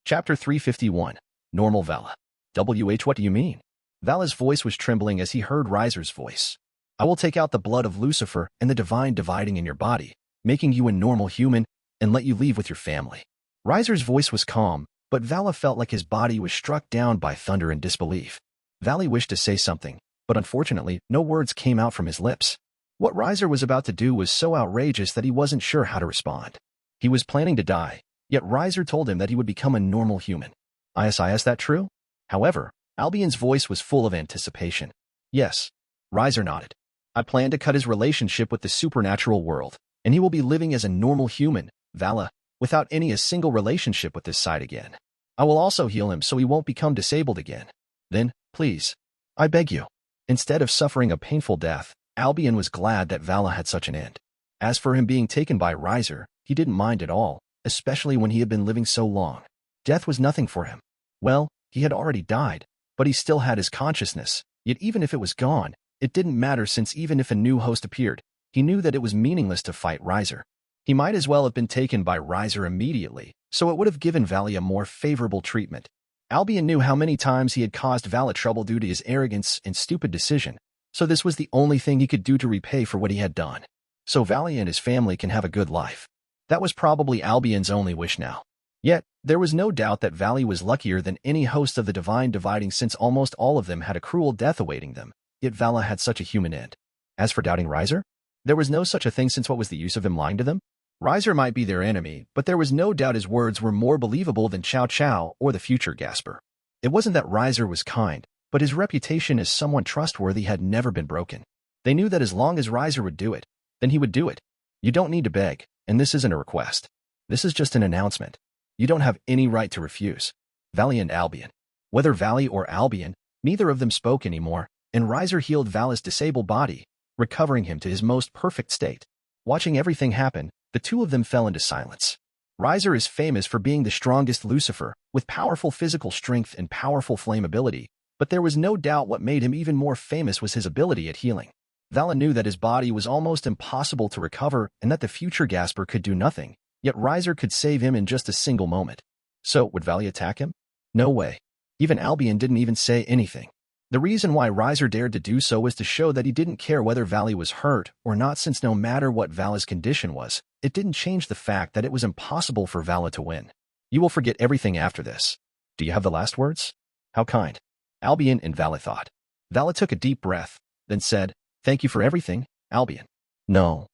Chapter 351. Normal Vala. What do you mean? Vala's voice was trembling as he heard Riser's voice. I will take out the blood of Lucifer and the divine dividing in your body, making you a normal human, and let you leave with your family. Riser's voice was calm, but Vala felt like his body was struck down by thunder and disbelief. Vala wished to say something, but unfortunately, no words came out from his lips. What Riser was about to do was so outrageous that he wasn't sure how to respond. He was planning to die, yet Riser told him that he would become a normal human. Is that true? However, Albian's voice was full of anticipation. Yes. Riser nodded. I plan to cut his relationship with the supernatural world, and he will be living as a normal human, Vala, without a single relationship with this side again. I will also heal him so he won't become disabled again. Then, please, I beg you. Instead of suffering a painful death, Albian was glad that Vala had such an end. As for him being taken by Riser, he didn't mind at all, especially when he had been living so long. Death was nothing for him. Well, he had already died, but he still had his consciousness, yet even if it was gone, it didn't matter since even if a new host appeared, he knew that it was meaningless to fight Riser. He might as well have been taken by Riser immediately, so it would have given Vala a more favorable treatment. Albian knew how many times he had caused Vala trouble due to his arrogance and stupid decision, so this was the only thing he could do to repay for what he had done. So Vala and his family can have a good life. That was probably Albian's only wish now. Yet, there was no doubt that Vala was luckier than any host of the Divine Dividing since almost all of them had a cruel death awaiting them, yet Vala had such a human end. As for doubting Riser, there was no such a thing since what was the use of him lying to them? Riser might be their enemy, but there was no doubt his words were more believable than Chow Chow or the future Gasper. It wasn't that Riser was kind, but his reputation as someone trustworthy had never been broken. They knew that as long as Riser would do it, then he would do it. You don't need to beg, and this isn't a request. This is just an announcement. You don't have any right to refuse. Vala and Albian. Whether Vala or Albian, neither of them spoke anymore, and Riser healed Vala's disabled body, recovering him to his most perfect state. Watching everything happen, the two of them fell into silence. Riser is famous for being the strongest Lucifer, with powerful physical strength and powerful flammability, but there was no doubt what made him even more famous was his ability at healing. Vala knew that his body was almost impossible to recover and that the future Gasper could do nothing, yet Riser could save him in just a single moment. So, would Vala attack him? No way. Even Albian didn't even say anything. The reason why Riser dared to do so was to show that he didn't care whether Vala was hurt or not, since no matter what Vala's condition was, it didn't change the fact that it was impossible for Vala to win. You will forget everything after this. Do you have the last words? How kind. Albian and Vala thought. Vala took a deep breath, then said, Thank you for everything, Albian. No.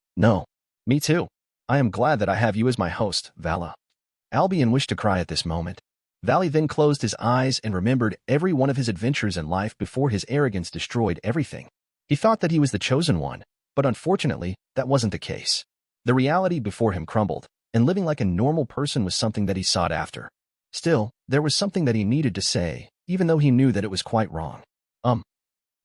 Me too. I am glad that I have you as my host, Vala. Albian wished to cry at this moment. Vala then closed his eyes and remembered every one of his adventures in life before his arrogance destroyed everything. He thought that he was the chosen one, but unfortunately, that wasn't the case. The reality before him crumbled, and living like a normal person was something that he sought after. Still, there was something that he needed to say, even though he knew that it was quite wrong.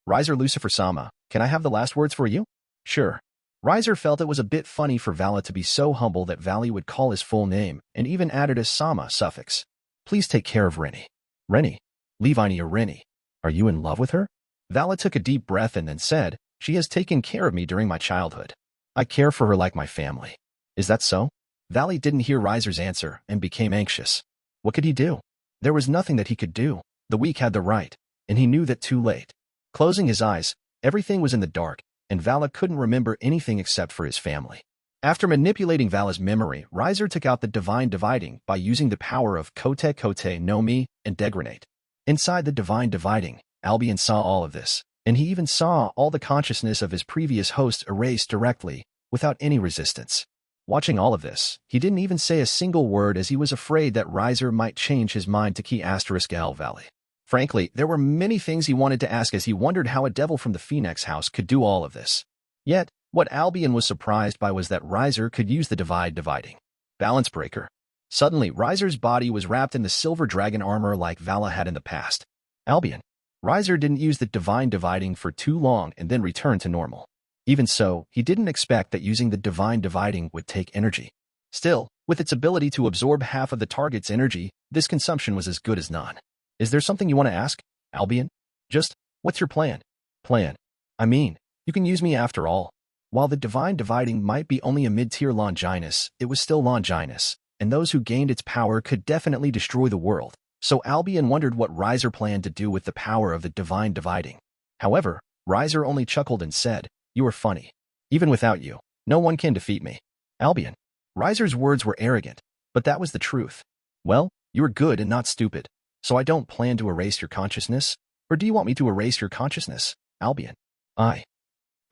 Riser Lucifer-sama, can I have the last words for you? Sure. Riser felt it was a bit funny for Vala to be so humble that Vala would call his full name and even added a sama suffix. Please take care of Rennie. Rennie? Levine or Rennie? Are you in love with her? Vala took a deep breath and then said, She has taken care of me during my childhood. I care for her like my family. Is that so? Vala didn't hear Riser's answer and became anxious. What could he do? There was nothing that he could do. The weak had the right, and he knew that too late. Closing his eyes, everything was in the dark, and Vala couldn't remember anything except for his family. After manipulating Vala's memory, Riser took out the Divine Dividing by using the power of Kote Kote no Mi and Degranate. Inside the Divine Dividing, Albian saw all of this, and he even saw all the consciousness of his previous host erased directly, without any resistance. Watching all of this, he didn't even say a single word as he was afraid that Riser might change his mind to key *L Valley. Frankly, there were many things he wanted to ask as he wondered how a devil from the Phoenix house could do all of this. Yet, what Albian was surprised by was that Riser could use the Divine Dividing. Balance Breaker. Suddenly, Riser's body was wrapped in the silver dragon armor like Vala had in the past. Albian. Riser didn't use the Divine Dividing for too long and then returned to normal. Even so, he didn't expect that using the Divine Dividing would take energy. Still, with its ability to absorb half of the target's energy, this consumption was as good as none. Is there something you want to ask, Albian? Just, what's your plan? Plan. I mean, you can use me after all. While the Divine Dividing might be only a mid-tier Longinus, it was still Longinus, and those who gained its power could definitely destroy the world, so Albian wondered what Riser planned to do with the power of the divine dividing. However, Riser only chuckled and said, "You are funny. Even without you, no one can defeat me." Albian. Riser's words were arrogant, but that was the truth. "Well, you are good and not stupid, so I don't plan to erase your consciousness. Or do you want me to erase your consciousness, Albian?"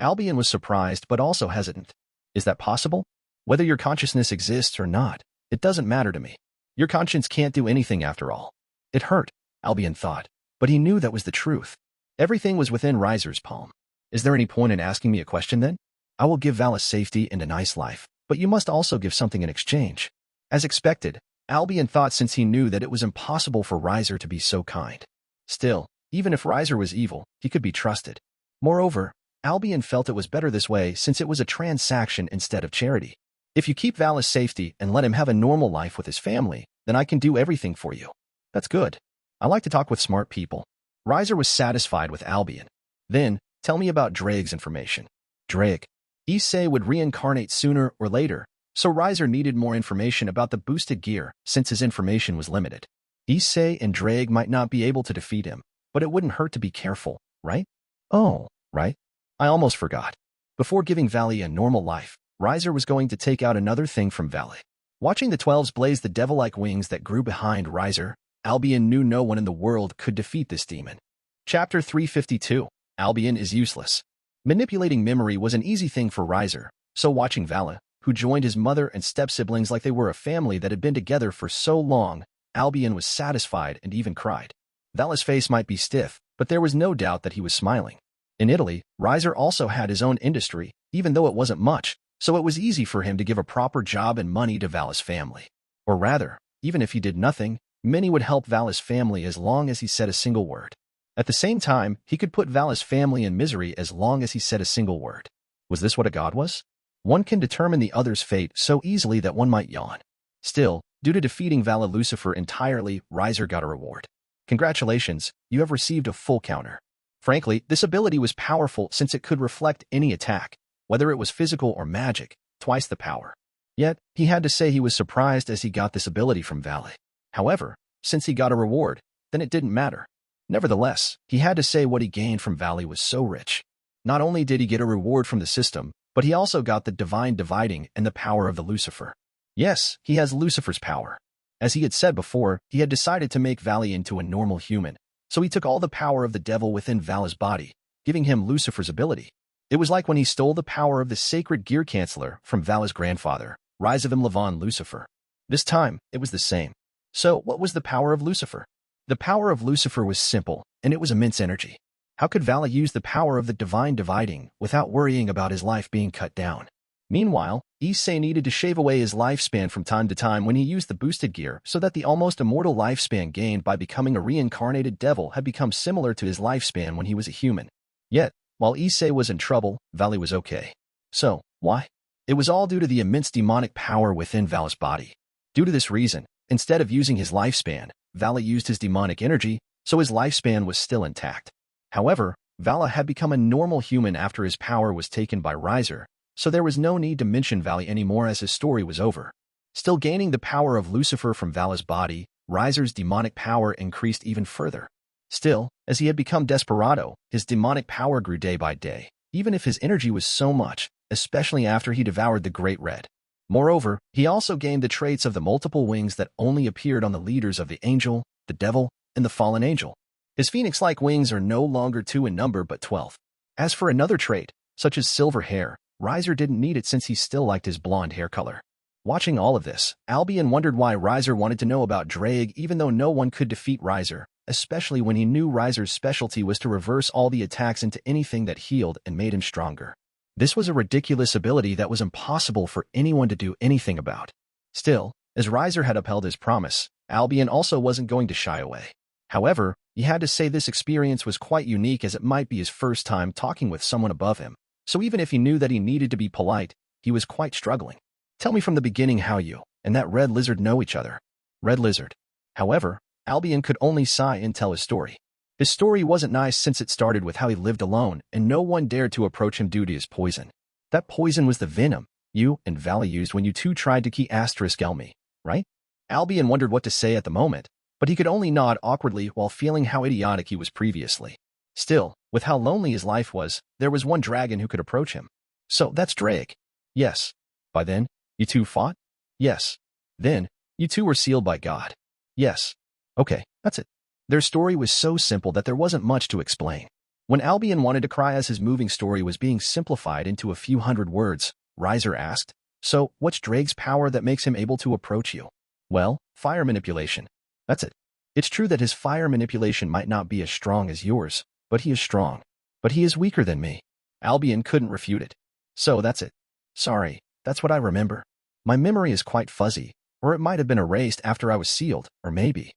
Albian was surprised but also hesitant. "Is that possible? Whether your consciousness exists or not, it doesn't matter to me. Your conscience can't do anything after all." It hurt, Albian thought, but he knew that was the truth. Everything was within Riser's palm. "Is there any point in asking me a question then? I will give Valis safety and a nice life, but you must also give something in exchange." As expected, Albian thought, since he knew that it was impossible for Riser to be so kind. Still, even if Riser was evil, he could be trusted. Moreover, Albian felt it was better this way since it was a transaction instead of charity. "If you keep Valis' safety and let him have a normal life with his family, then I can do everything for you." "That's good. I like to talk with smart people." Riser was satisfied with Albian. "Then, tell me about Drake's information." Drake. Issei would reincarnate sooner or later, so Riser needed more information about the boosted gear since his information was limited. Issei and Drake might not be able to defeat him, but it wouldn't hurt to be careful, right? "Oh, right. I almost forgot." Before giving Valley a normal life, Riser was going to take out another thing from Valley. Watching the 12s blaze the devil-like wings that grew behind Riser, Albian knew no one in the world could defeat this demon. Chapter 352. Albian is useless. Manipulating memory was an easy thing for Riser, so watching Vala, who joined his mother and step-siblings like they were a family that had been together for so long, Albian was satisfied and even cried. Vala's face might be stiff, but there was no doubt that he was smiling. In Italy, Riser also had his own industry, even though it wasn't much, so it was easy for him to give a proper job and money to Vala's family. Or rather, even if he did nothing, many would help Vala's family as long as he said a single word. At the same time, he could put Vala's family in misery as long as he said a single word. Was this what a god was? One can determine the other's fate so easily that one might yawn. Still, due to defeating Vala Lucifer entirely, Riser got a reward. "Congratulations, you have received a full counter." Frankly, this ability was powerful since it could reflect any attack, whether it was physical or magic, twice the power. Yet, he had to say he was surprised as he got this ability from Valley. However, since he got a reward, then it didn't matter. Nevertheless, he had to say what he gained from Valley was so rich. Not only did he get a reward from the system, but he also got the divine dividing and the power of the Lucifer. Yes, he has Lucifer's power. As he had said before, he had decided to make Valley into a normal human, so he took all the power of the devil within Vala's body, giving him Lucifer's ability. It was like when he stole the power of the sacred gear canceller from Vala's grandfather, Risavim Levon Lucifer. This time, it was the same. So, what was the power of Lucifer? The power of Lucifer was simple, and it was immense energy. How could Vala use the power of the divine dividing without worrying about his life being cut down? Meanwhile, Issei needed to shave away his lifespan from time to time when he used the boosted gear so that the almost immortal lifespan gained by becoming a reincarnated devil had become similar to his lifespan when he was a human. Yet, while Issei was in trouble, Valley was okay. So, why? It was all due to the immense demonic power within Vala's body. Due to this reason, instead of using his lifespan, Vala used his demonic energy, so his lifespan was still intact. However, Vala had become a normal human after his power was taken by Riser, so there was no need to mention Vala anymore as his story was over. Still gaining the power of Lucifer from Vala's body, Riser's demonic power increased even further. Still, as he had become Desperado, his demonic power grew day by day, even if his energy was so much, especially after he devoured the Great Red. Moreover, he also gained the traits of the multiple wings that only appeared on the leaders of the angel, the devil, and the fallen angel. His phoenix-like wings are no longer 2 in number but 12. As for another trait, such as silver hair, Riser didn't need it since he still liked his blonde hair color. Watching all of this, Albian wondered why Riser wanted to know about Drake even though no one could defeat Riser, especially when he knew Riser's specialty was to reverse all the attacks into anything that healed and made him stronger. This was a ridiculous ability that was impossible for anyone to do anything about. Still, as Riser had upheld his promise, Albian also wasn't going to shy away. However, he had to say this experience was quite unique as it might be his first time talking with someone above him, so even if he knew that he needed to be polite, he was quite struggling. "Tell me from the beginning how you and that red lizard know each other." Red lizard. However, Albian could only sigh and tell his story. His story wasn't nice since it started with how he lived alone and no one dared to approach him due to his poison. That poison was the venom you and Vala used when you two tried to key *Elmi, right? Albian wondered what to say at the moment, but he could only nod awkwardly while feeling how idiotic he was previously. Still, with how lonely his life was, there was one dragon who could approach him. So that's Drake. Yes. By then, you two fought? Yes. Then, you two were sealed by God. Yes. Okay, that's it. Their story was so simple that there wasn't much to explain. When Albian wanted to cry as his moving story was being simplified into a few hundred words, Riser asked, "So, what's Drake's power that makes him able to approach you?" "Well, fire manipulation. That's it. It's true that his fire manipulation might not be as strong as yours, but he is strong. But he is weaker than me." Albian couldn't refute it. "So that's it. Sorry, that's what I remember. My memory is quite fuzzy, or it might have been erased after I was sealed, or maybe.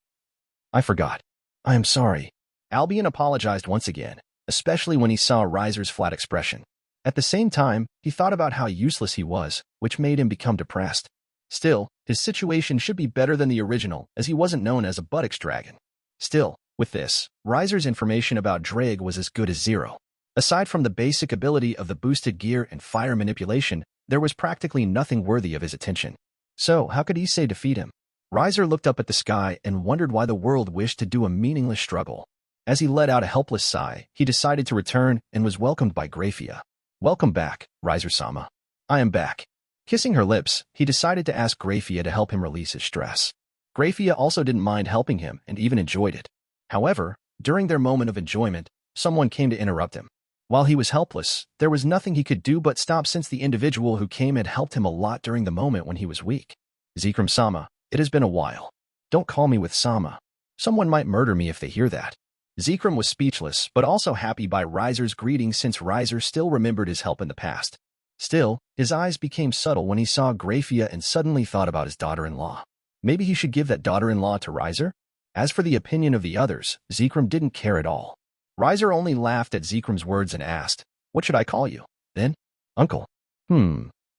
I forgot. I am sorry." Albian apologized once again, especially when he saw Riser's flat expression. At the same time, he thought about how useless he was, which made him become depressed. Still, his situation should be better than the original, as he wasn't known as a buttocks dragon. Still, with this, Riser's information about Drake was as good as zero. Aside from the basic ability of the boosted gear and fire manipulation, there was practically nothing worthy of his attention. So, how could Issei defeat him? Riser looked up at the sky and wondered why the world wished to do a meaningless struggle. As he let out a helpless sigh, he decided to return and was welcomed by Grafia. "Welcome back, Riser-sama. I am back." Kissing her lips, he decided to ask Grafia to help him release his stress. Grafia also didn't mind helping him and even enjoyed it. However, during their moment of enjoyment, someone came to interrupt him. While he was helpless, there was nothing he could do but stop since the individual who came had helped him a lot during the moment when he was weak. "Zekram-sama, it has been a while. Don't call me with Sama. Someone might murder me if they hear that." Zekram was speechless, but also happy by Riser's greeting since Riser still remembered his help in the past. Still, his eyes became subtle when he saw Grafia and suddenly thought about his daughter-in-law. Maybe he should give that daughter-in-law to Riser? As for the opinion of the others, Zekram didn't care at all. Riser only laughed at Zekram's words and asked, "What should I call you, then?" "Uncle."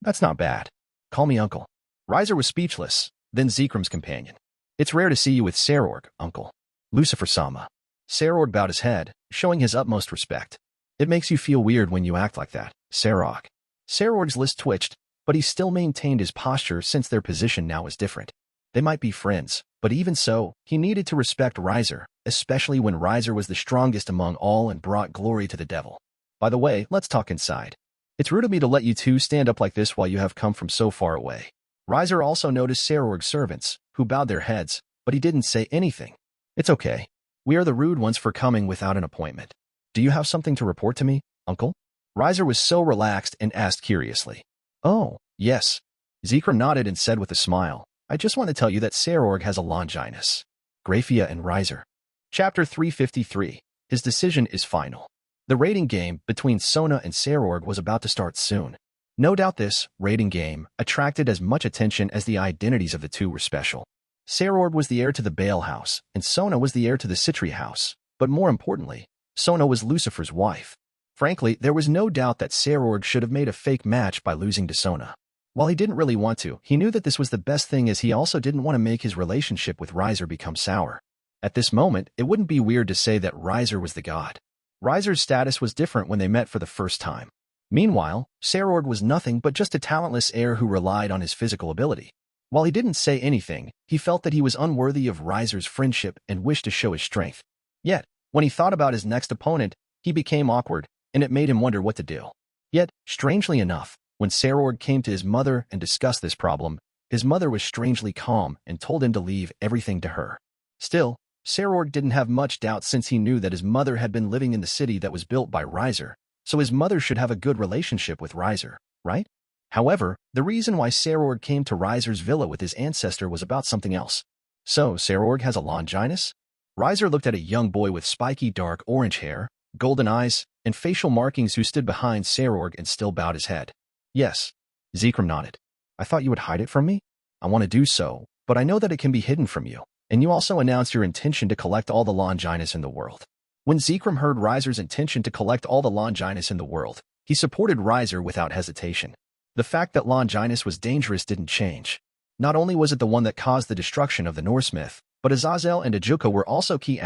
That's not bad. Call me Uncle." Riser was speechless, then Zekram's companion. "It's rare to see you with Sairaorg, Uncle." "Lucifer-sama." Sairaorg bowed his head, showing his utmost respect. "It makes you feel weird when you act like that, Sairaorg." Sairaorg's lips twitched, but he still maintained his posture since their position now was different. They might be friends, but even so, he needed to respect Riser, especially when Riser was the strongest among all and brought glory to the devil. "By the way, let's talk inside. It's rude of me to let you two stand up like this while you have come from so far away." Riser also noticed Sairaorg's servants, who bowed their heads, but he didn't say anything. "It's okay. We are the rude ones for coming without an appointment. Do you have something to report to me, Uncle?" Riser was so relaxed and asked curiously. "Oh, yes." Zekram nodded and said with a smile, "I just want to tell you that Sairaorg has a Longinus." Grafia and Riser. Chapter 353. His decision is final. The rating game between Sona and Sairaorg was about to start soon. No doubt this rating game attracted as much attention as the identities of the two were special. Sairaorg was the heir to the Baal house, and Sona was the heir to the Citri house. But more importantly, Sona was Lucifer's wife. Frankly, there was no doubt that Sairaorg should have made a fake match by losing to Sona. While he didn't really want to, he knew that this was the best thing as he also didn't want to make his relationship with Riser become sour. At this moment, it wouldn't be weird to say that Riser was the god. Riser's status was different when they met for the first time. Meanwhile, Sairaorg was nothing but just a talentless heir who relied on his physical ability. While he didn't say anything, he felt that he was unworthy of Riser's friendship and wished to show his strength. Yet, when he thought about his next opponent, he became awkward, and it made him wonder what to do. Yet, strangely enough, when Sairaorg came to his mother and discussed this problem, his mother was strangely calm and told him to leave everything to her. Still, Sairaorg didn't have much doubt since he knew that his mother had been living in the city that was built by Riser, so his mother should have a good relationship with Riser, right? However, the reason why Sairaorg came to Riser's villa with his ancestor was about something else. "So, Sairaorg has a Longinus?" Riser looked at a young boy with spiky dark orange hair, golden eyes, and facial markings who stood behind Sairaorg and still bowed his head. "Yes." Zekram nodded. "I thought you would hide it from me? I want to do so, but I know that it can be hidden from you, and you also announced your intention to collect all the Longinus in the world." When Zekram heard Riser's intention to collect all the Longinus in the world, he supported Riser without hesitation. The fact that Longinus was dangerous didn't change. Not only was it the one that caused the destruction of the Norse myth, but Azazel and Ajuka were also key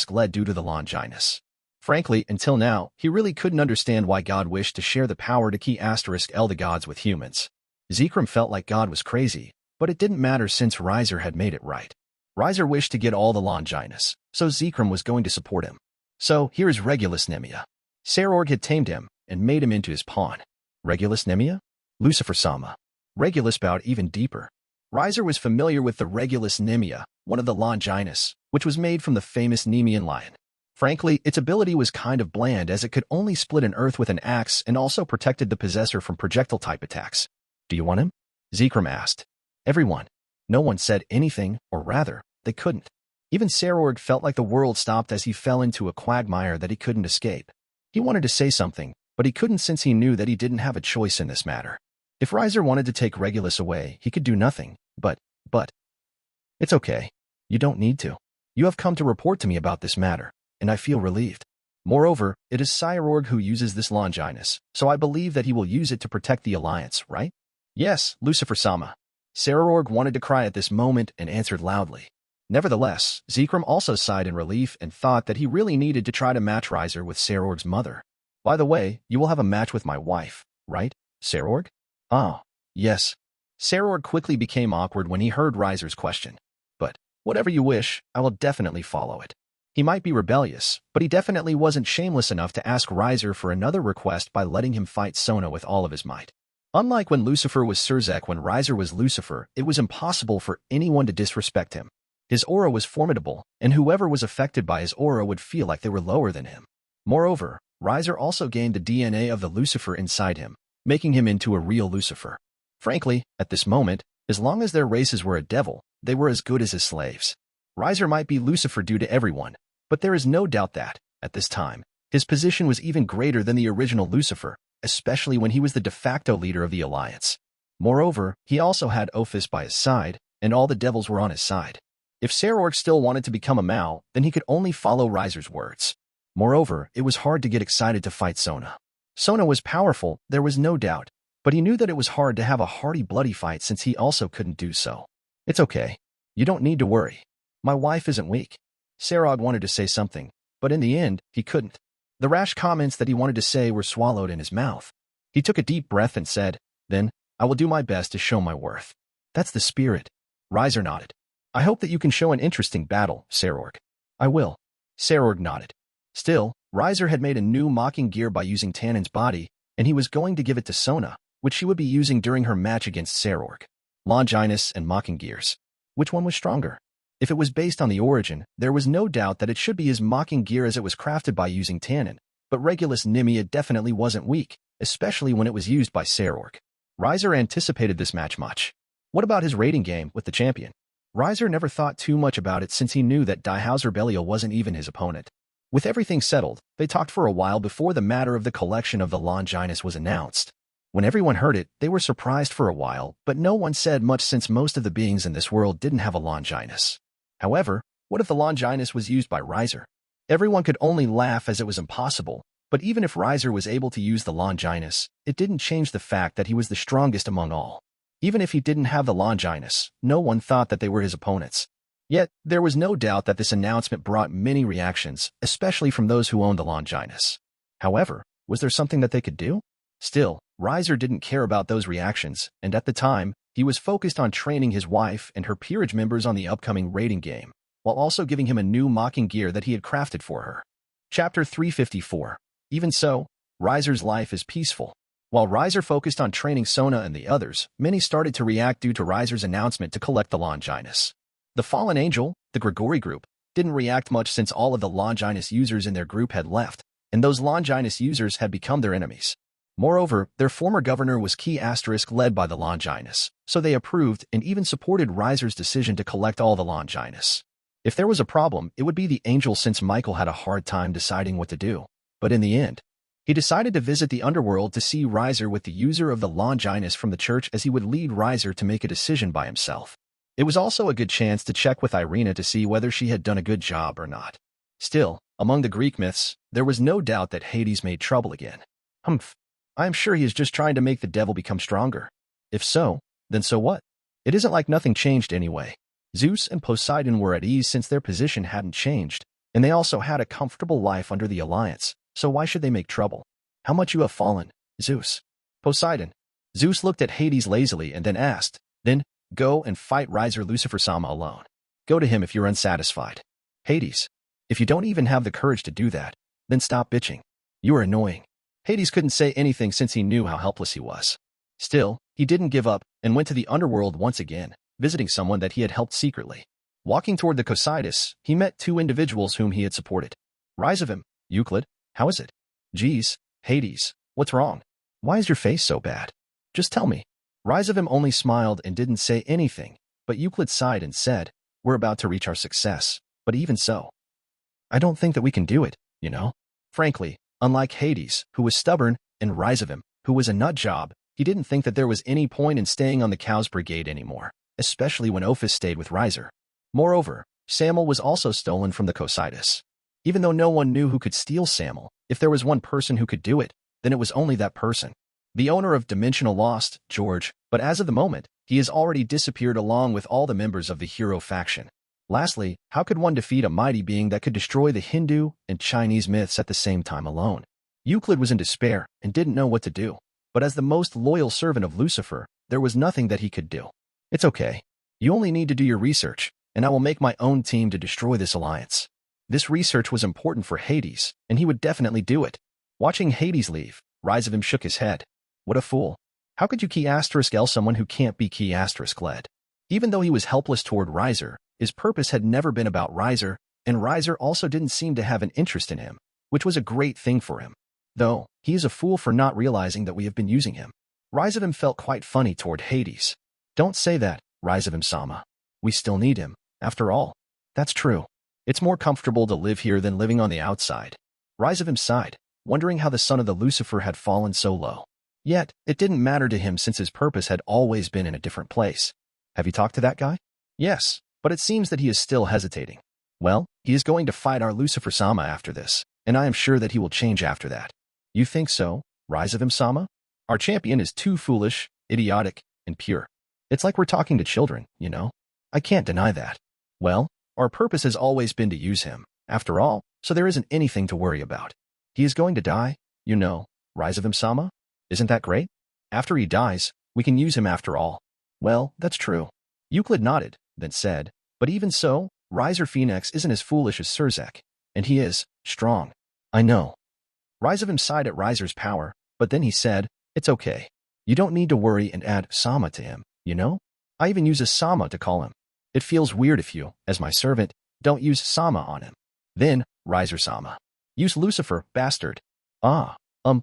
led due to the Longinus. Frankly, until now, he really couldn't understand why God wished to share the power to key L the gods with humans. Zekram felt like God was crazy, but it didn't matter since Riser had made it right. Riser wished to get all the Longinus, so Zekram was going to support him. So, here is Regulus Nemia. Sairaorg had tamed him and made him into his pawn. Regulus Nemia? Lucifer Sama. Regulus bowed even deeper. Riser was familiar with the Regulus Nemia, one of the Longinus, which was made from the famous Nemean lion. Frankly, its ability was kind of bland as it could only split an earth with an axe and also protected the possessor from projectile-type attacks. Do you want him? Zekram asked. Everyone. No one said anything, or rather, they couldn't. Even Sairaorg felt like the world stopped as he fell into a quagmire that he couldn't escape. He wanted to say something, but he couldn't since he knew that he didn't have a choice in this matter. If Riser wanted to take Regulus away, he could do nothing, but... It's okay. You don't need to. You have come to report to me about this matter, and I feel relieved. Moreover, it is Sairaorg who uses this Longinus, so I believe that he will use it to protect the Alliance, right? Yes, Lucifer Sama. Sairaorg wanted to cry at this moment and answered loudly. Nevertheless, Zekram also sighed in relief and thought that he really needed to try to match Riser with Sairaorg's mother. By the way, you will have a match with my wife, right, Sairaorg? Ah, yes. Sairaorg quickly became awkward when he heard Riser's question. But, whatever you wish, I will definitely follow it. He might be rebellious, but he definitely wasn't shameless enough to ask Riser for another request by letting him fight Sona with all of his might. Unlike when Lucifer was Sirzek, when Riser was Lucifer, it was impossible for anyone to disrespect him. His aura was formidable, and whoever was affected by his aura would feel like they were lower than him. Moreover, Riser also gained the DNA of the Lucifer inside him, making him into a real Lucifer. Frankly, at this moment, as long as their races were a devil, they were as good as his slaves. Riser might be Lucifer due to everyone, but there is no doubt that, at this time, his position was even greater than the original Lucifer, especially when he was the de facto leader of the Alliance. Moreover, he also had Ophis by his side, and all the devils were on his side. If Sairaorg still wanted to become a Mao, then he could only follow Riser's words. Moreover, it was hard to get excited to fight Sona. Sona was powerful, there was no doubt, but he knew that it was hard to have a hearty bloody fight since he also couldn't do so. It's okay. You don't need to worry. My wife isn't weak. Sairaorg wanted to say something, but in the end, he couldn't. The rash comments that he wanted to say were swallowed in his mouth. He took a deep breath and said, Then, I will do my best to show my worth. That's the spirit. Riser nodded. I hope that you can show an interesting battle, Sairaorg. I will. Sairaorg nodded. Still, Riser had made a new mocking gear by using Tannen's body, and he was going to give it to Sona, which she would be using during her match against Sairaorg. Longinus and mocking gears. Which one was stronger? If it was based on the origin, there was no doubt that it should be his mocking gear as it was crafted by using Tannen, but Regulus Nemia definitely wasn't weak, especially when it was used by Sairaorg. Riser anticipated this match much. What about his raiding game with the champion? Riser never thought too much about it since he knew that Dhauser Belial wasn't even his opponent. With everything settled, they talked for a while before the matter of the collection of the Longinus was announced. When everyone heard it, they were surprised for a while, but no one said much since most of the beings in this world didn't have a Longinus. However, what if the Longinus was used by Riser? Everyone could only laugh as it was impossible, but even if Riser was able to use the Longinus, it didn't change the fact that he was the strongest among all. Even if he didn't have the Longinus, no one thought that they were his opponents. Yet, there was no doubt that this announcement brought many reactions, especially from those who owned the Longinus. However, was there something that they could do? Still, Riser didn't care about those reactions, and at the time, he was focused on training his wife and her peerage members on the upcoming raiding game, while also giving him a new mocking gear that he had crafted for her. Chapter 354. Even so, Riser's life is peaceful. While Riser focused on training Sona and the others, many started to react due to Riser's announcement to collect the Longinus. The Fallen Angel, the Gregory group, didn't react much since all of the Longinus users in their group had left, and those Longinus users had become their enemies. Moreover, their former governor was Key Asterisk led by the Longinus, so they approved and even supported Riser's decision to collect all the Longinus. If there was a problem, it would be the Angel since Michael had a hard time deciding what to do. But in the end, he decided to visit the underworld to see Riser with the user of the Longinus from the church as he would lead Riser to make a decision by himself. It was also a good chance to check with Irina to see whether she had done a good job or not. Still, among the Greek myths, there was no doubt that Hades made trouble again. Humph. I am sure he is just trying to make the devil become stronger. If so, then so what? It isn't like nothing changed anyway. Zeus and Poseidon were at ease since their position hadn't changed, and they also had a comfortable life under the alliance, so why should they make trouble? How much you have fallen, Zeus? Poseidon. Zeus looked at Hades lazily and then asked, Then, Go and fight Riser Lucifer-sama alone. Go to him if you're unsatisfied. Hades, if you don't even have the courage to do that, then stop bitching. You are annoying. Hades couldn't say anything since he knew how helpless he was. Still, he didn't give up and went to the underworld once again, visiting someone that he had helped secretly. Walking toward the Cocytus, he met two individuals whom he had supported. Rise of him, Euclid, how is it? Geez, Hades, what's wrong? Why is your face so bad? Just tell me. Rise of him only smiled and didn't say anything, but Euclid sighed and said, we're about to reach our success, but even so, I don't think that we can do it, you know? Frankly, unlike Hades, who was stubborn, and Rise of him, who was a nut job, he didn't think that there was any point in staying on the Cows Brigade anymore, especially when Ophis stayed with Riser. Moreover, Samuel was also stolen from the Cocytus. Even though no one knew who could steal Samuel, if there was one person who could do it, then it was only that person. The owner of Dimensional Lost, George, but as of the moment, he has already disappeared along with all the members of the hero faction. Lastly, how could one defeat a mighty being that could destroy the Hindu and Chinese myths at the same time alone? Euclid was in despair and didn't know what to do, but as the most loyal servant of Lucifer, there was nothing that he could do. It's okay. You only need to do your research, and I will make my own team to destroy this alliance. This research was important for Hades, and he would definitely do it. Watching Hades leave, Rise of him shook his head. What a fool. How could you key*L someone who can't be key*led? Even though he was helpless toward Riser, his purpose had never been about Riser, and Riser also didn't seem to have an interest in him, which was a great thing for him. Though, he is a fool for not realizing that we have been using him. Rise of him felt quite funny toward Hades. Don't say that, Rise of him-sama. We still need him, after all. That's true. It's more comfortable to live here than living on the outside. Rise of him sighed, wondering how the son of the Lucifer had fallen so low. Yet, it didn't matter to him since his purpose had always been in a different place. Have you talked to that guy? Yes, but it seems that he is still hesitating. Well, he is going to fight our Lucifer-sama after this, and I am sure that he will change after that. You think so, Rise of him-sama? Our champion is too foolish, idiotic, and pure. It's like we're talking to children, you know? I can't deny that. Well, our purpose has always been to use him, after all, so there isn't anything to worry about. He is going to die, you know, Rise of him-sama? Isn't that great? After he dies, we can use him after all. Well, that's true. Euclid nodded, then said, but even so, Riser Phenex isn't as foolish as Surzek, and he is strong. I know. Rise of him sighed at Riser's power, but then he said, it's okay. You don't need to worry and add Sama to him, you know? I even use a Sama to call him. It feels weird if you, as my servant, don't use Sama on him. Then, Riser-sama. Use Lucifer, bastard.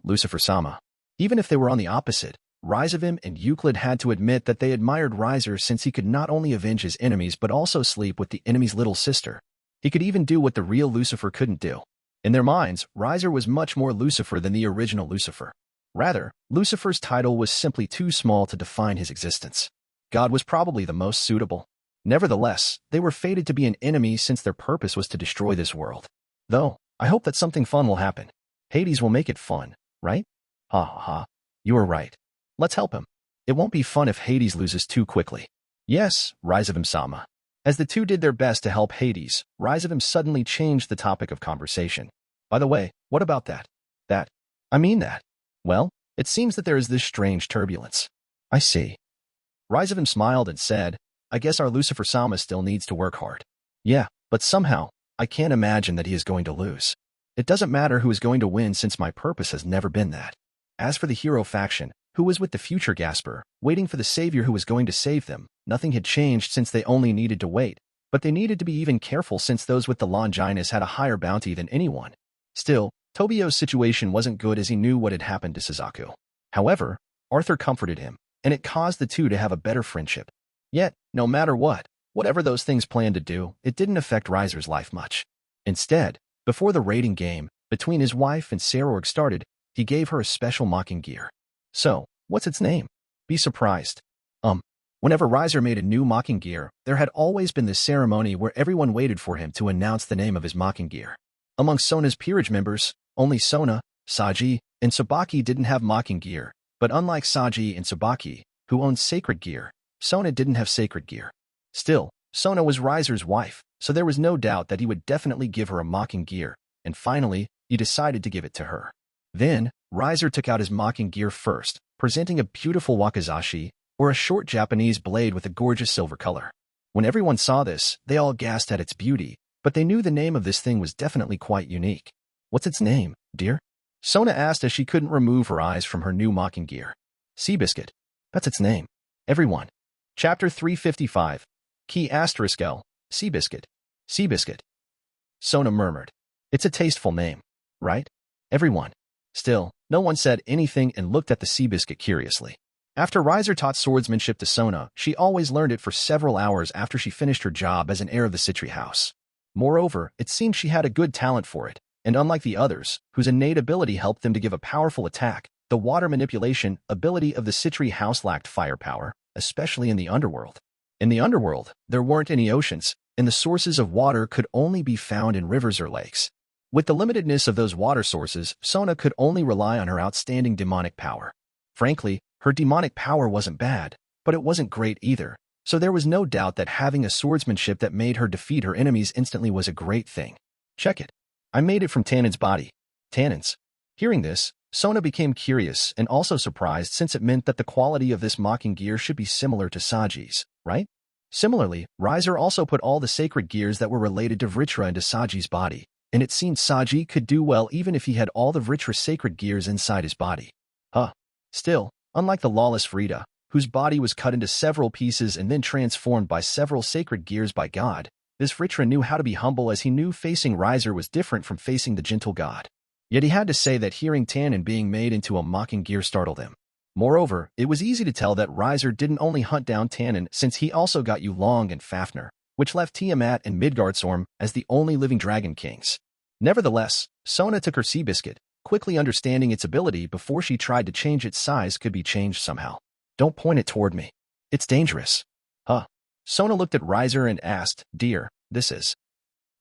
Lucifer-sama. Even if they were on the opposite, Rise of him and Euclid had to admit that they admired Riser since he could not only avenge his enemies but also sleep with the enemy's little sister. He could even do what the real Lucifer couldn't do. In their minds, Riser was much more Lucifer than the original Lucifer. Rather, Lucifer's title was simply too small to define his existence. God was probably the most suitable. Nevertheless, they were fated to be an enemy since their purpose was to destroy this world. Though, I hope that something fun will happen. Hades will make it fun, right? Ha ha ha. You are right. Let's help him. It won't be fun if Hades loses too quickly. Yes, Rise of him-sama. As the two did their best to help Hades, Rise of him suddenly changed the topic of conversation. By the way, what about that? I mean that. Well, it seems that there is this strange turbulence. I see. Rise of him smiled and said, I guess our Lucifer-sama still needs to work hard. Yeah, but somehow, I can't imagine that he is going to lose. It doesn't matter who is going to win since my purpose has never been that. As for the hero faction, who was with the future Gasper, waiting for the savior who was going to save them, nothing had changed since they only needed to wait, but they needed to be even careful since those with the Longinus had a higher bounty than anyone. Still, Tobio's situation wasn't good as he knew what had happened to Suzaku. However, Arthur comforted him, and it caused the two to have a better friendship. Yet, no matter whatever those things planned to do, it didn't affect Riser's life much. Instead, before the raiding game between his wife and Sairaorg started, he gave her a special mocking gear. So, what's its name? Be surprised. Whenever Riser made a new mocking gear, there had always been this ceremony where everyone waited for him to announce the name of his mocking gear. Among Sona's peerage members, only Sona, Sajji, and Tsubaki didn't have mocking gear, but unlike Sajji and Tsubaki, who owned sacred gear, Sona didn't have sacred gear. Still, Sona was Riser's wife, so there was no doubt that he would definitely give her a mocking gear, and finally, he decided to give it to her. Then, Riser took out his mocking gear first, presenting a beautiful wakizashi, or a short Japanese blade with a gorgeous silver color. When everyone saw this, they all gasped at its beauty, but they knew the name of this thing was definitely quite unique. What's its name, dear? Sona asked as she couldn't remove her eyes from her new mocking gear. Seabiscuit. That's its name. Everyone. Chapter 355. Key asterisk L. Seabiscuit. Seabiscuit. Sona murmured. It's a tasteful name, right? Everyone. Still, no one said anything and looked at the Seabiscuit curiously. After Riser taught swordsmanship to Sona, she always learned it for several hours after she finished her job as an heir of the Citri house. Moreover, it seemed she had a good talent for it, and unlike the others, whose innate ability helped them to give a powerful attack, the water manipulation ability of the Citri house lacked firepower, especially in the underworld. In the underworld, there weren't any oceans, and the sources of water could only be found in rivers or lakes. With the limitedness of those water sources, Sona could only rely on her outstanding demonic power. Frankly, her demonic power wasn't bad, but it wasn't great either, so there was no doubt that having a swordsmanship that made her defeat her enemies instantly was a great thing. Check it. I made it from Tannen's body. Tannen's. Hearing this, Sona became curious and also surprised since it meant that the quality of this mocking gear should be similar to Sajji's, right? Similarly, Riser also put all the sacred gears that were related to Vritra into Sajji's body, and it seemed Sajji could do well even if he had all the Vritra sacred gears inside his body. Still, unlike the lawless Vrita, whose body was cut into several pieces and then transformed by several sacred gears by God, this Vritra knew how to be humble as he knew facing Riser was different from facing the gentle god. Yet he had to say that hearing Tannen being made into a mocking gear startled him. Moreover, it was easy to tell that Riser didn't only hunt down Tannen since he also got Yulong and Fafnir, which left Tiamat and Midgardsorm as the only living dragon kings. Nevertheless, Sona took her Seabiscuit, quickly understanding its ability before she tried to change its size could be changed somehow. Don't point it toward me. It's dangerous. Sona looked at Riser and asked, Dear, this is.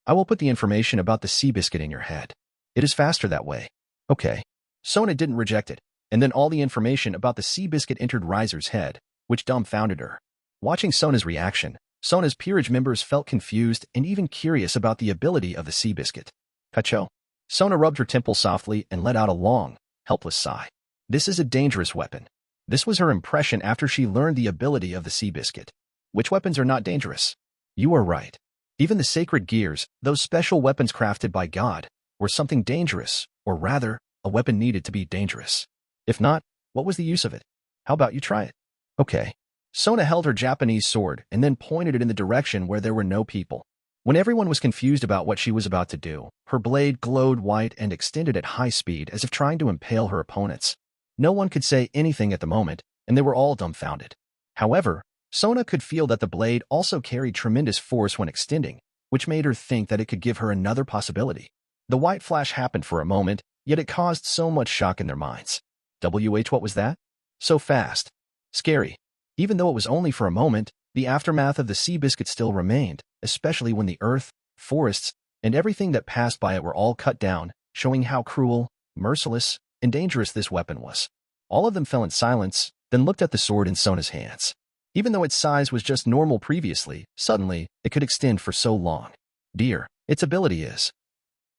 I will put the information about the Seabiscuit in your head. It is faster that way. Okay. Sona didn't reject it, and then all the information about the Seabiscuit entered Riser's head, which dumbfounded her. Watching Sona's reaction, Sona's peerage members felt confused and even curious about the ability of the Seabiscuit. Kacho. Sona rubbed her temple softly and let out a long, helpless sigh. This is a dangerous weapon. This was her impression after she learned the ability of the Seabiscuit. Which weapons are not dangerous? You are right. Even the sacred gears, those special weapons crafted by God, were something dangerous, or rather, a weapon needed to be dangerous. If not, what was the use of it? How about you try it? Okay. Sona held her Japanese sword and then pointed it in the direction where there were no people. When everyone was confused about what she was about to do, her blade glowed white and extended at high speed as if trying to impale her opponents. No one could say anything at the moment, and they were all dumbfounded. However, Sona could feel that the blade also carried tremendous force when extending, which made her think that it could give her another possibility. The white flash happened for a moment, yet it caused so much shock in their minds. What was that? So fast. Scary. Even though it was only for a moment, the aftermath of the Seabiscuit still remained, especially when the earth, forests, and everything that passed by it were all cut down, showing how cruel, merciless, and dangerous this weapon was. All of them fell in silence, then looked at the sword in Sona's hands. Even though its size was just normal previously, suddenly, it could extend for so long. Dear, its ability is.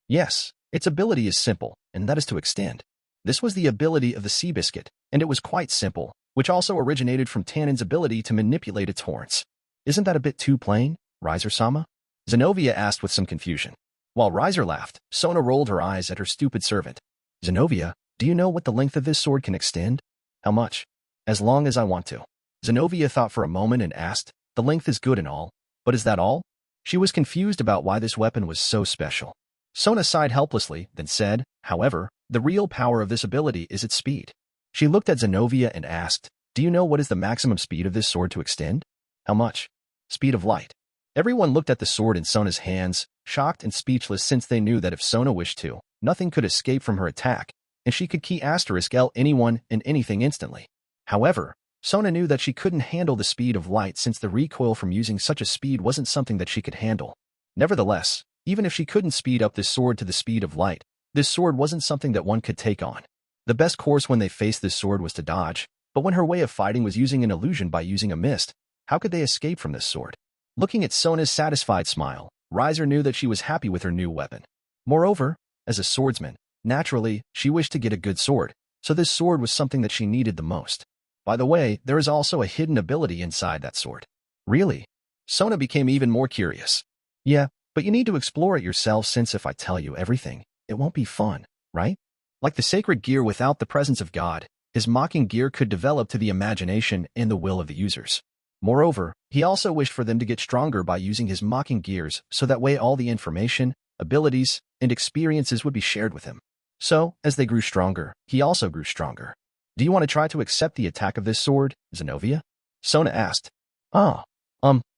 Yes, its ability is simple, and that is to extend. This was the ability of the Seabiscuit, and it was quite simple, which also originated from Tannen's ability to manipulate its horns. Isn't that a bit too plain, Riser-sama? Zenobia asked with some confusion. While Riser laughed, Sona rolled her eyes at her stupid servant. Zenobia, do you know what the length of this sword can extend? How much? As long as I want to. Zenobia thought for a moment and asked, the length is good and all, but is that all? She was confused about why this weapon was so special. Sona sighed helplessly, then said, however, the real power of this ability is its speed. She looked at Zenobia and asked, do you know what is the maximum speed of this sword to extend? How much? Speed of light. Everyone looked at the sword in Sona's hands, shocked and speechless since they knew that if Sona wished to, nothing could escape from her attack, and she could key *L anyone and anything instantly. However, Sona knew that she couldn't handle the speed of light since the recoil from using such a speed wasn't something that she could handle. Nevertheless, even if she couldn't speed up this sword to the speed of light, this sword wasn't something that one could take on. The best course when they faced this sword was to dodge, but when her way of fighting was using an illusion by using a mist, how could they escape from this sword? Looking at Sona's satisfied smile, Riser knew that she was happy with her new weapon. Moreover, as a swordsman, naturally, she wished to get a good sword, so this sword was something that she needed the most. By the way, there is also a hidden ability inside that sword. Really? Sona became even more curious. Yeah, but you need to explore it yourself since if I tell you everything, it won't be fun, right? Like the sacred gear without the presence of God, his mocking gear could develop to the imagination and the will of the users. Moreover, he also wished for them to get stronger by using his mocking gears so that way all the information, abilities, and experiences would be shared with him. So, as they grew stronger, he also grew stronger. Do you want to try to accept the attack of this sword, Zenobia? Sona asked.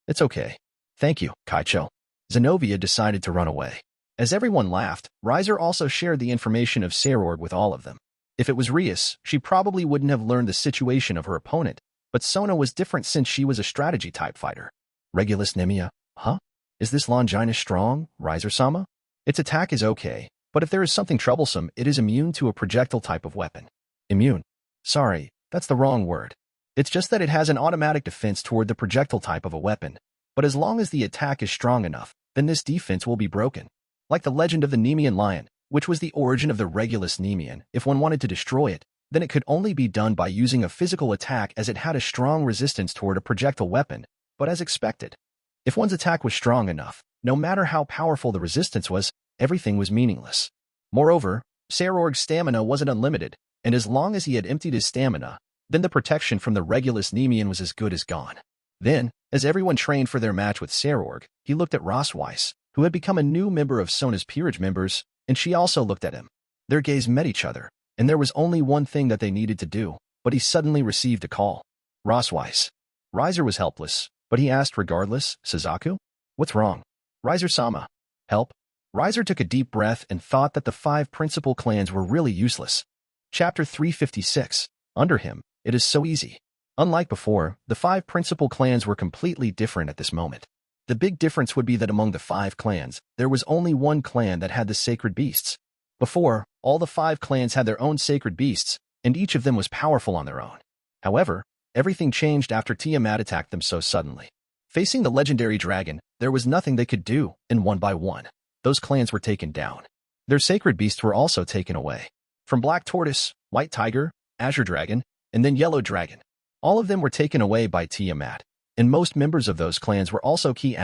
It's okay. Thank you, Kaicho. Zenobia decided to run away. As everyone laughed, Riser also shared the information of Sairaorg with all of them. If it was Rias, she probably wouldn't have learned the situation of her opponent, but Sona was different since she was a strategy-type fighter. Regulus Nemia, huh? Is this Longinus strong, Riser-sama? Its attack is okay, but if there is something troublesome, it is immune to a projectile type of weapon. Immune. Sorry, that's the wrong word. It's just that it has an automatic defense toward the projectile type of a weapon, but as long as the attack is strong enough, then this defense will be broken. Like the legend of the Nemean lion, which was the origin of the Regulus Nemean, if one wanted to destroy it, then it could only be done by using a physical attack as it had a strong resistance toward a projectile weapon, but as expected. If one's attack was strong enough, no matter how powerful the resistance was, everything was meaningless. Moreover, Sairaorg's stamina wasn't unlimited, and as long as he had emptied his stamina, then the protection from the Regulus Nemean was as good as gone. Then, as everyone trained for their match with Sairaorg, he looked at Rosweiss, who had become a new member of Sona's peerage members, and she also looked at him. Their gaze met each other, and there was only one thing that they needed to do, but he suddenly received a call. Rosweiss. Riser was helpless, but he asked regardless, Suzaku? What's wrong? Riser-sama. Help? Riser took a deep breath and thought that the 5 principal clans were really useless. Chapter 356. Under him, it is so easy. Unlike before, the 5 principal clans were completely different at this moment. The big difference would be that among the 5 clans, there was only one clan that had the sacred beasts. Before, all the 5 clans had their own sacred beasts, and each of them was powerful on their own. However, everything changed after Tiamat attacked them so suddenly. Facing the legendary dragon, there was nothing they could do, and one by one, those clans were taken down. Their sacred beasts were also taken away. From Black Tortoise, White Tiger, Azure Dragon, and then Yellow Dragon. All of them were taken away by Tiamat, and most members of those clans were also key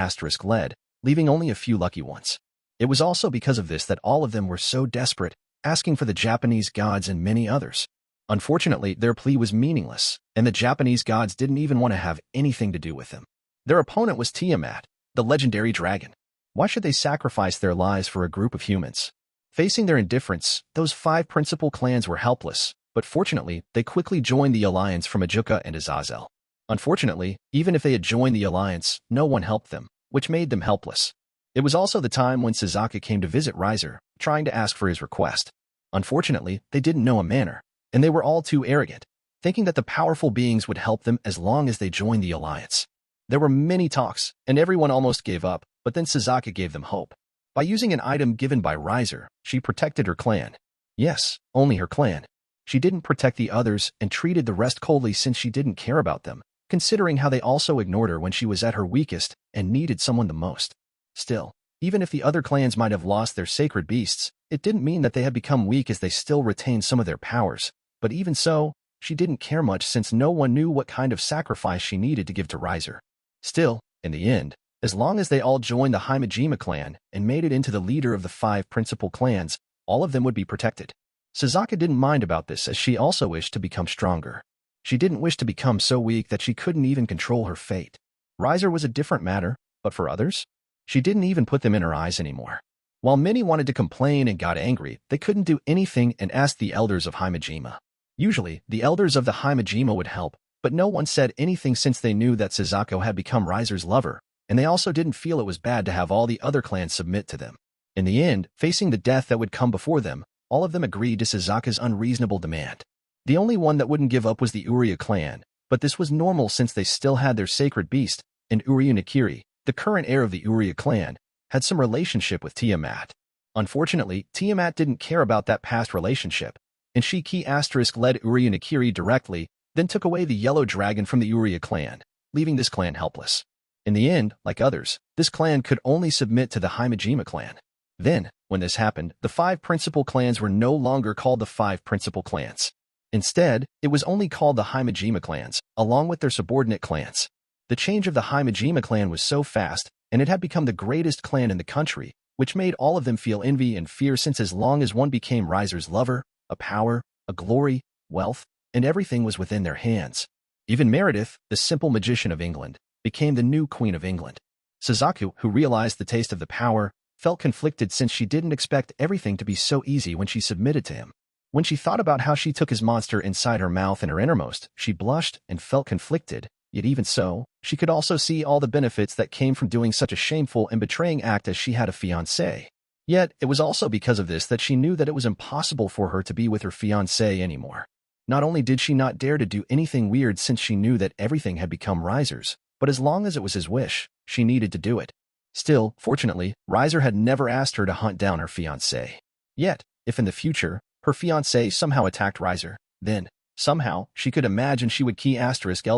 *led, leaving only a few lucky ones. It was also because of this that all of them were so desperate, asking for the Japanese gods and many others. Unfortunately, their plea was meaningless, and the Japanese gods didn't even want to have anything to do with them. Their opponent was Tiamat, the legendary dragon. Why should they sacrifice their lives for a group of humans? Facing their indifference, those 5 principal clans were helpless, but fortunately, they quickly joined the alliance from Ajuka and Azazel. Unfortunately, even if they had joined the alliance, no one helped them, which made them helpless. It was also the time when Suzaku came to visit Riser, trying to ask for his request. Unfortunately, they didn't know a manner, and they were all too arrogant, thinking that the powerful beings would help them as long as they joined the alliance. There were many talks, and everyone almost gave up, but then Suzaku gave them hope. By using an item given by Riser, she protected her clan. Yes, only her clan. She didn't protect the others and treated the rest coldly since she didn't care about them, considering how they also ignored her when she was at her weakest and needed someone the most. Still, even if the other clans might have lost their sacred beasts, it didn't mean that they had become weak as they still retained some of their powers. But even so, she didn't care much since no one knew what kind of sacrifice she needed to give to Riser. Still, in the end, as long as they all joined the Himejima clan and made it into the leader of the 5 principal clans, all of them would be protected. Suzaku didn't mind about this as she also wished to become stronger. She didn't wish to become so weak that she couldn't even control her fate. Riser was a different matter, but for others, she didn't even put them in her eyes anymore. While many wanted to complain and got angry, they couldn't do anything and asked the elders of Himejima. Usually, the elders of the Himejima would help, but no one said anything since they knew that Suzaku had become Riser's lover, and they also didn't feel it was bad to have all the other clans submit to them. In the end, facing the death that would come before them, all of them agreed to Suzaku's unreasonable demand. The only one that wouldn't give up was the Uriya clan, but this was normal since they still had their sacred beast, and Uriya Nakiri, the current heir of the Uriya clan, had some relationship with Tiamat. Unfortunately, Tiamat didn't care about that past relationship, and she led Uriya Nakiri directly, then took away the yellow dragon from the Uriya clan, leaving this clan helpless. In the end, like others, this clan could only submit to the Himejima clan. Then, when this happened, the 5 principal clans were no longer called the 5 principal clans. Instead, it was only called the Himajima clans, along with their subordinate clans. The change of the Himajima clan was so fast, and it had become the greatest clan in the country, which made all of them feel envy and fear since as long as one became Riser's lover, a power, a glory, wealth, and everything was within their hands. Even Meredith, the simple magician of England, became the new Queen of England. Suzaku, who realized the taste of the power, felt conflicted since she didn't expect everything to be so easy when she submitted to him. When she thought about how she took his monster inside her mouth and her innermost, she blushed and felt conflicted, yet even so, she could also see all the benefits that came from doing such a shameful and betraying act as she had a fiancé. Yet, it was also because of this that she knew that it was impossible for her to be with her fiancé anymore. Not only did she not dare to do anything weird since she knew that everything had become Riser's, but as long as it was his wish, she needed to do it. Still, fortunately, Riser had never asked her to hunt down her fiancé. Yet, if in the future, her fiancé somehow attacked Riser, then, somehow, she could imagine she would key *L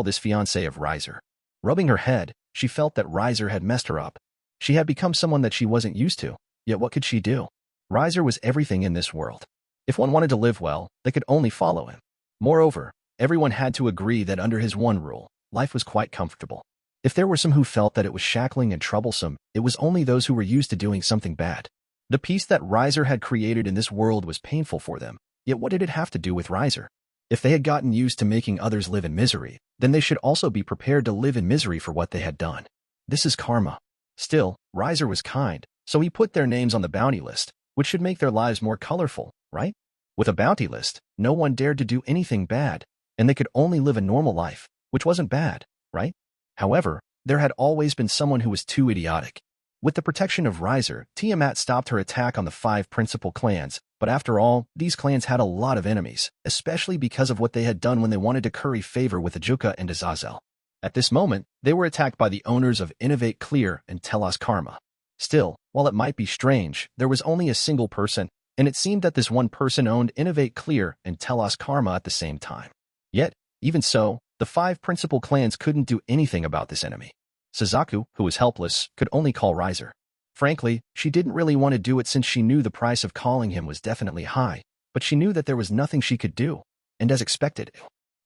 this fiancé of Riser. Rubbing her head, she felt that Riser had messed her up. She had become someone that she wasn't used to, yet what could she do? Riser was everything in this world. If one wanted to live well, they could only follow him. Moreover, everyone had to agree that under his one rule, life was quite comfortable. If there were some who felt that it was shackling and troublesome, it was only those who were used to doing something bad. The peace that Riser had created in this world was painful for them, yet what did it have to do with Riser? If they had gotten used to making others live in misery, then they should also be prepared to live in misery for what they had done. This is karma. Still, Riser was kind, so he put their names on the bounty list, which should make their lives more colorful, right? With a bounty list, no one dared to do anything bad, and they could only live a normal life, which wasn't bad, right? However, there had always been someone who was too idiotic. With the protection of Riser, Tiamat stopped her attack on the 5 principal clans, but after all, these clans had a lot of enemies, especially because of what they had done when they wanted to curry favor with Ajuka and Azazel. At this moment, they were attacked by the owners of Innovate Clear and Telos Karma. Still, while it might be strange, there was only a single person, and it seemed that this one person owned Innovate Clear and Telos Karma at the same time. Yet, even so, the 5 principal clans couldn't do anything about this enemy. Suzaku, who was helpless, could only call Riser. Frankly, she didn't really want to do it since she knew the price of calling him was definitely high, but she knew that there was nothing she could do, and as expected,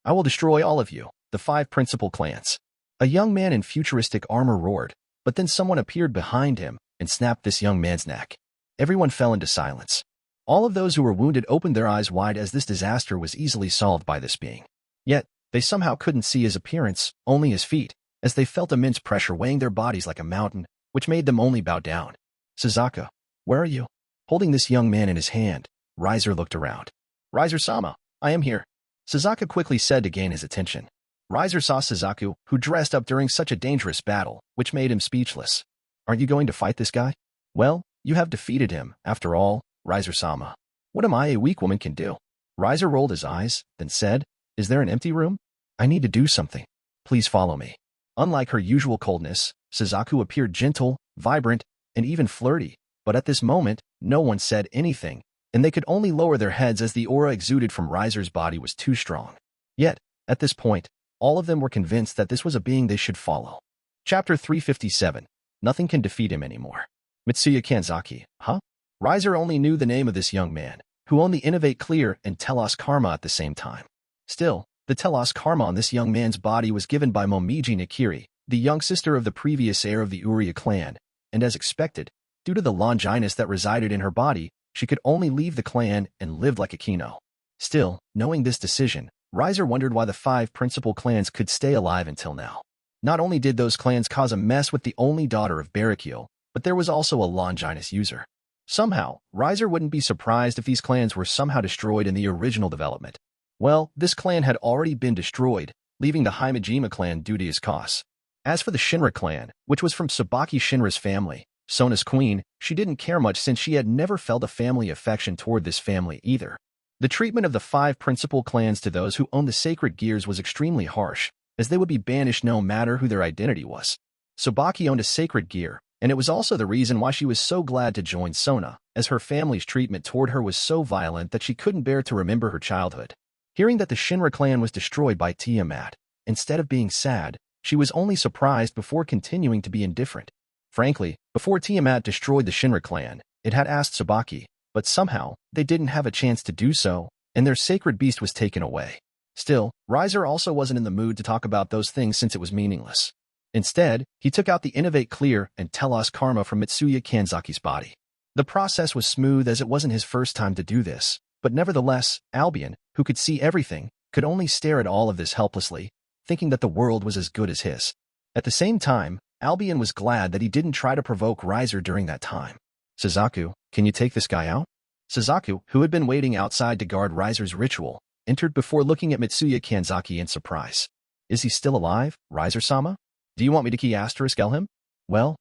I will destroy all of you, the 5 principal clans. A young man in futuristic armor roared, but then someone appeared behind him and snapped this young man's neck. Everyone fell into silence. All of those who were wounded opened their eyes wide as this disaster was easily solved by this being. Yet, they somehow couldn't see his appearance, only his feet, as they felt immense pressure weighing their bodies like a mountain, which made them only bow down. Suzaku, where are you? Holding this young man in his hand, Riser looked around. Riser-sama, I am here. Suzaku quickly said to gain his attention. Riser saw Suzaku, who dressed up during such a dangerous battle, which made him speechless. Aren't you going to fight this guy? Well, you have defeated him, after all, Riser-sama. What am I, a weak woman, can do? Riser rolled his eyes, then said, Is there an empty room? I need to do something. Please follow me. Unlike her usual coldness, Suzaku appeared gentle, vibrant, and even flirty, but at this moment, no one said anything, and they could only lower their heads as the aura exuded from Riser's body was too strong. Yet, at this point, all of them were convinced that this was a being they should follow. Chapter 357. Nothing can defeat him anymore. Mitsuya Kanzaki, huh? Riser only knew the name of this young man, who owned the Innovate Clear and Telos Karma at the same time. Still, the Telos Karma on this young man's body was given by Momiji Nakiri, the young sister of the previous heir of the Uriya clan, and as expected, due to the Longinus that resided in her body, she could only leave the clan and lived like a Kino. Still, knowing this decision, Riser wondered why the 5 principal clans could stay alive until now. Not only did those clans cause a mess with the only daughter of Barricule, but there was also a Longinus user. Somehow, Riser wouldn't be surprised if these clans were somehow destroyed in the original development. Well, this clan had already been destroyed, leaving the Himajima clan due to his costs. As for the Shinra clan, which was from Sabaki Shinra's family, Sona's queen, she didn't care much since she had never felt a family affection toward this family either. The treatment of the 5 principal clans to those who owned the sacred gears was extremely harsh, as they would be banished no matter who their identity was. Sabaki owned a sacred gear, and it was also the reason why she was so glad to join Sona, as her family's treatment toward her was so violent that she couldn't bear to remember her childhood. Hearing that the Shinra clan was destroyed by Tiamat, instead of being sad, she was only surprised before continuing to be indifferent. Frankly, before Tiamat destroyed the Shinra clan, it had asked Sabaki, but somehow, they didn't have a chance to do so, and their sacred beast was taken away. Still, Riser also wasn't in the mood to talk about those things since it was meaningless. Instead, he took out the Innovate Clear and Telos Karma from Mitsuya Kanzaki's body. The process was smooth as it wasn't his first time to do this, but nevertheless, Albian, who could see everything, could only stare at all of this helplessly, thinking that the world was as good as his. At the same time, Albian was glad that he didn't try to provoke Riser during that time. Suzaku, can you take this guy out? Suzaku, who had been waiting outside to guard Riser's ritual, entered before looking at Mitsuya Kanzaki in surprise. Is he still alive, Riser-sama? Do you want me to key *L him? Well,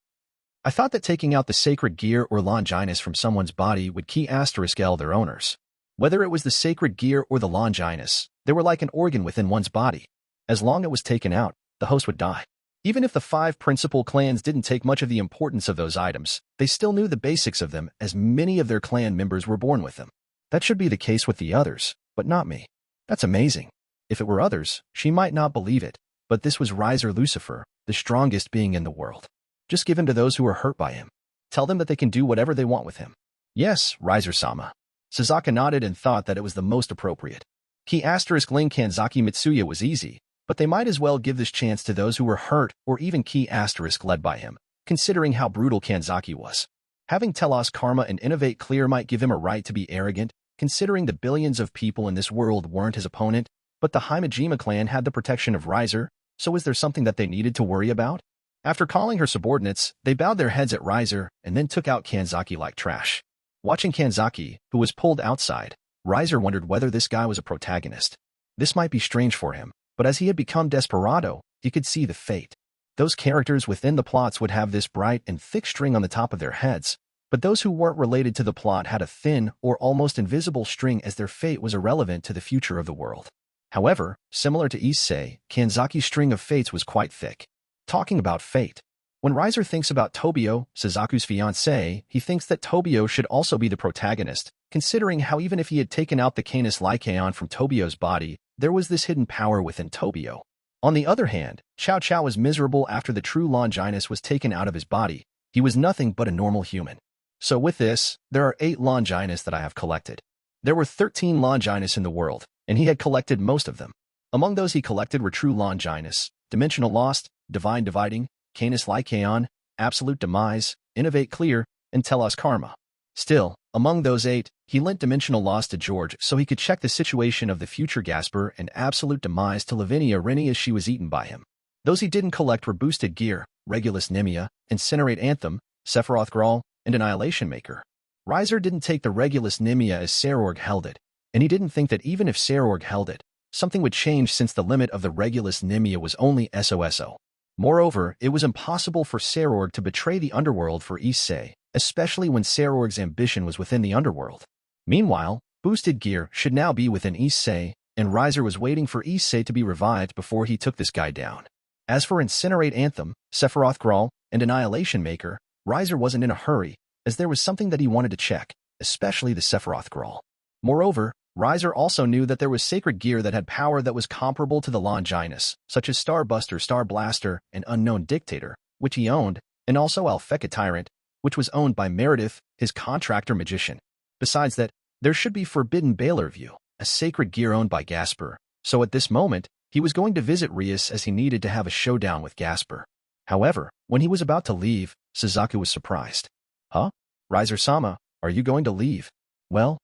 I thought that taking out the sacred gear or Longinus from someone's body would key *L their owners. Whether it was the sacred gear or the Longinus, they were like an organ within one's body. As long as it was taken out, the host would die. Even if the 5 principal clans didn't take much of the importance of those items, they still knew the basics of them as many of their clan members were born with them. That should be the case with the others, but not me. That's amazing. If it were others, she might not believe it, but this was Riser Lucifer, the strongest being in the world. Just give him to those who are hurt by him. Tell them that they can do whatever they want with him. Yes, Riser-sama. Suzaku nodded and thought that it was the most appropriate. Key *Ling Kanzaki Mitsuya was easy, but they might as well give this chance to those who were hurt or even key * led by him, considering how brutal Kanzaki was. Having Telos Karma and Innovate Clear might give him a right to be arrogant, considering the billions of people in this world weren't his opponent, but the Himejima clan had the protection of Riser, so is there something that they needed to worry about? After calling her subordinates, they bowed their heads at Riser and then took out Kanzaki like trash. Watching Kanzaki, who was pulled outside, Riser wondered whether this guy was a protagonist. This might be strange for him, but as he had become Desperado, he could see the fate. Those characters within the plots would have this bright and thick string on the top of their heads, but those who weren't related to the plot had a thin or almost invisible string as their fate was irrelevant to the future of the world. However, similar to Issei, Kanzaki's string of fates was quite thick. Talking about fate. When Riser thinks about Tobio, Suzaku's fiancé, he thinks that Tobio should also be the protagonist, considering how even if he had taken out the Canis Lycaon from Tobio's body, there was this hidden power within Tobio. On the other hand, Cao Cao was miserable after the true Longinus was taken out of his body. He was nothing but a normal human. So with this, there are 8 Longinus that I have collected. There were 13 Longinus in the world, and he had collected most of them. Among those he collected were true Longinus, Dimensional Lost, Divine Dividing, Canis Lycaon, Absolute Demise, Innovate Clear, and Telos Karma. Still, among those 8, he lent Dimensional Lost to George so he could check the situation of the future Gasper and Absolute Demise to Lavinia Rennie as she was eaten by him. Those he didn't collect were Boosted Gear, Regulus Nemia, Incinerate Anthem, Sephiroth Grawl, and Annihilation Maker. Riser didn't take the Regulus Nemia as Sairaorg held it, and he didn't think that even if Sairaorg held it, something would change since the limit of the Regulus Nemia was only SOSO. Moreover, it was impossible for Sairaorg to betray the underworld for Issei, especially when Sairaorg's ambition was within the underworld. Meanwhile, Boosted Gear should now be within Issei, and Riser was waiting for Issei to be revived before he took this guy down. As for Incinerate Anthem, Sephiroth Grawl, and Annihilation Maker, Riser wasn't in a hurry, as there was something that he wanted to check, especially the Sephiroth Grawl. Moreover, Riser also knew that there was sacred gear that had power that was comparable to the Longinus, such as Starbuster, Star Blaster, and Unknown Dictator, which he owned, and also Alpheka Tyrant, which was owned by Meredith, his contractor magician. Besides that, there should be Forbidden Baler View, a sacred gear owned by Gasper, so at this moment, he was going to visit Rias as he needed to have a showdown with Gasper. However, when he was about to leave, Suzaku was surprised. Huh? Riser-sama, are you going to leave? Well,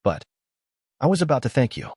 but I was about to thank you.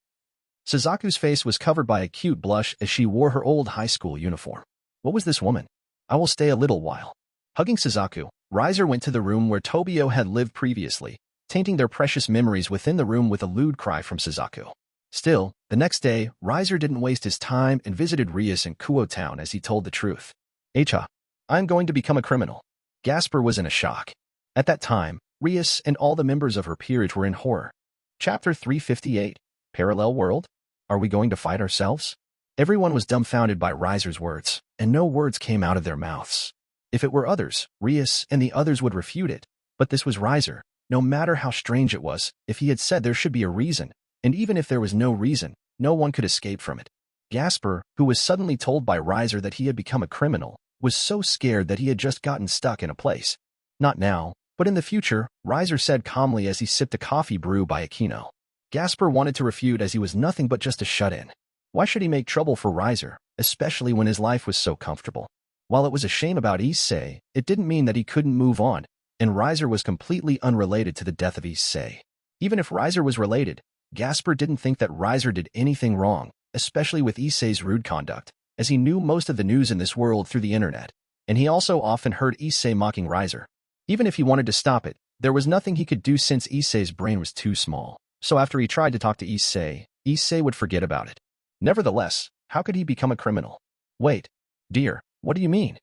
Suzaku's face was covered by a cute blush as she wore her old high school uniform. What was this woman? I will stay a little while. Hugging Suzaku, Riser went to the room where Tobio had lived previously, tainting their precious memories within the room with a lewd cry from Suzaku. Still, the next day, Riser didn't waste his time and visited Rias in Kuo Town as he told the truth. Echa, I'm going to become a criminal. Gasper was in a shock. At that time, Rias and all the members of her peerage were in horror. Chapter 358, Parallel World? Are we going to fight ourselves? Everyone was dumbfounded by Riser's words, and no words came out of their mouths. If it were others, Rias and the others would refute it, but this was Riser. No matter how strange it was, if he had said there should be a reason, and even if there was no reason, no one could escape from it. Gasper, who was suddenly told by Riser that he had become a criminal, was so scared that he had just gotten stuck in a place. Not now, but in the future, Riser said calmly as he sipped a coffee brewed by Aquino. Gasper wanted to refute as he was nothing but just a shut-in. Why should he make trouble for Riser, especially when his life was so comfortable? While it was a shame about Issei, it didn't mean that he couldn't move on, and Riser was completely unrelated to the death of Issei. Even if Riser was related, Gasper didn't think that Riser did anything wrong, especially with Issei's rude conduct, as he knew most of the news in this world through the internet, and he also often heard Issei mocking Riser. Even if he wanted to stop it, there was nothing he could do since Issei's brain was too small. So after he tried to talk to Issei, Issei would forget about it. Nevertheless, how could he become a criminal? Wait, dear, what do you mean?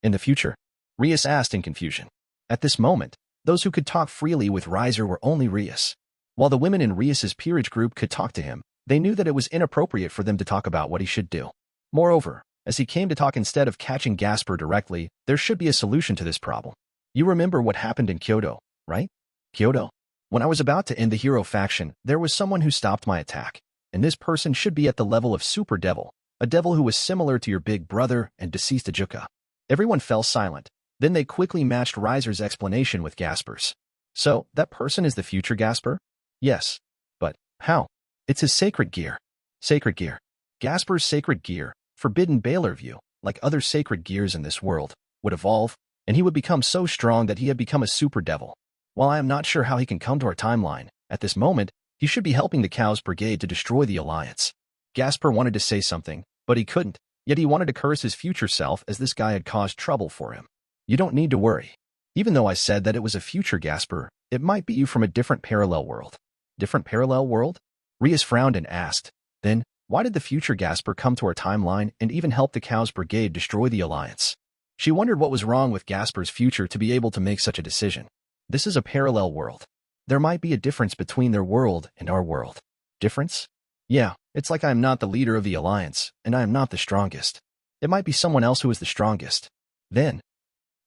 In the future? Rias asked in confusion. At this moment, those who could talk freely with Riser were only Rias. While the women in Rias's peerage group could talk to him, they knew that it was inappropriate for them to talk about what he should do. Moreover, as he came to talk instead of catching Gasper directly, there should be a solution to this problem. You remember what happened in Kyoto, right? Kyoto? When I was about to end the hero faction, there was someone who stopped my attack, and this person should be at the level of Super Devil, a devil who was similar to your big brother and deceased Ajuka. Everyone fell silent. Then they quickly matched Riser's explanation with Gasper's. So, that person is the future Gasper? Yes. But, how? It's his sacred gear. Sacred gear. Gasper's sacred gear, forbidden Baylor view, like other sacred gears in this world, would evolve, and he would become so strong that he had become a super devil. While I am not sure how he can come to our timeline, at this moment, he should be helping the Chaos Brigade to destroy the Alliance. Gasper wanted to say something, but he couldn't, yet he wanted to curse his future self as this guy had caused trouble for him. You don't need to worry. Even though I said that it was a future Gasper, it might be you from a different parallel world. Different parallel world? Rias frowned and asked, then, why did the future Gasper come to our timeline and even help the Chaos Brigade destroy the Alliance? She wondered what was wrong with Gasper's future to be able to make such a decision. This is a parallel world. There might be a difference between their world and our world. Difference? Yeah, it's like I am not the leader of the Alliance, and I am not the strongest. It might be someone else who is the strongest. Then,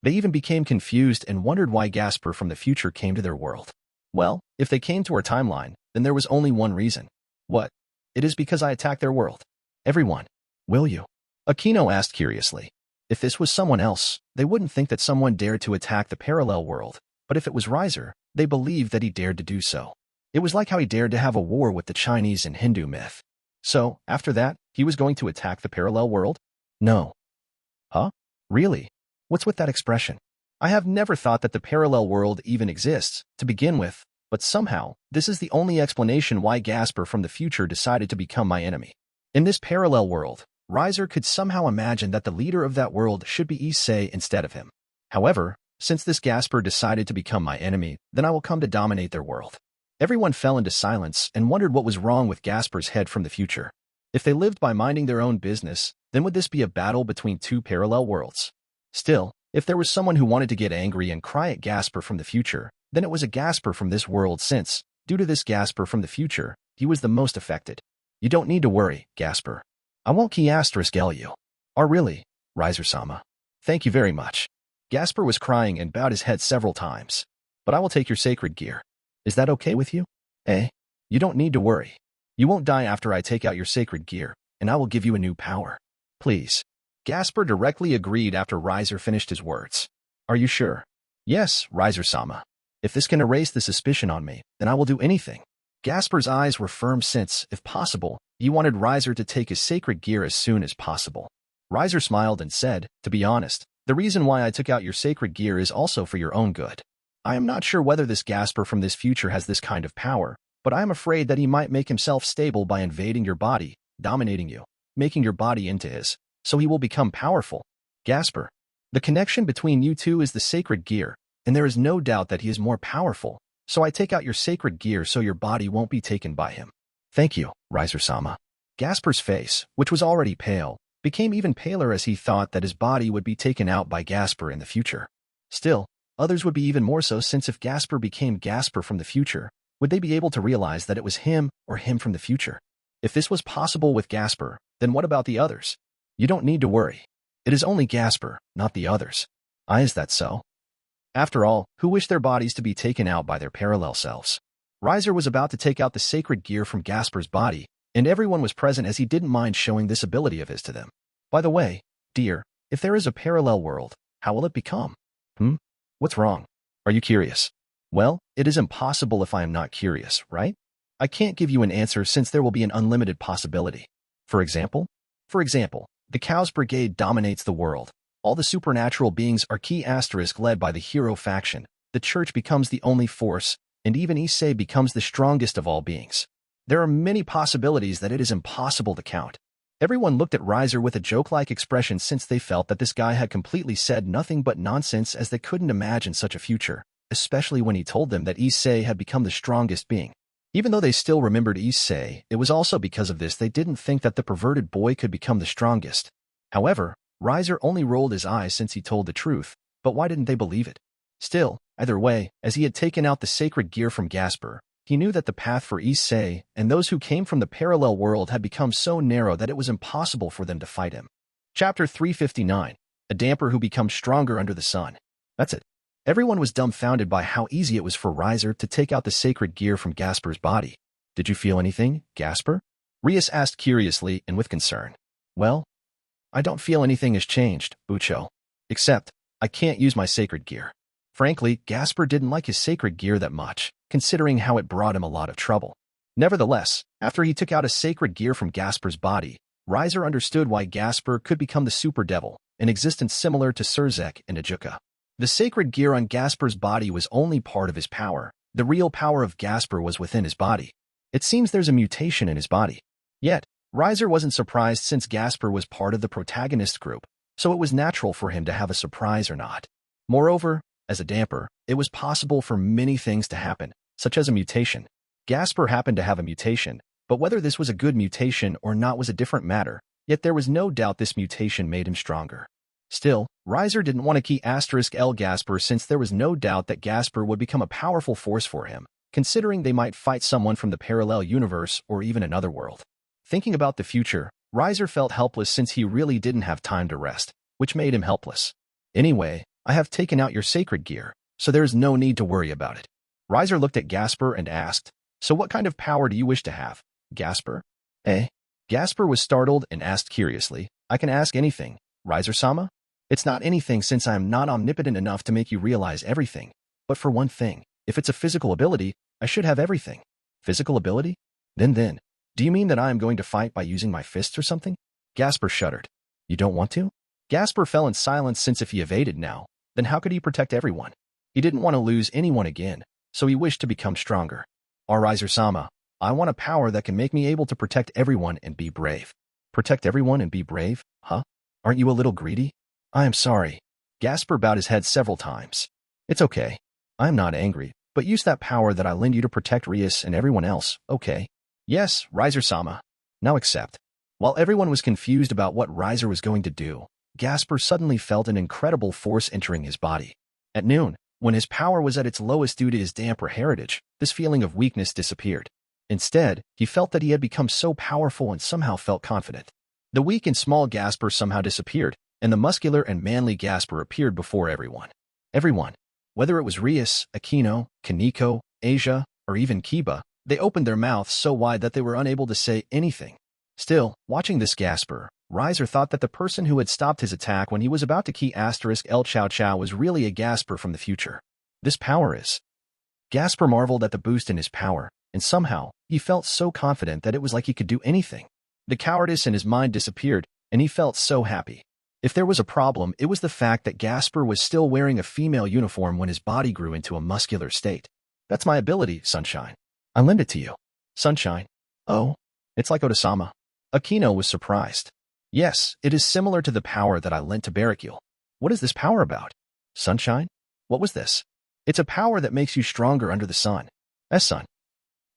they even became confused and wondered why Gasper from the future came to their world. Well, if they came to our timeline, then there was only one reason. What? It is because I attacked their world. Everyone. Will you? Aquino asked curiously. If this was someone else, they wouldn't think that someone dared to attack the parallel world, but if it was Riser, they believed that he dared to do so. It was like how he dared to have a war with the Chinese and Hindu myth. So, after that, he was going to attack the parallel world? No. Huh? Really? What's with that expression? I have never thought that the parallel world even exists, to begin with, but somehow, this is the only explanation why Gasper from the future decided to become my enemy. In this parallel world, Riser could somehow imagine that the leader of that world should be Issei instead of him. However, since this Gasper decided to become my enemy, then I will come to dominate their world. Everyone fell into silence and wondered what was wrong with Gasper's head from the future. If they lived by minding their own business, then would this be a battle between two parallel worlds? Still, if there was someone who wanted to get angry and cry at Gasper from the future, then it was a Gasper from this world since, due to this Gasper from the future, he was the most affected. You don't need to worry, Gasper. I won't *L you. Oh really, Riser-sama. Thank you very much. Gasper was crying and bowed his head several times. But I will take your sacred gear. Is that okay with you? You don't need to worry. You won't die after I take out your sacred gear, and I will give you a new power. Please. Gasper directly agreed after Riser finished his words. Are you sure? Yes, Riser-sama. If this can erase the suspicion on me, then I will do anything. Gasper's eyes were firm since, if possible, he wanted Riser to take his sacred gear as soon as possible. Riser smiled and said, to be honest, the reason why I took out your sacred gear is also for your own good. I am not sure whether this Gasper from this future has this kind of power, but I am afraid that he might make himself stable by invading your body, dominating you, making your body into his, so he will become powerful. Gasper. The connection between you two is the sacred gear, and there is no doubt that he is more powerful, so I take out your sacred gear so your body won't be taken by him. Thank you, Riser-sama. Gasper's face, which was already pale, became even paler as he thought that his body would be taken out by Gasper in the future. Still, others would be even more so since if Gasper became Gasper from the future, would they be able to realize that it was him or him from the future? If this was possible with Gasper, then what about the others? You don't need to worry. It is only Gasper, not the others. Is that so? After all, who wish their bodies to be taken out by their parallel selves? Riser was about to take out the sacred gear from Gasper's body, and everyone was present as he didn't mind showing this ability of his to them. By the way, dear, if there is a parallel world, how will it become? What's wrong? Are you curious? Well, it is impossible if I am not curious, right? I can't give you an answer since there will be an unlimited possibility. For example? For example, the Cows Brigade dominates the world. All the supernatural beings are key * led by the hero faction. The church becomes the only force, and even Issei becomes the strongest of all beings. There are many possibilities that it is impossible to count. Everyone looked at Riser with a joke-like expression since they felt that this guy had completely said nothing but nonsense, as they couldn't imagine such a future, especially when he told them that Issei had become the strongest being. Even though they still remembered Issei, it was also because of this they didn't think that the perverted boy could become the strongest. However, Riser only rolled his eyes since he told the truth, but why didn't they believe it? Still, either way, as he had taken out the sacred gear from Gasper, he knew that the path for Issei and those who came from the parallel world had become so narrow that it was impossible for them to fight him. Chapter 359, A Damper Who Becomes Stronger Under the Sun. That's it. Everyone was dumbfounded by how easy it was for Riser to take out the sacred gear from Gasper's body. Did you feel anything, Gasper? Rias asked curiously and with concern. Well, I don't feel anything has changed, Bucho. Except, I can't use my sacred gear. Frankly, Gasper didn't like his sacred gear that much, considering how it brought him a lot of trouble. Nevertheless, after he took out a sacred gear from Gasper's body, Riser understood why Gasper could become the super devil, an existence similar to Surzek and Ajuka. The sacred gear on Gasper's body was only part of his power. The real power of Gasper was within his body. It seems there's a mutation in his body. Yet, Riser wasn't surprised since Gasper was part of the protagonist group, so it was natural for him to have a surprise or not. Moreover, as a damper, it was possible for many things to happen, such as a mutation. Gasper happened to have a mutation, but whether this was a good mutation or not was a different matter, yet there was no doubt this mutation made him stronger. Still, Riser didn't want to key *L Gasper since there was no doubt that Gasper would become a powerful force for him, considering they might fight someone from the parallel universe or even another world. Thinking about the future, Riser felt helpless since he really didn't have time to rest, which made him helpless. Anyway, I have taken out your sacred gear, so there's no need to worry about it. Riser looked at Gasper and asked, So what kind of power do you wish to have, Gasper? Eh? Gasper was startled and asked curiously, I can ask anything, Riser-sama? It's not anything since I am not omnipotent enough to make you realize everything. But for one thing, if it's a physical ability, I should have everything. Physical ability? Then, do you mean that I am going to fight by using my fists or something? Gasper shuddered. You don't want to? Gasper fell in silence since if he evaded now, then how could he protect everyone? He didn't want to lose anyone again, so he wished to become stronger. Riser-sama, I want a power that can make me able to protect everyone and be brave. Protect everyone and be brave? Huh? Aren't you a little greedy? I am sorry. Gasper bowed his head several times. It's okay. I am not angry, but use that power that I lend you to protect Rias and everyone else, okay? Yes, Riser-sama. Now accept. While everyone was confused about what Riser was going to do, Gasper suddenly felt an incredible force entering his body. At noon, when his power was at its lowest due to his damper heritage, this feeling of weakness disappeared. Instead, he felt that he had become so powerful and somehow felt confident. The weak and small Gasper somehow disappeared, and the muscular and manly Gasper appeared before everyone. Everyone. Whether it was Rias, Aquino, Kaneko, Asia, or even Kiba, they opened their mouths so wide that they were unable to say anything. Still, watching this Gasper, Riser thought that the person who had stopped his attack when he was about to key *L Chow Chow was really a Gasper from the future. This power is... Gasper marveled at the boost in his power, and somehow, he felt so confident that it was like he could do anything. The cowardice in his mind disappeared, and he felt so happy. If there was a problem, it was the fact that Gasper was still wearing a female uniform when his body grew into a muscular state. That's my ability, Sunshine. I lend it to you. Sunshine? Oh, it's like Oda-sama. Aquino was surprised. Yes, it is similar to the power that I lent to Barricule. What is this power about? Sunshine? What was this? It's a power that makes you stronger under the sun. Sun.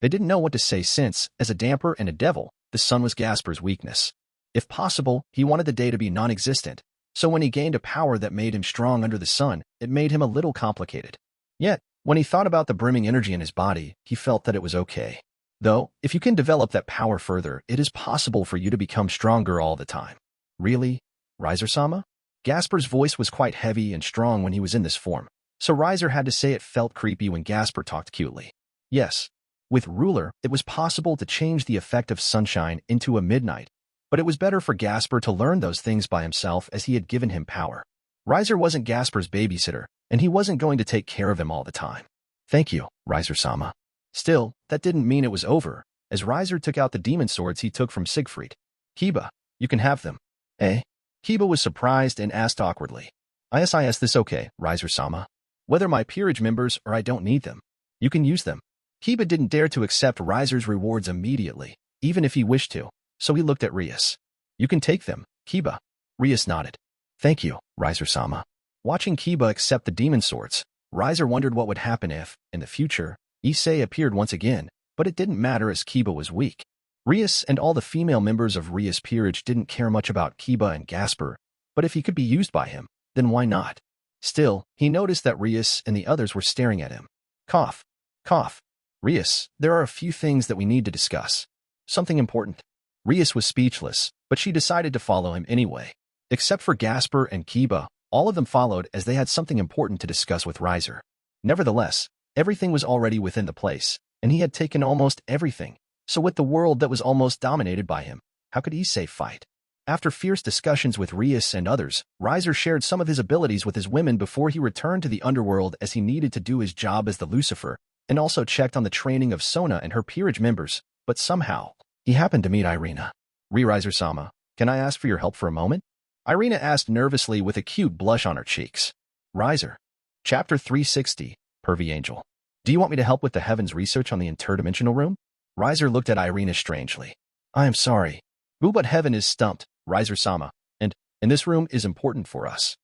They didn't know what to say since, as a damper and a devil, the sun was Gasper's weakness. If possible, he wanted the day to be non-existent, so when he gained a power that made him strong under the sun, it made him a little complicated. Yet, when he thought about the brimming energy in his body, he felt that it was okay. Though, if you can develop that power further, it is possible for you to become stronger all the time. Really? Riser-sama? Gasper's voice was quite heavy and strong when he was in this form, so Riser had to say it felt creepy when Gasper talked cutely. Yes. With Ruler, it was possible to change the effect of Sunshine into a midnight, but it was better for Gasper to learn those things by himself as he had given him power. Riser wasn't Gasper's babysitter, and he wasn't going to take care of him all the time. Thank you, Riser-sama. Still, that didn't mean it was over, as Riser took out the demon swords he took from Siegfried. Kiba, you can have them. Eh? Kiba was surprised and asked awkwardly. Is this okay, Riser-sama? Whether my peerage members or I don't need them. You can use them. Kiba didn't dare to accept Riser's rewards immediately, even if he wished to, so he looked at Rias. You can take them, Kiba. Rias nodded. Thank you, Riser-sama. Watching Kiba accept the demon swords, Riser wondered what would happen if, in the future, Issei appeared once again, but it didn't matter as Kiba was weak. Rias and all the female members of Rias Peerage didn't care much about Kiba and Gasper, but if he could be used by him, then why not? Still, he noticed that Rias and the others were staring at him. Cough. Cough. Rias, there are a few things that we need to discuss. Something important. Rias was speechless, but she decided to follow him anyway. Except for Gasper and Kiba, all of them followed as they had something important to discuss with Riser. Nevertheless, everything was already within the place, and he had taken almost everything. So with the world that was almost dominated by him, how could Issei fight? After fierce discussions with Rias and others, Riser shared some of his abilities with his women before he returned to the underworld as he needed to do his job as the Lucifer, and also checked on the training of Sona and her peerage members, but somehow, he happened to meet Irina. Riser-sama, can I ask for your help for a moment? Irina asked nervously with a cute blush on her cheeks. Riser. Chapter 360, Pervy Angel. Do you want me to help with the heavens research on the interdimensional room? Riser looked at Irina strangely. I am sorry. But heaven is stumped, Riser-sama, and this room is important for us.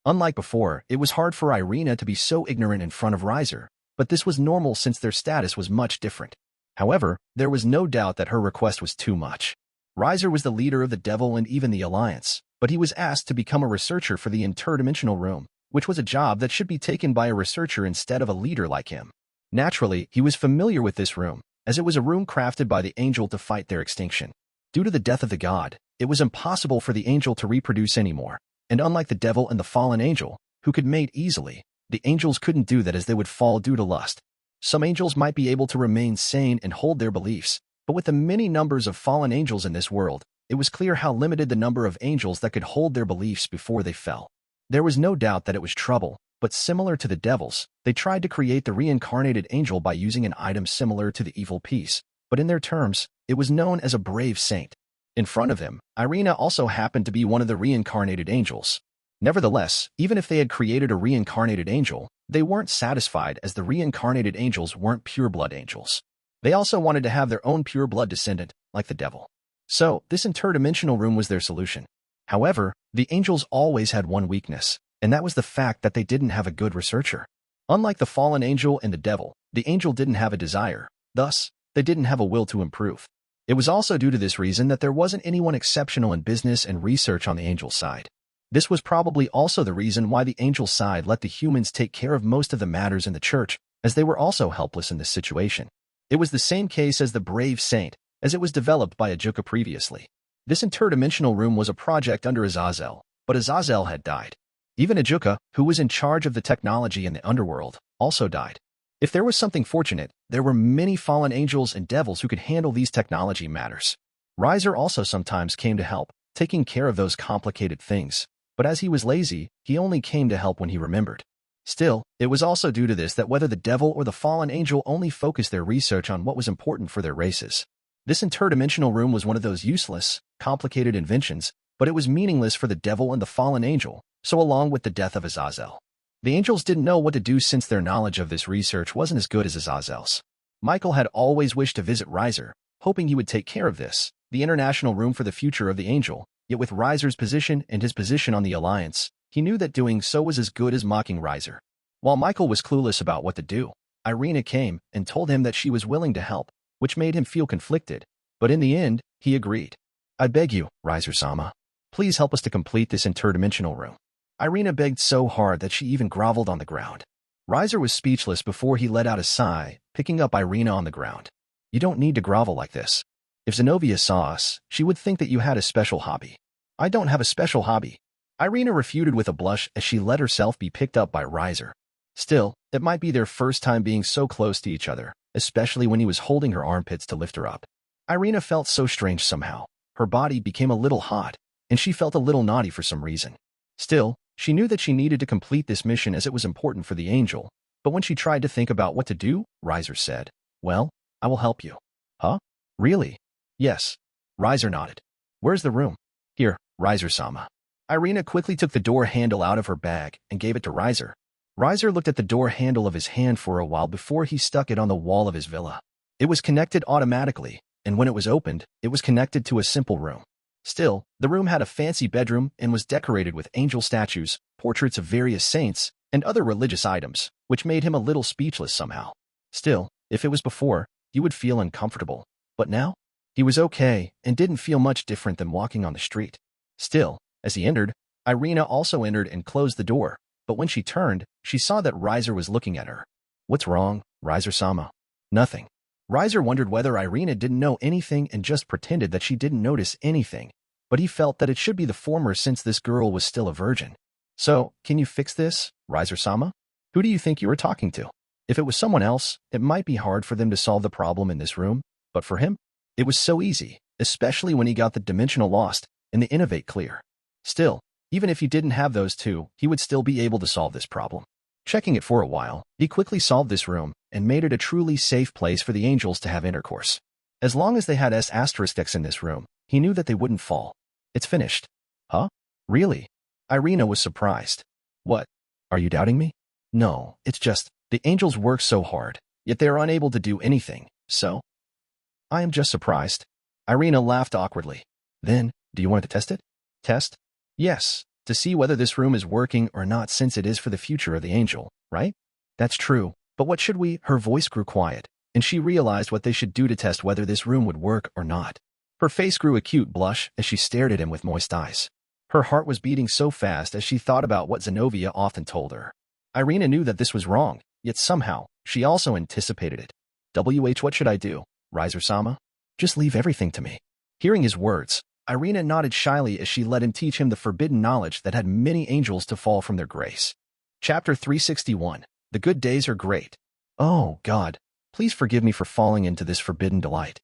Unlike before, it was hard for Irina to be so ignorant in front of Riser, but this was normal since their status was much different. However, there was no doubt that her request was too much. Riser was the leader of the Devil and even the Alliance, but he was asked to become a researcher for the interdimensional room, which was a job that should be taken by a researcher instead of a leader like him. Naturally, he was familiar with this room, as it was a room crafted by the angel to fight their extinction. Due to the death of the god, it was impossible for the angel to reproduce anymore, and unlike the devil and the fallen angel, who could mate easily, the angels couldn't do that as they would fall due to lust. Some angels might be able to remain sane and hold their beliefs, but with the many numbers of fallen angels in this world, it was clear how limited the number of angels that could hold their beliefs before they fell. There was no doubt that it was trouble, but similar to the devils, they tried to create the reincarnated angel by using an item similar to the evil piece, but in their terms, it was known as a brave saint. In front of him, Irina also happened to be one of the reincarnated angels. Nevertheless, even if they had created a reincarnated angel, they weren't satisfied as the reincarnated angels weren't pure-blood angels. They also wanted to have their own pure-blood descendant, like the devil. So, this interdimensional room was their solution. However, the angels always had one weakness, and that was the fact that they didn't have a good researcher. Unlike the fallen angel and the devil, the angel didn't have a desire. Thus, they didn't have a will to improve. It was also due to this reason that there wasn't anyone exceptional in business and research on the angel side. This was probably also the reason why the angel side let the humans take care of most of the matters in the church, as they were also helpless in this situation. It was the same case as the brave saint, as it was developed by Ajuka previously. This interdimensional room was a project under Azazel, but Azazel had died. Even Ajuka, who was in charge of the technology in the underworld, also died. If there was something fortunate, there were many fallen angels and devils who could handle these technology matters. Riser also sometimes came to help, taking care of those complicated things, but as he was lazy, he only came to help when he remembered. Still, it was also due to this that whether the devil or the fallen angel only focused their research on what was important for their races. This interdimensional room was one of those useless, complicated inventions, but it was meaningless for the devil and the fallen angel, so along with the death of Azazel. The angels didn't know what to do since their knowledge of this research wasn't as good as Azazel's. Michael had always wished to visit Riser, hoping he would take care of this, the international room for the future of the angel, yet with Riser's position and his position on the Alliance, he knew that doing so was as good as mocking Riser. While Michael was clueless about what to do, Irina came and told him that she was willing to help, which made him feel conflicted, but in the end, he agreed. I beg you, Riser-sama, please help us to complete this interdimensional room. Irina begged so hard that she even groveled on the ground. Riser was speechless before he let out a sigh, picking up Irina on the ground. You don't need to grovel like this. If Zenobia saw us, she would think that you had a special hobby. I don't have a special hobby. Irina refuted with a blush as she let herself be picked up by Riser. Still, it might be their first time being so close to each other, especially when he was holding her armpits to lift her up. Irina felt so strange somehow. Her body became a little hot, and she felt a little naughty for some reason. Still, she knew that she needed to complete this mission as it was important for the angel, but when she tried to think about what to do, Riser said, Well, I will help you. Huh? Really? Yes. Riser nodded. Where's the room? Here, Riser-sama. Irina quickly took the door handle out of her bag and gave it to Riser. Riser looked at the door handle of his hand for a while before he stuck it on the wall of his villa. It was connected automatically, and when it was opened, it was connected to a simple room. Still, the room had a fancy bedroom and was decorated with angel statues, portraits of various saints, and other religious items, which made him a little speechless somehow. Still, if it was before, he would feel uncomfortable. But now? He was okay and didn't feel much different than walking on the street. Still, as he entered, Irina also entered and closed the door, but when she turned, she saw that Riser was looking at her. What's wrong, Riser-sama? Nothing. Riser wondered whether Irina didn't know anything and just pretended that she didn't notice anything, but he felt that it should be the former since this girl was still a virgin. So, can you fix this, Riser-sama? Who do you think you were talking to? If it was someone else, it might be hard for them to solve the problem in this room, but for him, it was so easy, especially when he got the dimensional lost and the innovate clear. Still, even if he didn't have those two, he would still be able to solve this problem. Checking it for a while, he quickly solved this room and made it a truly safe place for the angels to have intercourse. As long as they had S*X in this room, he knew that they wouldn't fall. It's finished. Huh? Really? Irina was surprised. What? Are you doubting me? No, it's just, the angels work so hard, yet they are unable to do anything, so? I am just surprised. Irina laughed awkwardly. Then, do you want to test it? Test? Yes, to see whether this room is working or not since it is for the future of the angel, right? That's true, but what should we? Her voice grew quiet, and she realized what they should do to test whether this room would work or not. Her face grew a cute blush as she stared at him with moist eyes. Her heart was beating so fast as she thought about what Zenobia often told her. Irina knew that this was wrong, yet somehow, she also anticipated it. What should I do, Riser-sama? Just leave everything to me. Hearing his words, Irina nodded shyly as she let him teach him the forbidden knowledge that had many angels to fall from their grace. Chapter 361. The good days are great. Oh, God, please forgive me for falling into this forbidden delight.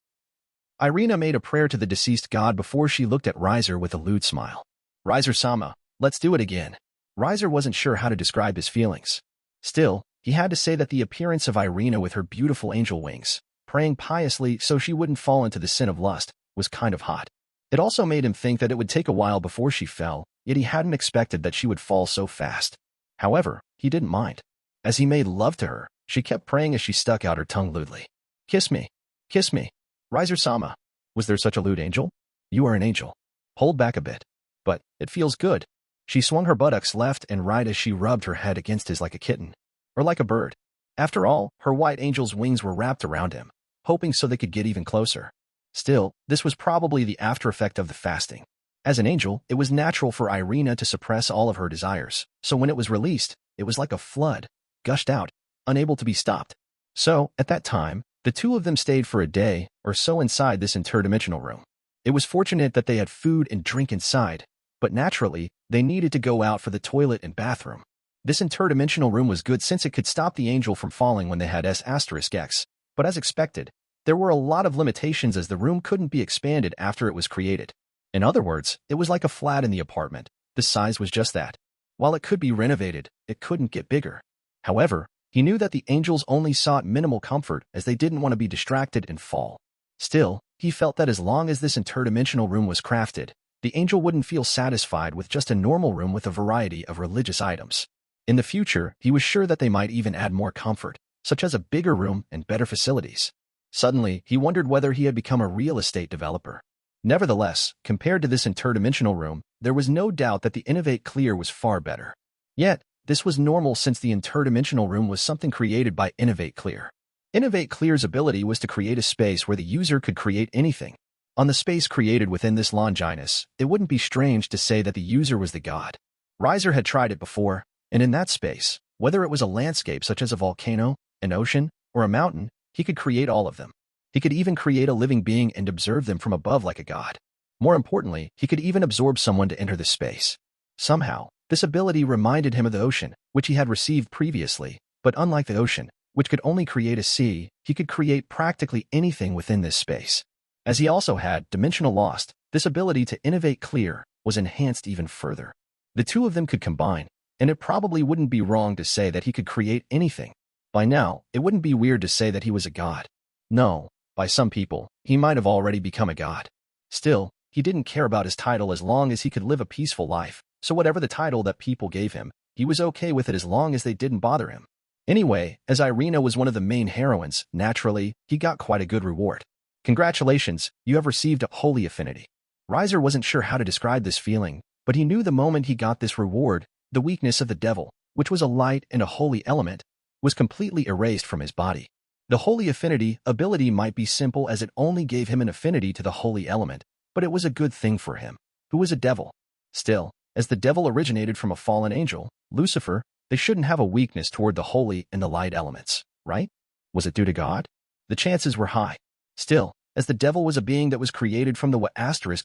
Irina made a prayer to the deceased god before she looked at Riser with a lewd smile. Riser-sama, let's do it again. Riser wasn't sure how to describe his feelings. Still, he had to say that the appearance of Irina with her beautiful angel wings, praying piously so she wouldn't fall into the sin of lust, was kind of hot. It also made him think that it would take a while before she fell, yet he hadn't expected that she would fall so fast. However, he didn't mind. As he made love to her, she kept praying as she stuck out her tongue lewdly. Kiss me. Kiss me. Riser-sama. Was there such a lewd angel? You are an angel. Hold back a bit. But, it feels good. She swung her buttocks left and right as she rubbed her head against his like a kitten. Or like a bird. After all, her white angel's wings were wrapped around him, hoping so they could get even closer. Still, this was probably the after effect of the fasting. As an angel, it was natural for Irina to suppress all of her desires, so when it was released, it was like a flood, gushed out, unable to be stopped. So, at that time, the two of them stayed for a day or so inside this interdimensional room. It was fortunate that they had food and drink inside, but naturally, they needed to go out for the toilet and bathroom. This interdimensional room was good since it could stop the angel from falling when they had S*X, but as expected, there were a lot of limitations as the room couldn't be expanded after it was created. In other words, it was like a flat in the apartment. The size was just that. While it could be renovated, it couldn't get bigger. However, he knew that the angels only sought minimal comfort as they didn't want to be distracted and fall. Still, he felt that as long as this interdimensional room was crafted, the angel wouldn't feel satisfied with just a normal room with a variety of religious items. In the future, he was sure that they might even add more comfort, such as a bigger room and better facilities. Suddenly, he wondered whether he had become a real estate developer. Nevertheless, compared to this interdimensional room, there was no doubt that the Innovate Clear was far better. Yet, this was normal since the interdimensional room was something created by Innovate Clear. Innovate Clear's ability was to create a space where the user could create anything. On the space created within this Longinus, it wouldn't be strange to say that the user was the god. Riser had tried it before, and in that space, whether it was a landscape such as a volcano, an ocean, or a mountain, he could create all of them. He could even create a living being and observe them from above like a god. More importantly, he could even absorb someone to enter this space. Somehow, this ability reminded him of the ocean, which he had received previously, but unlike the ocean, which could only create a sea, he could create practically anything within this space. As he also had Dimensional Lost, this ability to innovate clear was enhanced even further. The two of them could combine, and it probably wouldn't be wrong to say that he could create anything. By now, it wouldn't be weird to say that he was a god. No, by some people, he might have already become a god. Still, he didn't care about his title as long as he could live a peaceful life, so whatever the title that people gave him, he was okay with it as long as they didn't bother him. Anyway, as Irina was one of the main heroines, naturally, he got quite a good reward. Congratulations, you have received a holy affinity. Riser wasn't sure how to describe this feeling, but he knew the moment he got this reward, the weakness of the devil, which was a light and a holy element, was completely erased from his body. The holy affinity ability might be simple as it only gave him an affinity to the holy element, but it was a good thing for him, who was a devil. Still, as the devil originated from a fallen angel, Lucifer, they shouldn't have a weakness toward the holy and the light elements, right? Was it due to God? The chances were high. Still, as the devil was a being that was created from the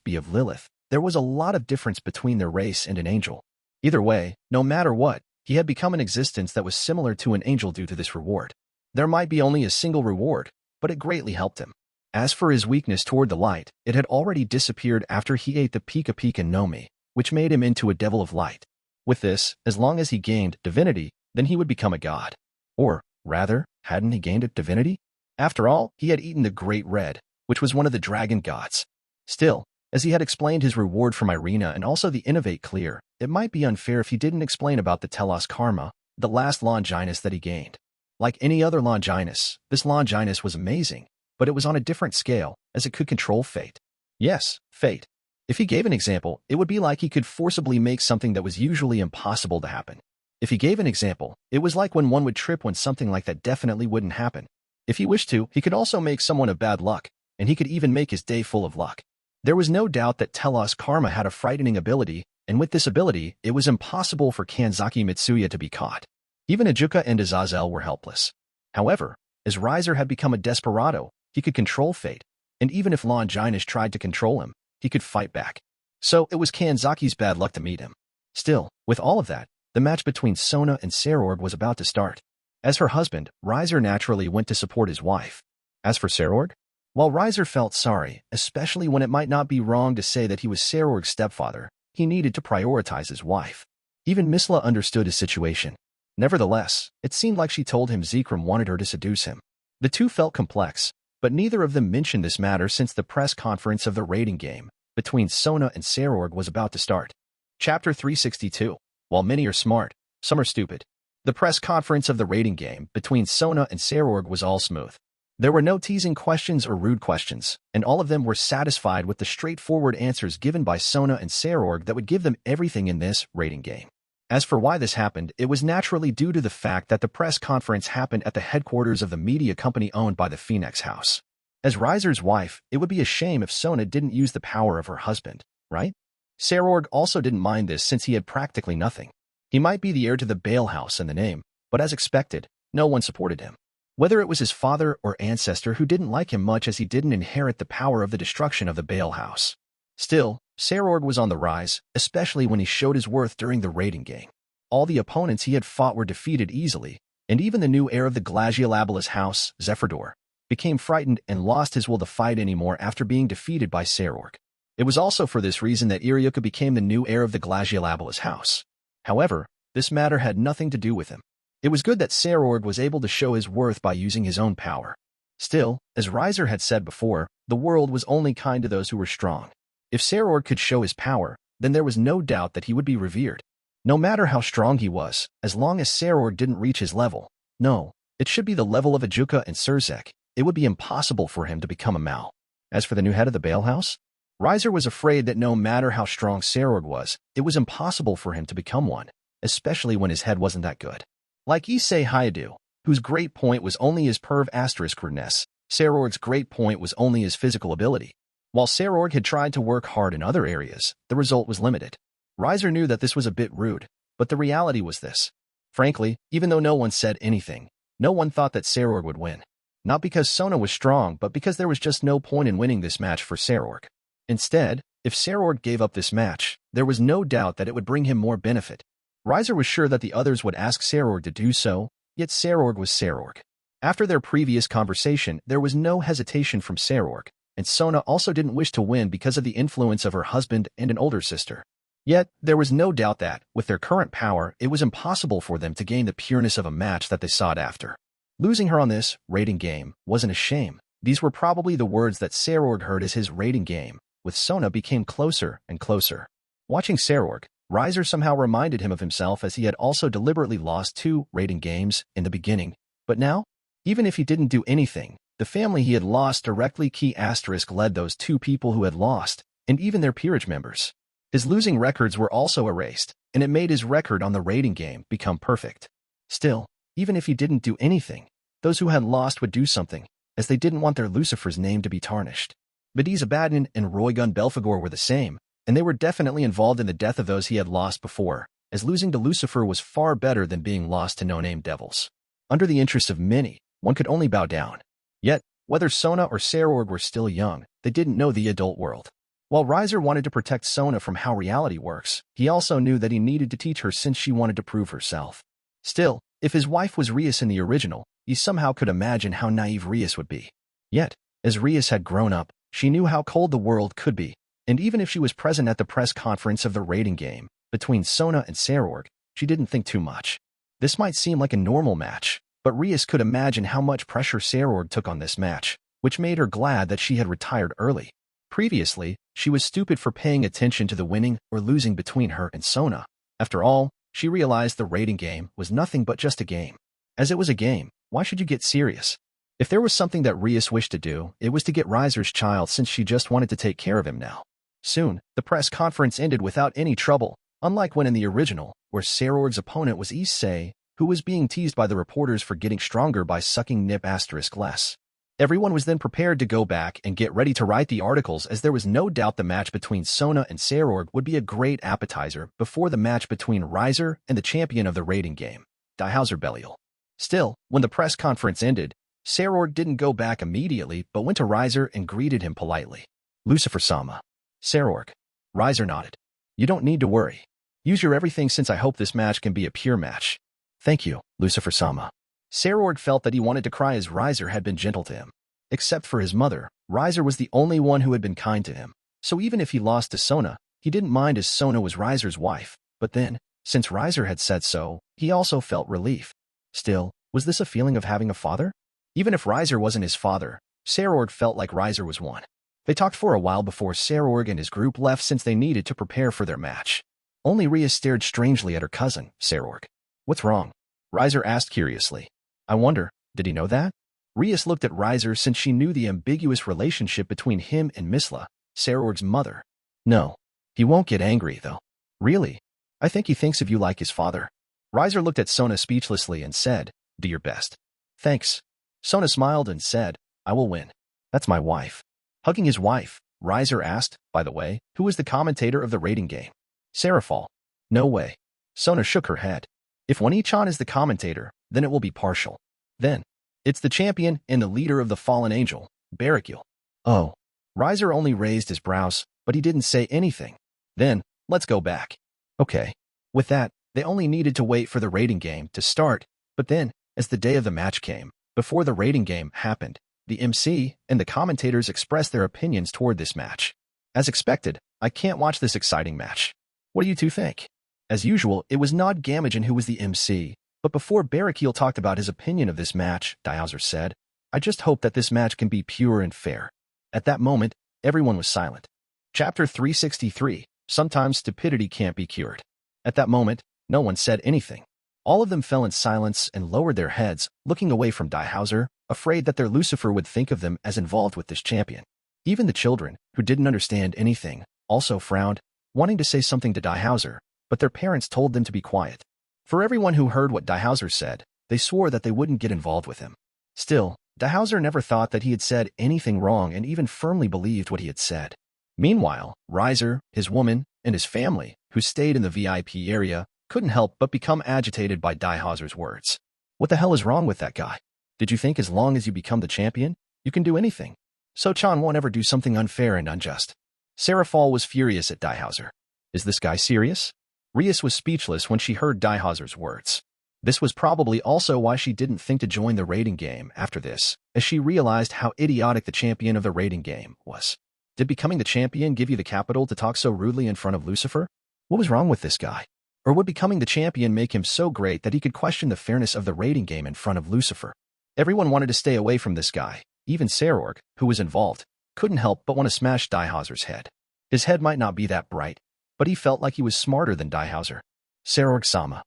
*b of Lilith, there was a lot of difference between their race and an angel. Either way, no matter what, he had become an existence that was similar to an angel due to this reward. There might be only a single reward, but it greatly helped him. As for his weakness toward the light, it had already disappeared after he ate the Pika Pika Nomi, which made him into a devil of light. With this, as long as he gained divinity, then he would become a god. Or, rather, hadn't he gained a divinity? After all, he had eaten the Great Red, which was one of the dragon gods. Still, as he had explained his reward from Irina and also the Innovate clear, it might be unfair if he didn't explain about the Telos Karma, the last Longinus that he gained. Like any other Longinus, this Longinus was amazing, but it was on a different scale, as it could control fate. Yes, fate. If he gave an example, it would be like he could forcibly make something that was usually impossible to happen. If he gave an example, it was like when one would trip when something like that definitely wouldn't happen. If he wished to, he could also make someone of bad luck, and he could even make his day full of luck. There was no doubt that Telos Karma had a frightening ability, and with this ability, it was impossible for Kanzaki Mitsuya to be caught. Even Ajuka and Azazel were helpless. However, as Riser had become a desperado, he could control fate, and even if Longinus tried to control him, he could fight back. So it was Kanzaki's bad luck to meet him. Still, with all of that, the match between Sona and Sairaorg was about to start. As her husband, Riser naturally went to support his wife. As for Sairaorg, while Riser felt sorry, especially when it might not be wrong to say that he was Sairaorg's stepfather, he needed to prioritize his wife. Even Misla understood his situation. Nevertheless, it seemed like she told him Zekram wanted her to seduce him. The two felt complex, but neither of them mentioned this matter since the press conference of the rating game between Sona and Sairaorg was about to start. Chapter 362. While many are smart, some are stupid. The press conference of the rating game between Sona and Sairaorg was all smooth. There were no teasing questions or rude questions, and all of them were satisfied with the straightforward answers given by Sona and Sairaorg that would give them everything in this rating game. As for why this happened, it was naturally due to the fact that the press conference happened at the headquarters of the media company owned by the Phenex house. As Riser's wife, it would be a shame if Sona didn't use the power of her husband, right? Sairaorg also didn't mind this since he had practically nothing. He might be the heir to the Bale house in the name, but as expected, no one supported him. Whether it was his father or ancestor who didn't like him much as he didn't inherit the power of the destruction of the Bale house. Still, Sairaorg was on the rise, especially when he showed his worth during the rating game. All the opponents he had fought were defeated easily, and even the new heir of the Glaciolabalus house, Zepherdor, became frightened and lost his will to fight anymore after being defeated by Sairaorg. It was also for this reason that Iriuka became the new heir of the Glaciolabalus house. However, this matter had nothing to do with him. It was good that Sairaorg was able to show his worth by using his own power. Still, as Riser had said before, the world was only kind to those who were strong. If Sairaorg could show his power, then there was no doubt that he would be revered. No matter how strong he was, as long as Sairaorg didn't reach his level, no, it should be the level of Ajuka and Surzek, it would be impossible for him to become a Mao. As for the new head of the Bale house, Riser was afraid that no matter how strong Sairaorg was, it was impossible for him to become one, especially when his head wasn't that good. Like Issei Hayadu, whose great point was only his perv *rudeness, Sairaorg's great point was only his physical ability. While Sairaorg had tried to work hard in other areas, the result was limited. Riser knew that this was a bit rude, but the reality was this. Frankly, even though no one said anything, no one thought that Sairaorg would win. Not because Sona was strong, but because there was just no point in winning this match for Sairaorg. Instead, if Sairaorg gave up this match, there was no doubt that it would bring him more benefit. Riser was sure that the others would ask Sairaorg to do so, yet Sairaorg was Sairaorg. After their previous conversation, there was no hesitation from Sairaorg, and Sona also didn't wish to win because of the influence of her husband and an older sister. Yet, there was no doubt that, with their current power, it was impossible for them to gain the pureness of a match that they sought after. Losing her on this rating game wasn't a shame, These were probably the words that Sairaorg heard as his rating game with Sona became closer and closer. Watching Sairaorg, Riser somehow reminded him of himself as he had also deliberately lost 2 rating games in the beginning. But now, even if he didn't do anything, the family he had lost directly key asterisk led those 2 people who had lost, and even their peerage members. His losing records were also erased, and it made his record on the rating game become perfect. Still, even if he didn't do anything, those who had lost would do something, as they didn't want their Lucifer's name to be tarnished. Bediz Abaddon and Roygun Belphegor were the same, and they were definitely involved in the death of those he had lost before, as losing to Lucifer was far better than being lost to no-name devils. Under the interest of many, one could only bow down. Yet, whether Sona or Sairaorg were still young, they didn't know the adult world. While Riser wanted to protect Sona from how reality works, he also knew that he needed to teach her since she wanted to prove herself. Still, if his wife was Rias in the original, he somehow could imagine how naive Rias would be. Yet, as Rias had grown up, she knew how cold the world could be, and even if she was present at the press conference of the rating game between Sona and Sairaorg, she didn't think too much. This might seem like a normal match, but Rias could imagine how much pressure Sairaorg took on this match, which made her glad that she had retired early. Previously, she was stupid for paying attention to the winning or losing between her and Sona. After all, she realized the rating game was nothing but just a game. As it was a game, why should you get serious? If there was something that Rias wished to do, it was to get Riser's child since she just wanted to take care of him now. Soon, the press conference ended without any trouble, unlike when in the original, where Sairaorg's opponent was Issei, who was being teased by the reporters for getting stronger by sucking nip asterisk less. Everyone was then prepared to go back and get ready to write the articles as there was no doubt the match between Sona and Sairaorg would be a great appetizer before the match between Riser and the champion of the rating game, Dhauser Belial. Still, when the press conference ended, Sairaorg didn't go back immediately but went to Riser and greeted him politely. Lucifer-sama. Sairaorg. Riser nodded. You don't need to worry. Use your everything since I hope this match can be a pure match. Thank you, Lucifer-sama. Sairaorg felt that he wanted to cry as Riser had been gentle to him. Except for his mother, Riser was the only one who had been kind to him, so even if he lost to Sona, he didn't mind as Sona was Riser's wife. But then, since Riser had said so, he also felt relief. Still, was this a feeling of having a father? Even if Riser wasn't his father, Sairaorg felt like Riser was one. They talked for a while before Sairaorg and his group left since they needed to prepare for their match. Only Rias stared strangely at her cousin, Sairaorg. What's wrong? Riser asked curiously. I wonder, did he know that? Rias looked at Riser since she knew the ambiguous relationship between him and Misla, Sairaorg's mother. No. He won't get angry, though. Really? I think he thinks of you like his father. Riser looked at Sona speechlessly and said, Do your best. Thanks. Sona smiled and said, I will win. That's my wife. Hugging his wife, Riser asked, by the way, who was the commentator of the rating game? Sairaorg. No way. Sona shook her head. If Wani-chan is the commentator, then it will be partial. Then, it's the champion and the leader of the fallen angel, Barikil. Oh. Riser only raised his brows, but he didn't say anything. Then, let's go back. Okay. With that, they only needed to wait for the rating game to start, but then, as the day of the match came, before the rating game happened, the MC and the commentators expressed their opinions toward this match. As expected, I can't watch this exciting match. What do you two think? As usual, it was not Gamagen who was the MC, but before Barikil talked about his opinion of this match, Dhauser said, I just hope that this match can be pure and fair. At that moment, everyone was silent. Chapter 363, Sometimes Stupidity Can't Be Cured. At that moment, no one said anything. All of them fell in silence and lowered their heads, looking away from Dhauser, afraid that their Lucifer would think of them as involved with this champion. Even the children, who didn't understand anything, also frowned, wanting to say something to Dhauser, but their parents told them to be quiet. For everyone who heard what Dhauser said, they swore that they wouldn't get involved with him. Still, Dhauser never thought that he had said anything wrong and even firmly believed what he had said. Meanwhile, Riser, his woman, and his family, who stayed in the VIP area, couldn't help but become agitated by Dhauser's words. What the hell is wrong with that guy? Did you think as long as you become the champion, you can do anything? So-chan won't ever do something unfair and unjust. Sairaorg was furious at Dhauser. Is this guy serious? Rias was speechless when she heard Dhauser's words. This was probably also why she didn't think to join the rating game after this, as she realized how idiotic the champion of the rating game was. Did becoming the champion give you the capital to talk so rudely in front of Lucifer? What was wrong with this guy? Or would becoming the champion make him so great that he could question the fairness of the rating game in front of Lucifer? Everyone wanted to stay away from this guy, Even Sairaorg, who was involved, couldn't help but want to smash Dhauser's head. His head might not be that bright, but he felt like he was smarter than Dhauser. Sairaorg-sama.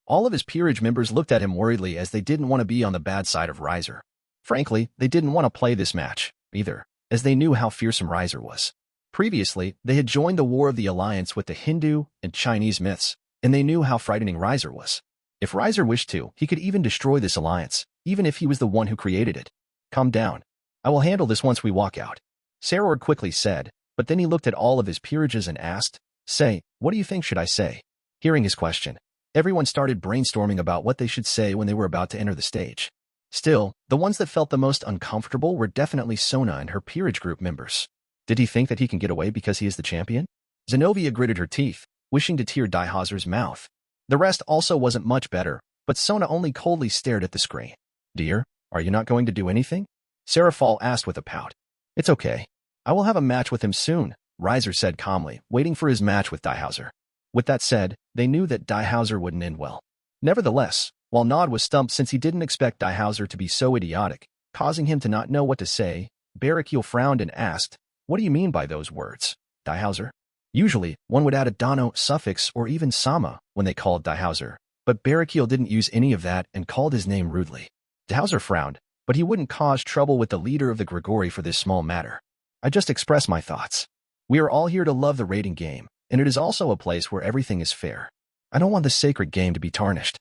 All of his peerage members looked at him worriedly as they didn't want to be on the bad side of Riser. Frankly, they didn't want to play this match, either, as they knew how fearsome Riser was. Previously, they had joined the War of the Alliance with the Hindu and Chinese myths, and they knew how frightening Riser was. If Riser wished to, he could even destroy this alliance, even if he was the one who created it. Calm down. I will handle this once we walk out. Sairaorg quickly said, but then he looked at all of his peerages and asked, Say, what do you think should I say? Hearing his question, everyone started brainstorming about what they should say when they were about to enter the stage. Still, the ones that felt the most uncomfortable were definitely Sona and her peerage group members. Did he think that he can get away because he is the champion? Zenobia gritted her teeth, wishing to tear Dhauser's mouth. The rest also wasn't much better, but Sona only coldly stared at the screen. Dear, are you not going to do anything? Seraphal asked with a pout. It's okay. I will have a match with him soon, Riser said calmly, waiting for his match with Dhauser. With that said, they knew that Dhauser wouldn't end well. Nevertheless, while Nod was stumped since he didn't expect Dhauser to be so idiotic, causing him to not know what to say, Barakiel frowned and asked, What do you mean by those words, Dhauser? Usually, one would add a Dano suffix or even Sama when they called Dhauser, but Barakiel didn't use any of that and called his name rudely. Dhauser frowned, but he wouldn't cause trouble with the leader of the Gregory for this small matter. I just express my thoughts. We are all here to love the raiding game, and it is also a place where everything is fair. I don't want the sacred game to be tarnished.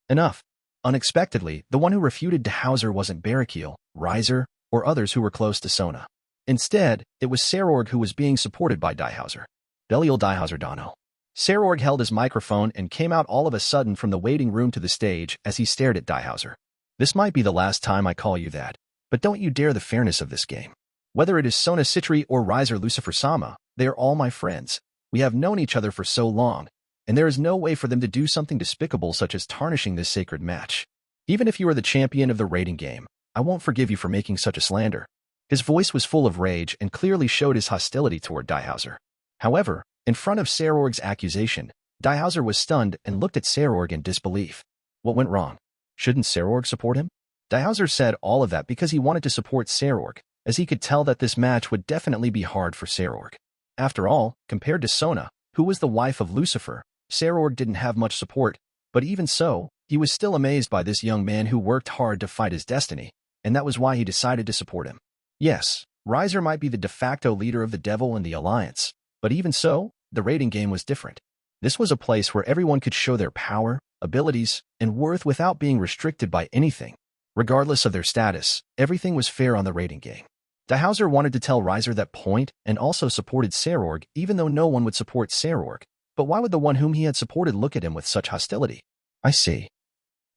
Enough. Unexpectedly, the one who refuted Dhauser wasn't Barakiel, Riser, or others who were close to Sona. Instead, it was Sairaorg who was being supported by Dhauser. Belial Dhauser Dano. Sairaorg held his microphone and came out all of a sudden from the waiting room to the stage as he stared at Dhauser. This might be the last time I call you that, but don't you dare the fairness of this game. Whether it is Sona Citri or Riser Lucifer Sama, they are all my friends. We have known each other for so long, and there is no way for them to do something despicable such as tarnishing this sacred match. Even if you are the champion of the raiding game, I won't forgive you for making such a slander. His voice was full of rage and clearly showed his hostility toward Dhauser. However, in front of Sairaorg's accusation, Dhauser was stunned and looked at Sairaorg in disbelief. What went wrong? Shouldn't Sairaorg support him? Dhauser said all of that because he wanted to support Sairaorg, as he could tell that this match would definitely be hard for Sairaorg. After all, compared to Sona, who was the wife of Lucifer, Sairaorg didn't have much support, but even so, he was still amazed by this young man who worked hard to fight his destiny, and that was why he decided to support him. Yes, Riser might be the de facto leader of the Devil and the Alliance, but even so, the raiding game was different. This was a place where everyone could show their power, abilities, and worth without being restricted by anything. Regardless of their status, everything was fair on the raiding game. Dhauser wanted to tell Riser that point and also supported Sairaorg even though no one would support Sairaorg, but why would the one whom he had supported look at him with such hostility? I see.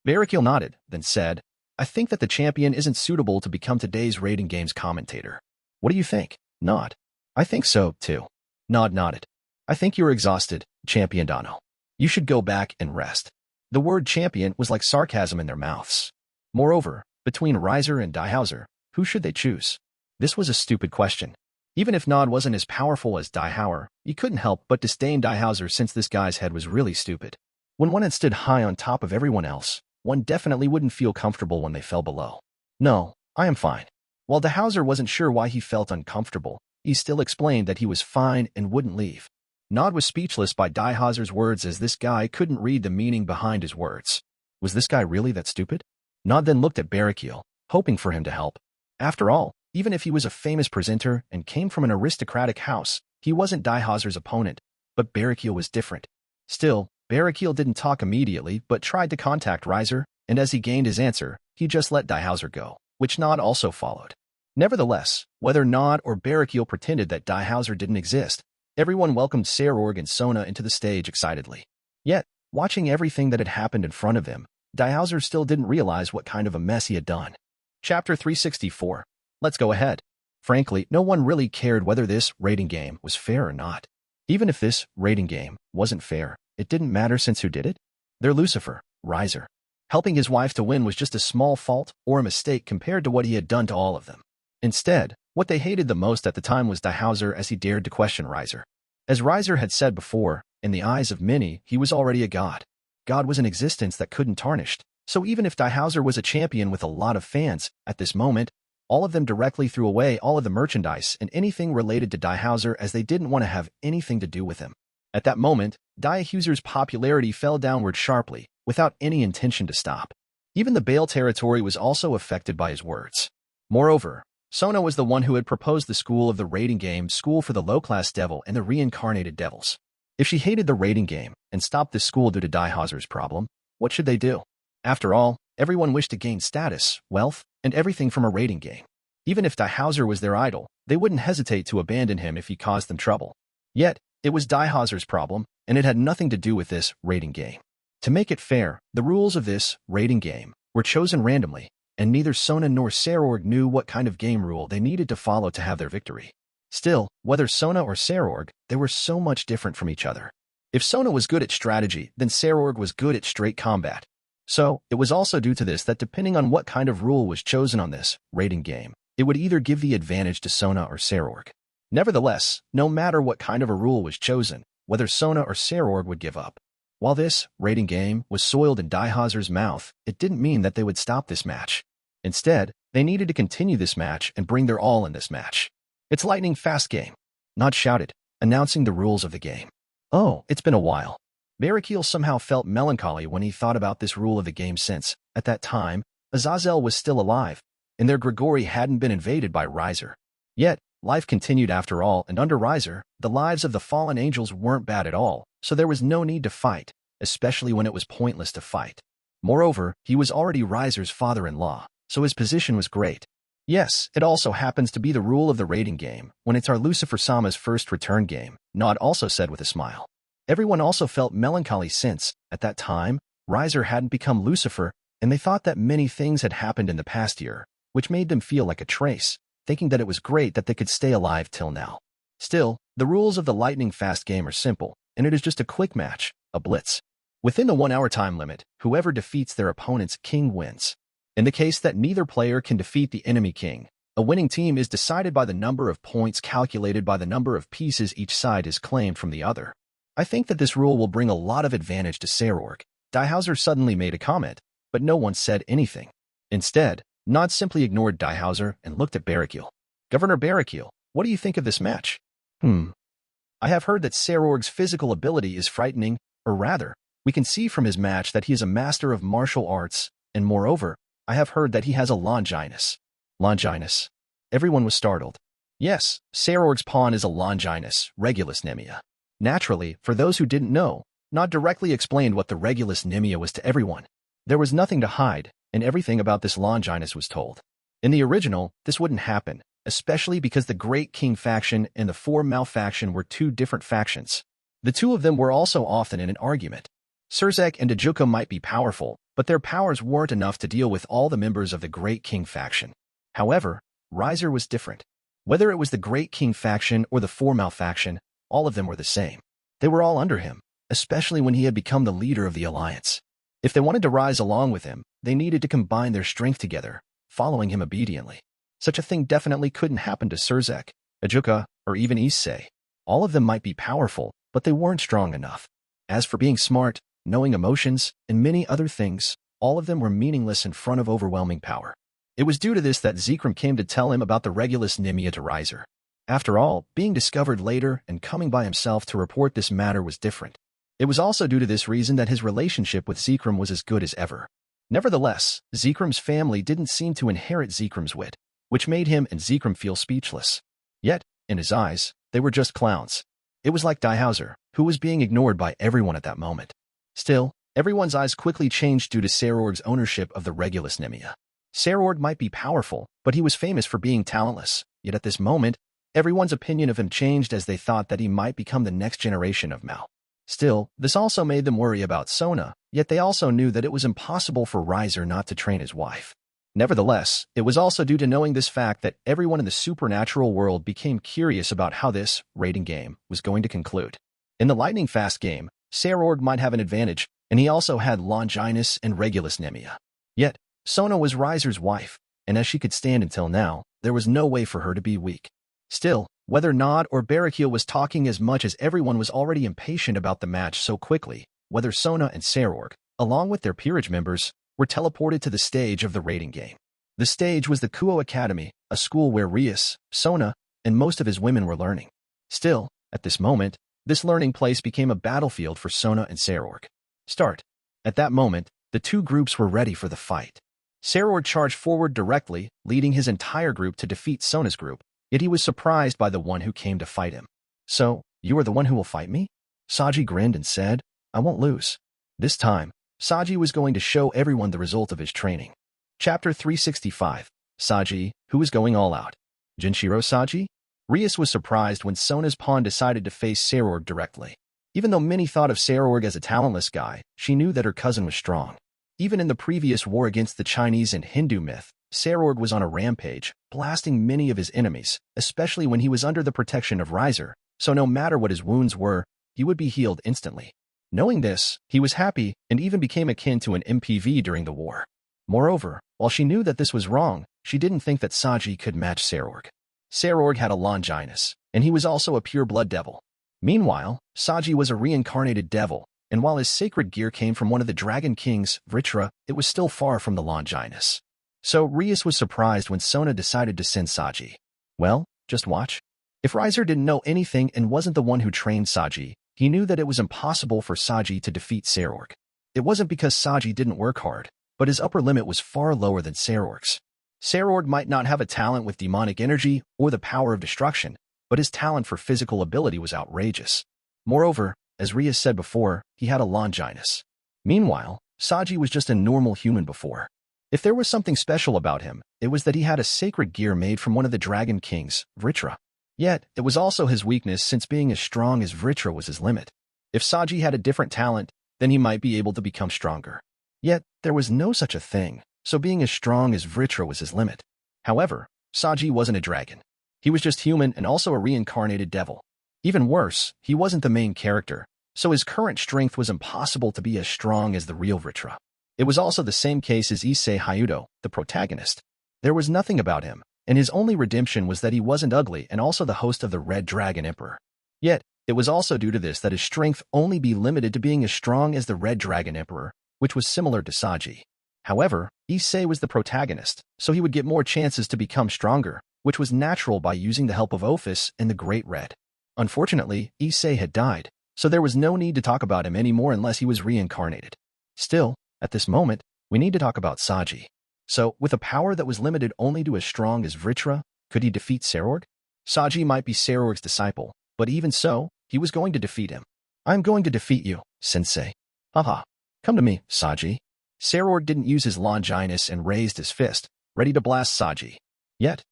Barakiel nodded, then said, I think that the champion isn't suitable to become today's raiding game's commentator. What do you think? Nod. I think so, too. Nod nodded. I think you're exhausted, Champion Dano. You should go back and rest. The word champion was like sarcasm in their mouths. Moreover, between Riser and Dhauser, who should they choose? This was a stupid question. Even if Nod wasn't as powerful as Dhauser, he couldn't help but disdain Dhauser since this guy's head was really stupid. When one had stood high on top of everyone else, one definitely wouldn't feel comfortable when they fell below. No, I am fine. While Dhauser wasn't sure why he felt uncomfortable, he still explained that he was fine and wouldn't leave. Nod was speechless by Dhauser's words as this guy couldn't read the meaning behind his words. Was this guy really that stupid? Nod then looked at Barakiel, hoping for him to help. After all, even if he was a famous presenter and came from an aristocratic house, he wasn't Dhauser's opponent, but Barakiel was different. Still, Barakiel didn't talk immediately but tried to contact Riser, and as he gained his answer, he just let Dhauser go, which Nod also followed. Nevertheless, whether Nod or Barakiel pretended that Dhauser didn't exist, everyone welcomed Sairaorg and Sona into the stage excitedly. Yet, watching everything that had happened in front of him, Dhauser still didn't realize what kind of a mess he had done. Chapter 364. Let's go ahead. Frankly, no one really cared whether this raiding game was fair or not. Even if this raiding game wasn't fair, it didn't matter since who did it? They're Lucifer, Riser. Helping his wife to win was just a small fault or a mistake compared to what he had done to all of them. Instead, what they hated the most at the time was Dhauser as he dared to question Riser. As Riser had said before, in the eyes of many, he was already a god. God was an existence that couldn't tarnished, so even if Dhauser was a champion with a lot of fans, at this moment, All of them directly threw away all of the merchandise and anything related to Dhauser as they didn't want to have anything to do with him. At that moment, Dhauser's popularity fell downward sharply, without any intention to stop. Even the Baal territory was also affected by his words. Moreover, Sona was the one who had proposed the school of the raiding game school for the low-class devil and the reincarnated devils. If she hated the raiding game and stopped this school due to Dhauser's problem, what should they do? After all, everyone wished to gain status, wealth, and everything from a raiding game. Even if Dhauser was their idol, they wouldn't hesitate to abandon him if he caused them trouble. Yet, it was Dhauser's problem, and it had nothing to do with this raiding game. To make it fair, the rules of this raiding game were chosen randomly, and neither Sona nor Sairaorg knew what kind of game rule they needed to follow to have their victory. Still, whether Sona or Sairaorg, they were so much different from each other. If Sona was good at strategy, then Sairaorg was good at straight combat. So, it was also due to this that depending on what kind of rule was chosen on this raiding game, it would either give the advantage to Sona or Sairaorg. Nevertheless, no matter what kind of a rule was chosen, whether Sona or Sairaorg would give up. While this raiding game was soiled in Dhauser's mouth, it didn't mean that they would stop this match. Instead, they needed to continue this match and bring their all in this match. It's lightning fast game. Nod shouted, announcing the rules of the game. Oh, it's been a while. Barakiel somehow felt melancholy when he thought about this rule of the game since, at that time, Azazel was still alive, and their Gregory hadn't been invaded by Riser. Yet, life continued after all, and under Riser, the lives of the fallen angels weren't bad at all, so there was no need to fight, especially when it was pointless to fight. Moreover, he was already Riser's father-in-law, so his position was great. Yes, it also happens to be the rule of the raiding game, when it's our Lucifer Sama's first return game, Nod also said with a smile. Everyone also felt melancholy since, at that time, Riser hadn't become Lucifer, and they thought that many things had happened in the past year, which made them feel like a trace, thinking that it was great that they could stay alive till now. Still, the rules of the lightning fast game are simple, and it is just a quick match, a blitz. Within the 1-hour time limit, whoever defeats their opponent's king wins. In the case that neither player can defeat the enemy king, a winning team is decided by the number of points calculated by the number of pieces each side has claimed from the other. I think that this rule will bring a lot of advantage to Sairaorg. Dhauser suddenly made a comment, but no one said anything. Instead, Nod simply ignored Dhauser and looked at Barakiel. Governor Barakiel, what do you think of this match? I have heard that Sairaorg's physical ability is frightening, or rather, we can see from his match that he is a master of martial arts, and moreover, I have heard that he has a Longinus. Longinus. Everyone was startled. Yes, Sairaorg's pawn is a Longinus, Regulus Nemia. Naturally, for those who didn't know, Nod directly explained what the Regulus Nemia was to everyone. There was nothing to hide, and everything about this Longinus was told. In the original, this wouldn't happen, especially because the Great King faction and the Four Mal faction were two different factions. The two of them were also often in an argument. Surzek and Ajuka might be powerful, but their powers weren't enough to deal with all the members of the Great King faction. However, Riser was different. Whether it was the Great King faction or the Four Mal faction, all of them were the same. They were all under him, especially when he had become the leader of the alliance. If they wanted to rise along with him, they needed to combine their strength together, following him obediently. Such a thing definitely couldn't happen to Surzek, Ajuka, or even Issei. All of them might be powerful, but they weren't strong enough. As for being smart, knowing emotions, and many other things, all of them were meaningless in front of overwhelming power. It was due to this that Zekram came to tell him about the Regulus Nemia to Riser. After all, being discovered later and coming by himself to report this matter was different. It was also due to this reason that his relationship with Zekram was as good as ever. Nevertheless, Zekram's family didn't seem to inherit Zekram's wit, which made him and Zekram feel speechless. Yet, in his eyes, they were just clowns. It was like Dhauser, who was being ignored by everyone at that moment. Still, everyone's eyes quickly changed due to Sairaorg's ownership of the Regulus Nemia. Sairaorg might be powerful, but he was famous for being talentless, yet at this moment, everyone's opinion of him changed as they thought that he might become the next generation of Mal. Still, this also made them worry about Sona, yet they also knew that it was impossible for Riser not to train his wife. Nevertheless, it was also due to knowing this fact that everyone in the supernatural world became curious about how this raiding game was going to conclude. In the lightning fast game, Sairaorg might have an advantage, and he also had Longinus and Regulus Nemia. Yet, Sona was Riser's wife, and as she could stand until now, there was no way for her to be weak. Still, whether Nod or Barakiel was talking as much as everyone was already impatient about the match so quickly, whether Sona and Sairaorg, along with their peerage members, were teleported to the stage of the raiding game. The stage was the Kuo Academy, a school where Rias, Sona, and most of his women were learning. Still, at this moment, this learning place became a battlefield for Sona and Sairaorg. Start. At that moment, the two groups were ready for the fight. Sairaorg charged forward directly, leading his entire group to defeat Sona's group, yet he was surprised by the one who came to fight him. So, you are the one who will fight me? Sajji grinned and said, I won't lose. This time, Sajji was going to show everyone the result of his training. Chapter 365, Sajji, who is going all out. Jinshiro Sajji? Rias was surprised when Sona's pawn decided to face Sairaorg directly. Even though many thought of Sairaorg as a talentless guy, she knew that her cousin was strong. Even in the previous war against the Chinese and Hindu myth, Sairaorg was on a rampage, blasting many of his enemies, especially when he was under the protection of Riser, so no matter what his wounds were, he would be healed instantly. Knowing this, he was happy and even became akin to an MPV during the war. Moreover, while she knew that this was wrong, she didn't think that Sajji could match Sairaorg. Sairaorg had a Longinus, and he was also a pure-blood devil. Meanwhile, Sajji was a reincarnated devil, and while his sacred gear came from one of the Dragon Kings, Vritra, it was still far from the Longinus. So Rias was surprised when Sona decided to send Sajji. Well, just watch. If Riser didn't know anything and wasn't the one who trained Sajji, he knew that it was impossible for Sajji to defeat Sairaorg. It wasn't because Sajji didn't work hard, but his upper limit was far lower than Sairaorg's. Sairaorg might not have a talent with demonic energy or the power of destruction, but his talent for physical ability was outrageous. Moreover, as Rias said before, he had a Longinus. Meanwhile, Sajji was just a normal human before. If there was something special about him, it was that he had a sacred gear made from one of the Dragon Kings, Vritra. Yet, it was also his weakness since being as strong as Vritra was his limit. If Sajji had a different talent, then he might be able to become stronger. Yet, there was no such a thing, so being as strong as Vritra was his limit. However, Sajji wasn't a dragon. He was just human and also a reincarnated devil. Even worse, he wasn't the main character, so his current strength was impossible to be as strong as the real Vritra. It was also the same case as Issei Hyudo, the protagonist. There was nothing about him, and his only redemption was that he wasn't ugly and also the host of the Red Dragon Emperor. Yet, it was also due to this that his strength only be limited to being as strong as the Red Dragon Emperor, which was similar to Sajji. However, Issei was the protagonist, so he would get more chances to become stronger, which was natural by using the help of Ophis and the Great Red. Unfortunately, Issei had died, so there was no need to talk about him anymore unless he was reincarnated. Still, at this moment, we need to talk about Sajji. So, with a power that was limited only to as strong as Vritra, could he defeat Sairaorg? Sajji might be Sairaorg's disciple, but even so, he was going to defeat him. I'm going to defeat you, sensei. Haha. Come to me, Sajji. Sairaorg didn't use his Longinus and raised his fist, ready to blast Sajji. Yet,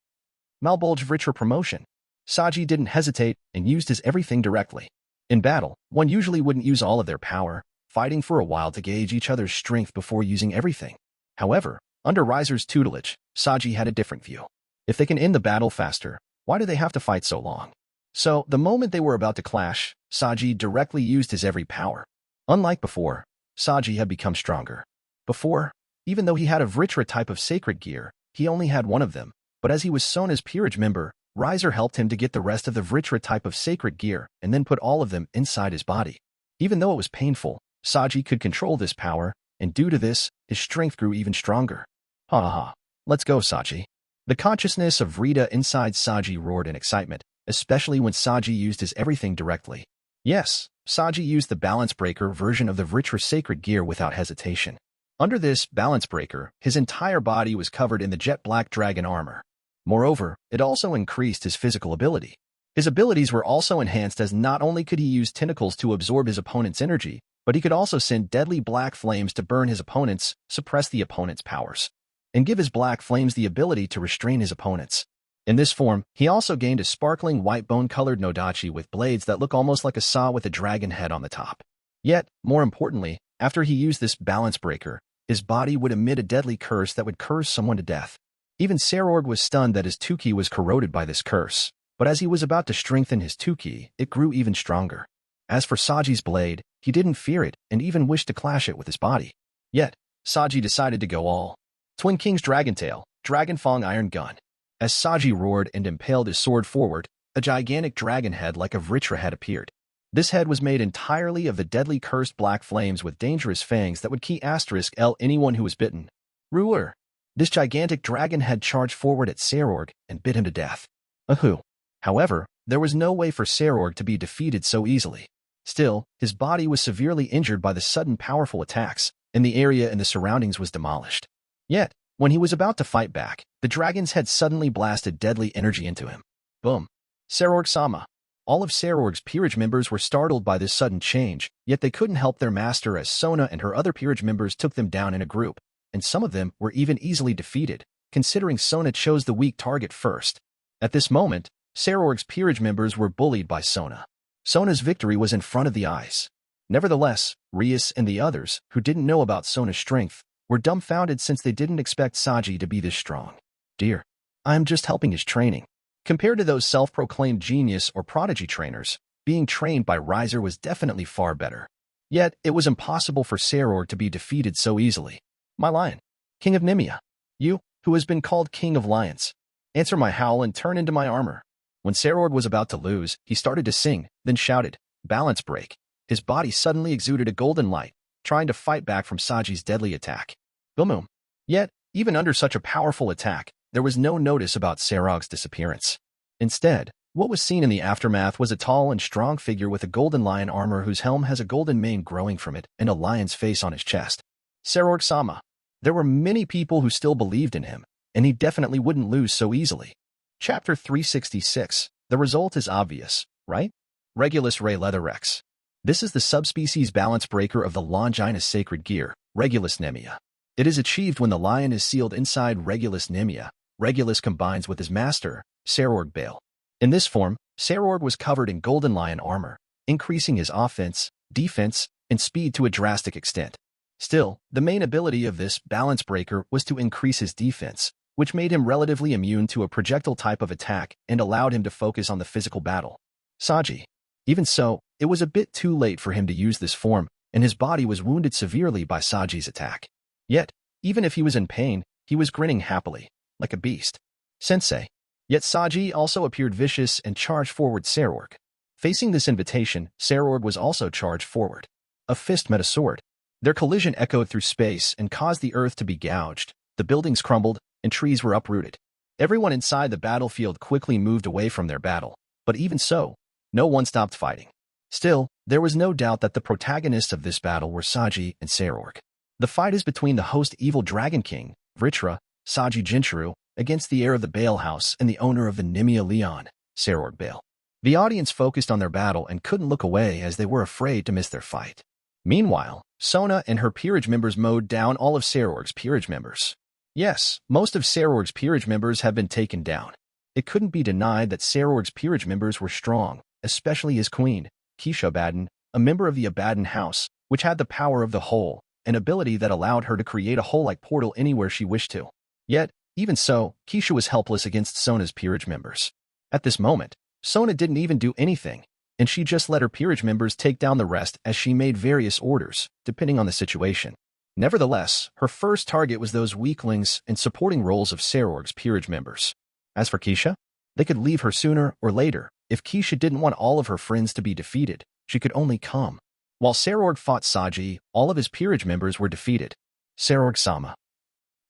Malbolge Vritra promotion. Sajji didn't hesitate and used his everything directly. In battle, one usually wouldn't use all of their power, fighting for a while to gauge each other's strength before using everything. However, under Riser's tutelage, Sajji had a different view. If they can end the battle faster, why do they have to fight so long? So, the moment they were about to clash, Sajji directly used his every power. Unlike before, Sajji had become stronger. Before, even though he had a Vritra type of sacred gear, he only had one of them, but as he was Sona's peerage member, Riser helped him to get the rest of the Vritra type of sacred gear and then put all of them inside his body. Even though it was painful, Sajji could control this power, and due to this, his strength grew even stronger. Ha ha ha. Let's go, Sajji. The consciousness of Vritra inside Sajji roared in excitement, especially when Sajji used his everything directly. Yes, Sajji used the balance breaker version of the Vritra sacred gear without hesitation. Under this balance breaker, his entire body was covered in the jet black dragon armor. Moreover, it also increased his physical ability. His abilities were also enhanced as not only could he use tentacles to absorb his opponent's energy, but he could also send deadly black flames to burn his opponents, suppress the opponent's powers, and give his black flames the ability to restrain his opponents. In this form, he also gained a sparkling white bone-colored Nodachi with blades that look almost like a saw with a dragon head on the top. Yet, more importantly, after he used this balance breaker, his body would emit a deadly curse that would curse someone to death. Even Sairaorg was stunned that his Tuki was corroded by this curse, but as he was about to strengthen his Tuki, it grew even stronger. As for Sajji's blade, he didn't fear it and even wished to clash it with his body. Yet, Sajji decided to go all. Twin King's Dragon Tail, Dragon Fang Iron Gun. As Sajji roared and impaled his sword forward, a gigantic dragon head like a Vritra head appeared. This head was made entirely of the deadly cursed black flames with dangerous fangs that would key *L anyone who was bitten. Ruler. This gigantic dragon had charged forward at Sairaorg and bit him to death. Ahoo. However, there was no way for Sairaorg to be defeated so easily. Still, his body was severely injured by the sudden powerful attacks, and the area in the surroundings was demolished. Yet, when he was about to fight back, the dragon's head suddenly blasted deadly energy into him. Boom. Sairaorg-sama. All of Sairaorg's peerage members were startled by this sudden change, yet they couldn't help their master as Sona and her other peerage members took them down in a group, and some of them were even easily defeated, considering Sona chose the weak target first. At this moment, Sairaorg's peerage members were bullied by Sona. Sona's victory was in front of the eyes. Nevertheless, Rias and the others, who didn't know about Sona's strength, were dumbfounded since they didn't expect Sajji to be this strong. Dear, I'm just helping his training. Compared to those self-proclaimed genius or prodigy trainers, being trained by Riser was definitely far better. Yet, it was impossible for Sairaorg to be defeated so easily. My lion, King of Nemea. You, who has been called King of Lions. Answer my howl and turn into my armor. When Sairaorg was about to lose, he started to sing, then shouted, "Balance break." His body suddenly exuded a golden light, trying to fight back from Sajji's deadly attack. Boom. Yet, even under such a powerful attack, there was no notice about Sairaorg's disappearance. Instead, what was seen in the aftermath was a tall and strong figure with a golden lion armor whose helm has a golden mane growing from it and a lion's face on his chest. Sairaorg-sama. There were many people who still believed in him, and he definitely wouldn't lose so easily. Chapter 366. The result is obvious, right? Regulus Ray Leatherex. This is the subspecies balance breaker of the Longinus sacred gear, Regulus Nemea. It is achieved when the lion is sealed inside Regulus Nemea. Regulus combines with his master, Sairaorg Bale. In this form, Sairaorg was covered in golden lion armor, increasing his offense, defense, and speed to a drastic extent. Still, the main ability of this balance breaker was to increase his defense, which made him relatively immune to a projectile type of attack and allowed him to focus on the physical battle. Sajji. Even so, it was a bit too late for him to use this form, and his body was wounded severely by Sajji's attack. Yet, even if he was in pain, he was grinning happily, like a beast. Sensei. Yet Sajji also appeared vicious and charged forward Sairaorg. Facing this invitation, Sairaorg was also charged forward. A fist met a sword. Their collision echoed through space and caused the earth to be gouged, the buildings crumbled, and trees were uprooted. Everyone inside the battlefield quickly moved away from their battle, but even so, no one stopped fighting. Still, there was no doubt that the protagonists of this battle were Sajji and Sairaorg. The fight is between the host evil Dragon King, Vritra, Sajji Jinchuru, against the heir of the Bale House and the owner of the Nemea Leon, Sairaorg Bale. The audience focused on their battle and couldn't look away as they were afraid to miss their fight. Meanwhile, Sona and her peerage members mowed down all of Sairaorg's peerage members. Yes, most of Sairaorg's peerage members have been taken down. It couldn't be denied that Sairaorg's peerage members were strong, especially his queen, Keisha Abaddon, a member of the Abaddon House, which had the power of the Hole, an ability that allowed her to create a hole-like portal anywhere she wished to. Yet, even so, Keisha was helpless against Sona's peerage members. At this moment, Sona didn't even do anything, and she just let her peerage members take down the rest as she made various orders, depending on the situation. Nevertheless, her first target was those weaklings and supporting roles of Sairaorg's peerage members. As for Keisha, they could leave her sooner or later. If Keisha didn't want all of her friends to be defeated, she could only come. While Sairaorg fought Sajji, all of his peerage members were defeated. Sairaorg-sama.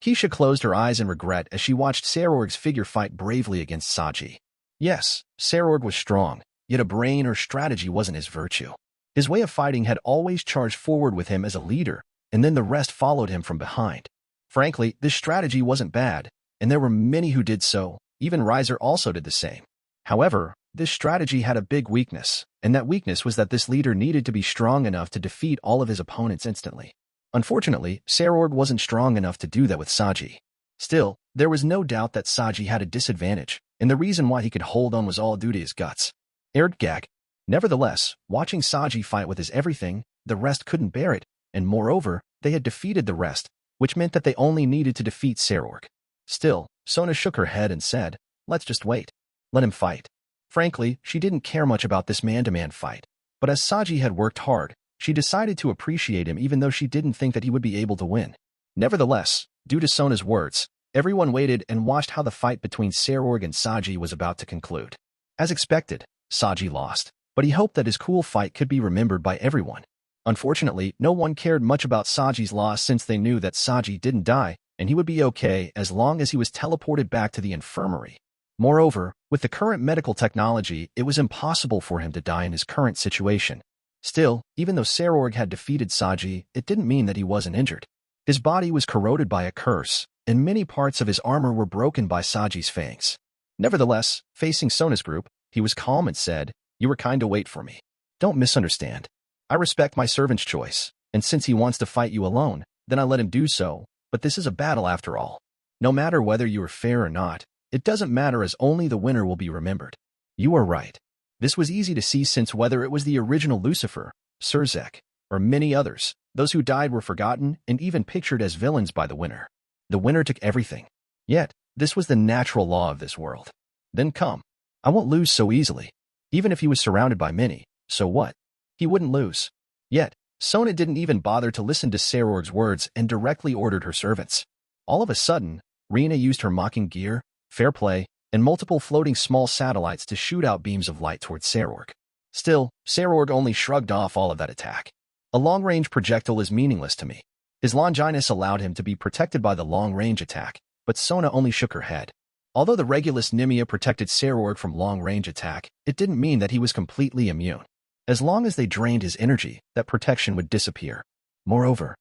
Keisha closed her eyes in regret as she watched Sairaorg's figure fight bravely against Sajji. Yes, Sairaorg was strong, yet a brain or strategy wasn't his virtue. His way of fighting had always charged forward with him as a leader, and then the rest followed him from behind. Frankly, this strategy wasn't bad, and there were many who did so. Even Riser also did the same. However, this strategy had a big weakness, and that weakness was that this leader needed to be strong enough to defeat all of his opponents instantly. Unfortunately, Sairaorg wasn't strong enough to do that with Sajji. Still, there was no doubt that Sajji had a disadvantage, and the reason why he could hold on was all due to his guts. Erdgag. Nevertheless, watching Sajji fight with his everything, the rest couldn't bear it, and moreover, they had defeated the rest, which meant that they only needed to defeat Sairaorg. Still, Sona shook her head and said, "Let's just wait. Let him fight." Frankly, she didn't care much about this man-to-man fight, but as Sajji had worked hard, she decided to appreciate him even though she didn't think that he would be able to win. Nevertheless, due to Sona's words, everyone waited and watched how the fight between Sairaorg and Sajji was about to conclude. As expected, Sajji lost, but he hoped that his cool fight could be remembered by everyone. Unfortunately, no one cared much about Sajji's loss since they knew that Sajji didn't die, and he would be okay as long as he was teleported back to the infirmary. Moreover, with the current medical technology, it was impossible for him to die in his current situation. Still, even though Sairaorg had defeated Sajji, it didn't mean that he wasn't injured. His body was corroded by a curse, and many parts of his armor were broken by Sajji's fangs. Nevertheless, facing Sona's group, he was calm and said, "You were kind to wait for me. Don't misunderstand. I respect my servant's choice, and since he wants to fight you alone, then I let him do so, but this is a battle after all. No matter whether you are fair or not, it doesn't matter as only the winner will be remembered." You are right. This was easy to see since whether it was the original Lucifer, Zerzek, or many others, those who died were forgotten and even pictured as villains by the winner. The winner took everything. Yet, this was the natural law of this world. Then come. I won't lose so easily. Even if he was surrounded by many, so what? He wouldn't lose. Yet, Sona didn't even bother to listen to Sairaorg's words and directly ordered her servants. All of a sudden, Rina used her mocking gear, fair play, and multiple floating small satellites to shoot out beams of light towards Sairaorg. Still, Sairaorg only shrugged off all of that attack. A long-range projectile is meaningless to me. His Longinus allowed him to be protected by the long-range attack, but Sona only shook her head. Although the Regulus Nimia protected Sairaorg from long-range attack, it didn't mean that he was completely immune. As long as they drained his energy, that protection would disappear. Moreover,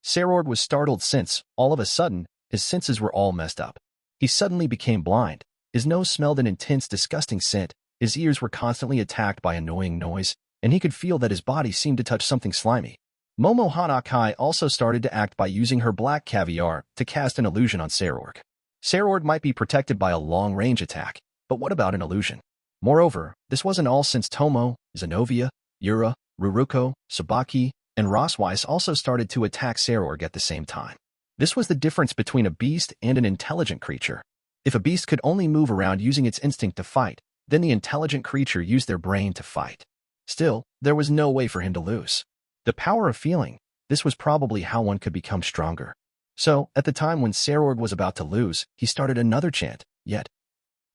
Sairaorg was startled since, all of a sudden, his senses were all messed up. He suddenly became blind. His nose smelled an intense, disgusting scent, his ears were constantly attacked by annoying noise, and he could feel that his body seemed to touch something slimy. Momo Hanakai also started to act by using her black caviar to cast an illusion on Sairaorg. Sairaorg might be protected by a long-range attack, but what about an illusion? Moreover, this wasn't all since Tomo, Zenobia, Yura, Ruruko, Sabaki, and Rosweiss also started to attack Sairaorg at the same time. This was the difference between a beast and an intelligent creature. If a beast could only move around using its instinct to fight, then the intelligent creature used their brain to fight. Still, there was no way for him to lose. The power of feeling, this was probably how one could become stronger. So, at the time when Sairaorg was about to lose, he started another chant, yet.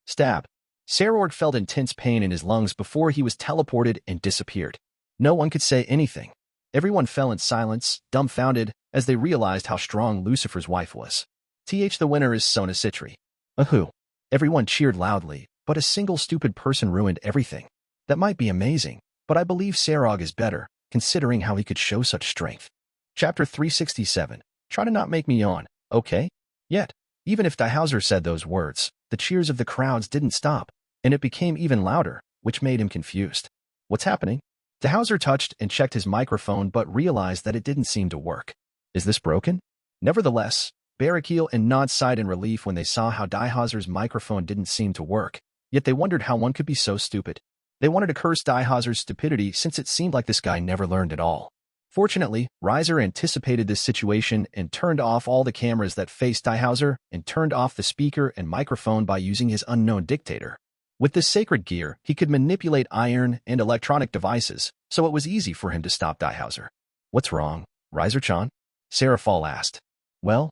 Stab. Sairaorg felt intense pain in his lungs before he was teleported and disappeared. No one could say anything. Everyone fell in silence, dumbfounded, as they realized how strong Lucifer's wife was. The winner is Sona Citri. Ahoo. Everyone cheered loudly, but a single stupid person ruined everything. That might be amazing, but I believe Sairaorg is better, considering how he could show such strength. Chapter 367. Try to not make me yawn, okay? Yet, even if Dhauser said those words, the cheers of the crowds didn't stop, and it became even louder, which made him confused. What's happening? Dhauser touched and checked his microphone but realized that it didn't seem to work. Is this broken? Nevertheless, Barakiel and Nod sighed in relief when they saw how Dhauser's microphone didn't seem to work, yet they wondered how one could be so stupid. They wanted to curse Dhauser's stupidity since it seemed like this guy never learned at all. Fortunately, Riser anticipated this situation and turned off all the cameras that faced Dhauser and turned off the speaker and microphone by using his unknown dictator. With this sacred gear, he could manipulate iron and electronic devices, so it was easy for him to stop Dhauser. What's wrong, Riser-chan? Sairaorg asked. Well,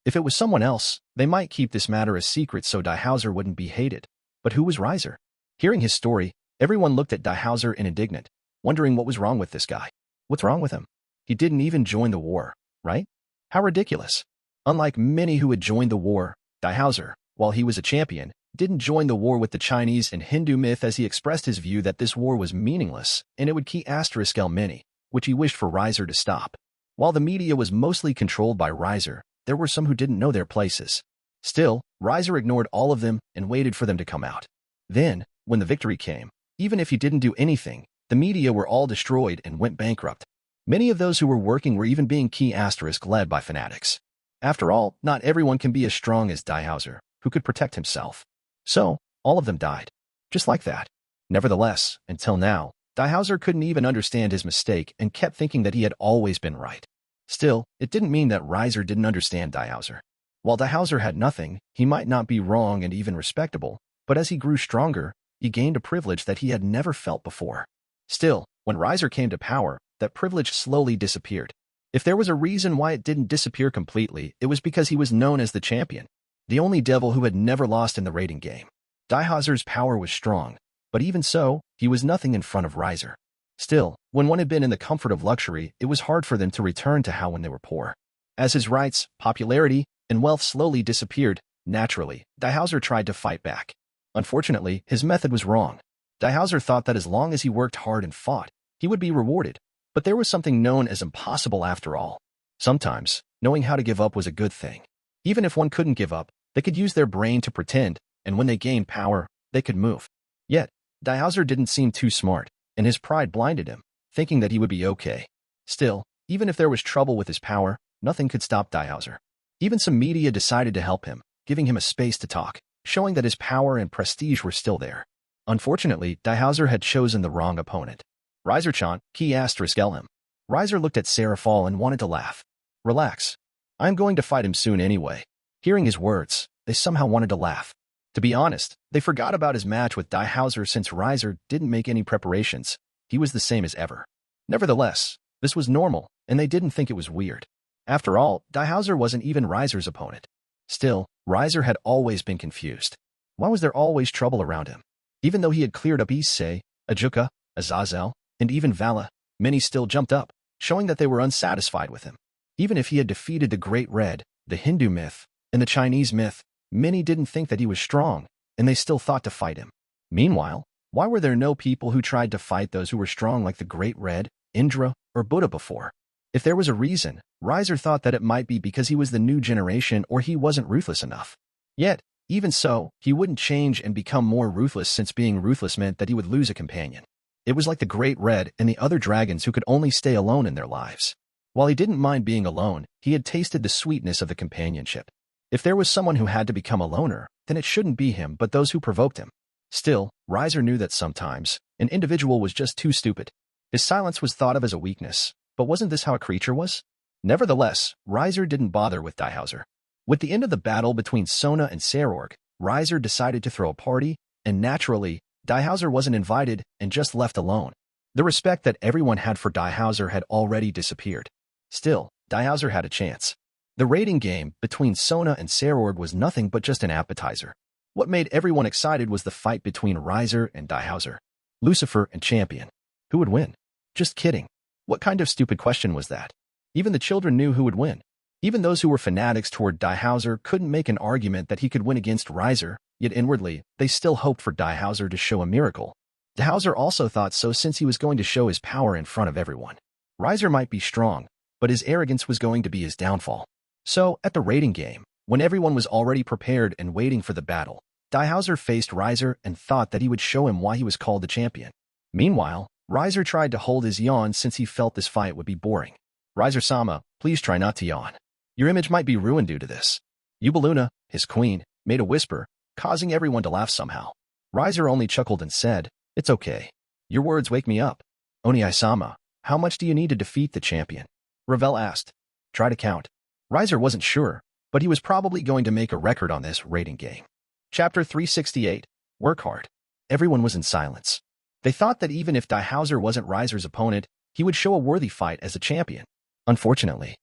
if it was someone else, they might keep this matter a secret so Dhauser wouldn't be hated. But who was Riser? Hearing his story, everyone looked at Dhauser in indignant, wondering what was wrong with this guy. What's wrong with him? He didn't even join the war, right? How ridiculous. Unlike many who had joined the war, Dhauser, while he was a champion, didn't join the war with the Chinese and Hindu myth as he expressed his view that this war was meaningless and it would key ** many, which he wished for Riser to stop. While the media was mostly controlled by Riser, there were some who didn't know their places. Still, Riser ignored all of them and waited for them to come out. Then, when the victory came, even if he didn't do anything, the media were all destroyed and went bankrupt. Many of those who were working were even being * led by fanatics. After all, not everyone can be as strong as Dhauser, who could protect himself. So, all of them died. Just like that. Nevertheless, until now, Dhauser couldn't even understand his mistake and kept thinking that he had always been right. Still, it didn't mean that Riser didn't understand Dhauser. While Dhauser had nothing, he might not be wrong and even respectable, but as he grew stronger, he gained a privilege that he had never felt before. Still, when Riser came to power, that privilege slowly disappeared. If there was a reason why it didn't disappear completely, it was because he was known as the champion, the only devil who had never lost in the raiding game. Dhauser's power was strong, but even so, he was nothing in front of Riser. Still, when one had been in the comfort of luxury, it was hard for them to return to how when they were poor. As his rights, popularity, and wealth slowly disappeared, naturally, Dhauser tried to fight back. Unfortunately, his method was wrong. Dhauser thought that as long as he worked hard and fought, he would be rewarded. But there was something known as impossible after all. Sometimes, knowing how to give up was a good thing. Even if one couldn't give up, they could use their brain to pretend, and when they gained power, they could move. Yet, Dhauser didn't seem too smart, and his pride blinded him, thinking that he would be okay. Still, even if there was trouble with his power, nothing could stop Dhauser. Even some media decided to help him, giving him a space to talk, showing that his power and prestige were still there. Unfortunately, Dhauser had chosen the wrong opponent. Riser chant, key asterisk him. Riser looked at Sairaorg and wanted to laugh. Relax. I'm going to fight him soon anyway. Hearing his words, they somehow wanted to laugh. To be honest, they forgot about his match with Dhauser since Riser didn't make any preparations. He was the same as ever. Nevertheless, this was normal, and they didn't think it was weird. After all, Dhauser wasn't even Riser's opponent. Still, Riser had always been confused. Why was there always trouble around him? Even though he had cleared up Issei, Ajuka, Azazel, and even Vala, many still jumped up, showing that they were unsatisfied with him. Even if he had defeated the Great Red, the Hindu myth, and the Chinese myth, many didn't think that he was strong, and they still thought to fight him. Meanwhile, why were there no people who tried to fight those who were strong like the Great Red, Indra, or Buddha before? If there was a reason, Riser thought that it might be because he was the new generation or he wasn't ruthless enough. Yet, even so, he wouldn't change and become more ruthless since being ruthless meant that he would lose a companion. It was like the Great Red and the other dragons who could only stay alone in their lives. While he didn't mind being alone, he had tasted the sweetness of the companionship. If there was someone who had to become a loner, then it shouldn't be him but those who provoked him. Still, Riser knew that sometimes, an individual was just too stupid. His silence was thought of as a weakness, but wasn't this how a creature was? Nevertheless, Riser didn't bother with Dhauser. With the end of the battle between Sona and Sairaorg, Riser decided to throw a party, and naturally, Dhauser wasn't invited and just left alone. The respect that everyone had for Dhauser had already disappeared. Still, Dhauser had a chance. The raiding game between Sona and Sairaorg was nothing but just an appetizer. What made everyone excited was the fight between Riser and Dhauser. Lucifer and Champion. Who would win? Just kidding. What kind of stupid question was that? Even the children knew who would win. Even those who were fanatics toward Dhauser couldn't make an argument that he could win against Riser, yet inwardly, they still hoped for Dhauser to show a miracle. Dhauser also thought so since he was going to show his power in front of everyone. Riser might be strong, but his arrogance was going to be his downfall. So, at the raiding game, when everyone was already prepared and waiting for the battle, Dhauser faced Riser and thought that he would show him why he was called the champion. Meanwhile, Riser tried to hold his yawn since he felt this fight would be boring. Riser-sama, please try not to yawn. Your image might be ruined due to this. Ubaluna, his queen, made a whisper, causing everyone to laugh somehow. Riser only chuckled and said, "It's okay. Your words wake me up." Oniai-sama, how much do you need to defeat the champion? Ravel asked. Try to count. Riser wasn't sure, but he was probably going to make a record on this raiding game. Chapter 368, Work Hard. Everyone was in silence. They thought that even if Dhauser wasn't Riser's opponent, he would show a worthy fight as a champion. Unfortunately,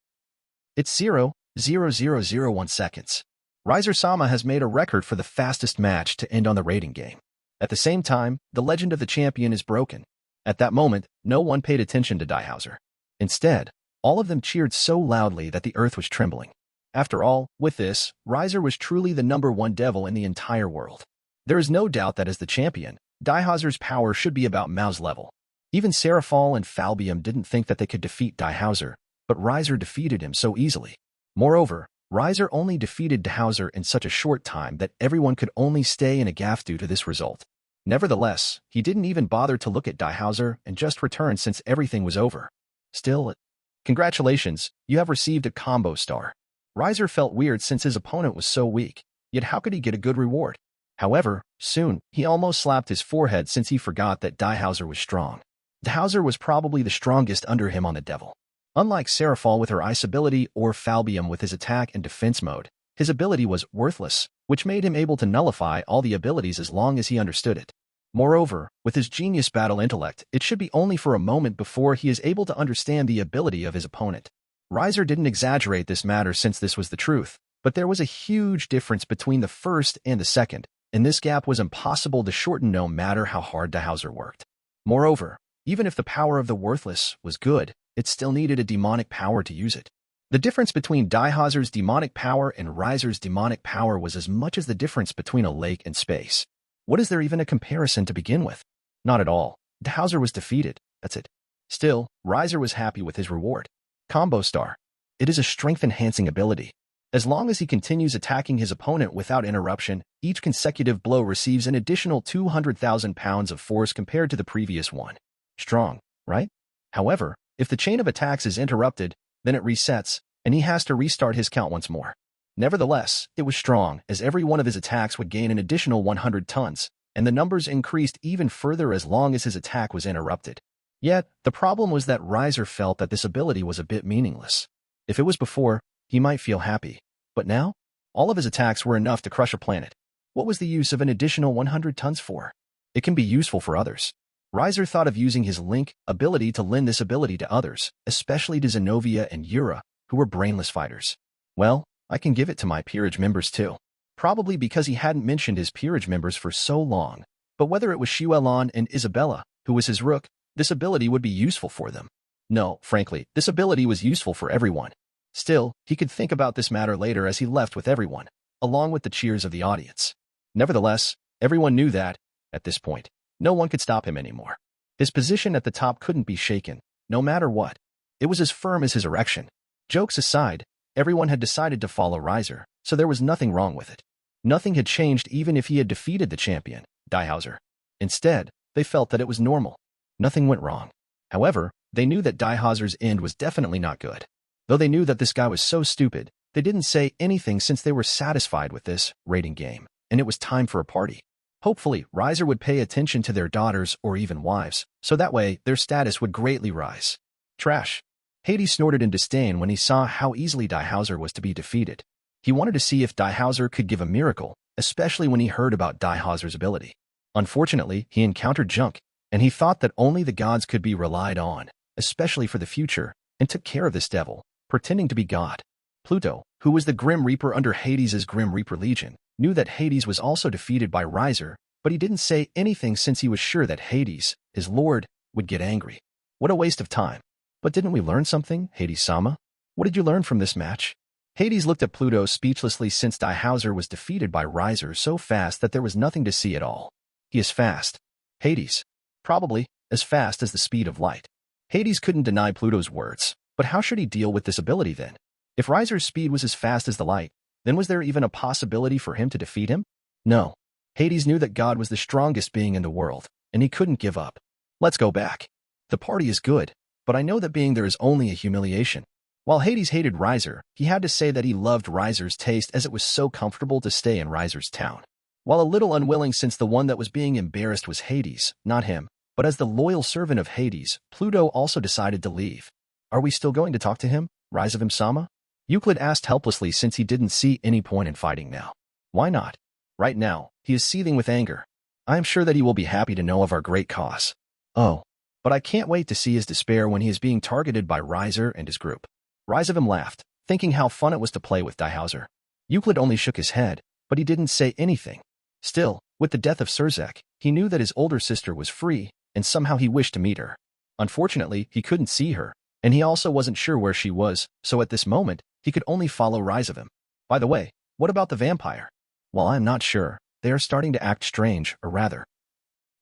it's 0.0001 seconds. Riser-sama has made a record for the fastest match to end on the raiding game. At the same time, the legend of the champion is broken. At that moment, no one paid attention to Dhauser. Instead, all of them cheered so loudly that the earth was trembling. After all, with this, Riser was truly the #1 devil in the entire world. There is no doubt that as the champion, Dhauser's power should be about Mao's level. Even Sairaorg and Albian didn't think that they could defeat Dhauser, but Riser defeated him so easily. Moreover, Riser only defeated Dhauser in such a short time that everyone could only stay in a gaff due to this result. Nevertheless, he didn't even bother to look at Dhauser and just returned since everything was over. Still, congratulations, you have received a combo star. Riser felt weird since his opponent was so weak, yet how could he get a good reward? However, soon, he almost slapped his forehead since he forgot that Dhauser was strong. Dhauser was probably the strongest under him on the devil. Unlike Sairaorg with her ice ability or Albian with his attack and defense mode, his ability was worthless, which made him able to nullify all the abilities as long as he understood it. Moreover, with his genius battle intellect, it should be only for a moment before he is able to understand the ability of his opponent. Riser didn't exaggerate this matter since this was the truth, but there was a huge difference between the first and the second, and this gap was impossible to shorten no matter how hard Dhauser worked. Moreover, even if the power of the worthless was good, it still needed a demonic power to use it. The difference between Dhauser's demonic power and Riser's demonic power was as much as the difference between a lake and space. What is there even a comparison to begin with? Not at all. Dhauser was defeated, that's it. Still, Riser was happy with his reward. Combo Star. It is a strength-enhancing ability. As long as he continues attacking his opponent without interruption, each consecutive blow receives an additional 200,000 pounds of force compared to the previous one. Strong, right? However, if the chain of attacks is interrupted, then it resets, and he has to restart his count once more. Nevertheless, it was strong, as every one of his attacks would gain an additional 100 tons, and the numbers increased even further as long as his attack was interrupted. Yet, the problem was that Riser felt that this ability was a bit meaningless. If it was before, he might feel happy. But now, all of his attacks were enough to crush a planet. What was the use of an additional 100 tons for? It can be useful for others. Riser thought of using his Link ability to lend this ability to others, especially to Zenobia and Yura, who were brainless fighters. Well, I can give it to my peerage members too. Probably because he hadn't mentioned his peerage members for so long. But whether it was Shuelon and Isabella, who was his rook, this ability would be useful for them. No, frankly, this ability was useful for everyone. Still, he could think about this matter later as he left with everyone, along with the cheers of the audience. Nevertheless, everyone knew that, at this point, no one could stop him anymore. His position at the top couldn't be shaken, no matter what. It was as firm as his erection. Jokes aside, everyone had decided to follow Riser, so there was nothing wrong with it. Nothing had changed even if he had defeated the champion, Dhauser. Instead, they felt that it was normal. Nothing went wrong. However, they knew that Dhauser's end was definitely not good. Though they knew that this guy was so stupid, they didn't say anything since they were satisfied with this rating game, and it was time for a party. Hopefully, Riser would pay attention to their daughters or even wives, so that way their status would greatly rise. Trash. Hades snorted in disdain when he saw how easily Dhauser was to be defeated. He wanted to see if Dhauser could give a miracle, especially when he heard about Dhauser's ability. Unfortunately, he encountered junk, and he thought that only the gods could be relied on, especially for the future, and took care of this devil, pretending to be God. Pluto, who was the Grim Reaper under Hades' Grim Reaper Legion, knew that Hades was also defeated by Riser, but he didn't say anything since he was sure that Hades, his lord, would get angry. What a waste of time. But didn't we learn something, Hades-sama? What did you learn from this match? Hades looked at Pluto speechlessly since Dhauser was defeated by Riser so fast that there was nothing to see at all. He is fast. Hades. Probably, as fast as the speed of light. Hades couldn't deny Pluto's words, but how should he deal with this ability then? If Riser's speed was as fast as the light, then was there even a possibility for him to defeat him? No. Hades knew that God was the strongest being in the world, and he couldn't give up. Let's go back. The party is good, but I know that being there is only a humiliation. While Hades hated Riser, he had to say that he loved Riser's taste as it was so comfortable to stay in Riser's town. While a little unwilling since the one that was being embarrassed was Hades, not him, but as the loyal servant of Hades, Pluto also decided to leave. Are we still going to talk to him, Riser-sama? Euclid asked helplessly since he didn't see any point in fighting now. Why not? Right now, he is seething with anger. I am sure that he will be happy to know of our great cause. Oh, but I can't wait to see his despair when he is being targeted by Riser and his group. Riser laughed, thinking how fun it was to play with Dhauser. Euclid only shook his head, but he didn't say anything. Still, with the death of Surzek, he knew that his older sister was free, and somehow he wished to meet her. Unfortunately, he couldn't see her, and he also wasn't sure where she was, so at this moment, he could only follow Riser. By the way, what about the vampire? Well, I'm not sure. They are starting to act strange, or rather.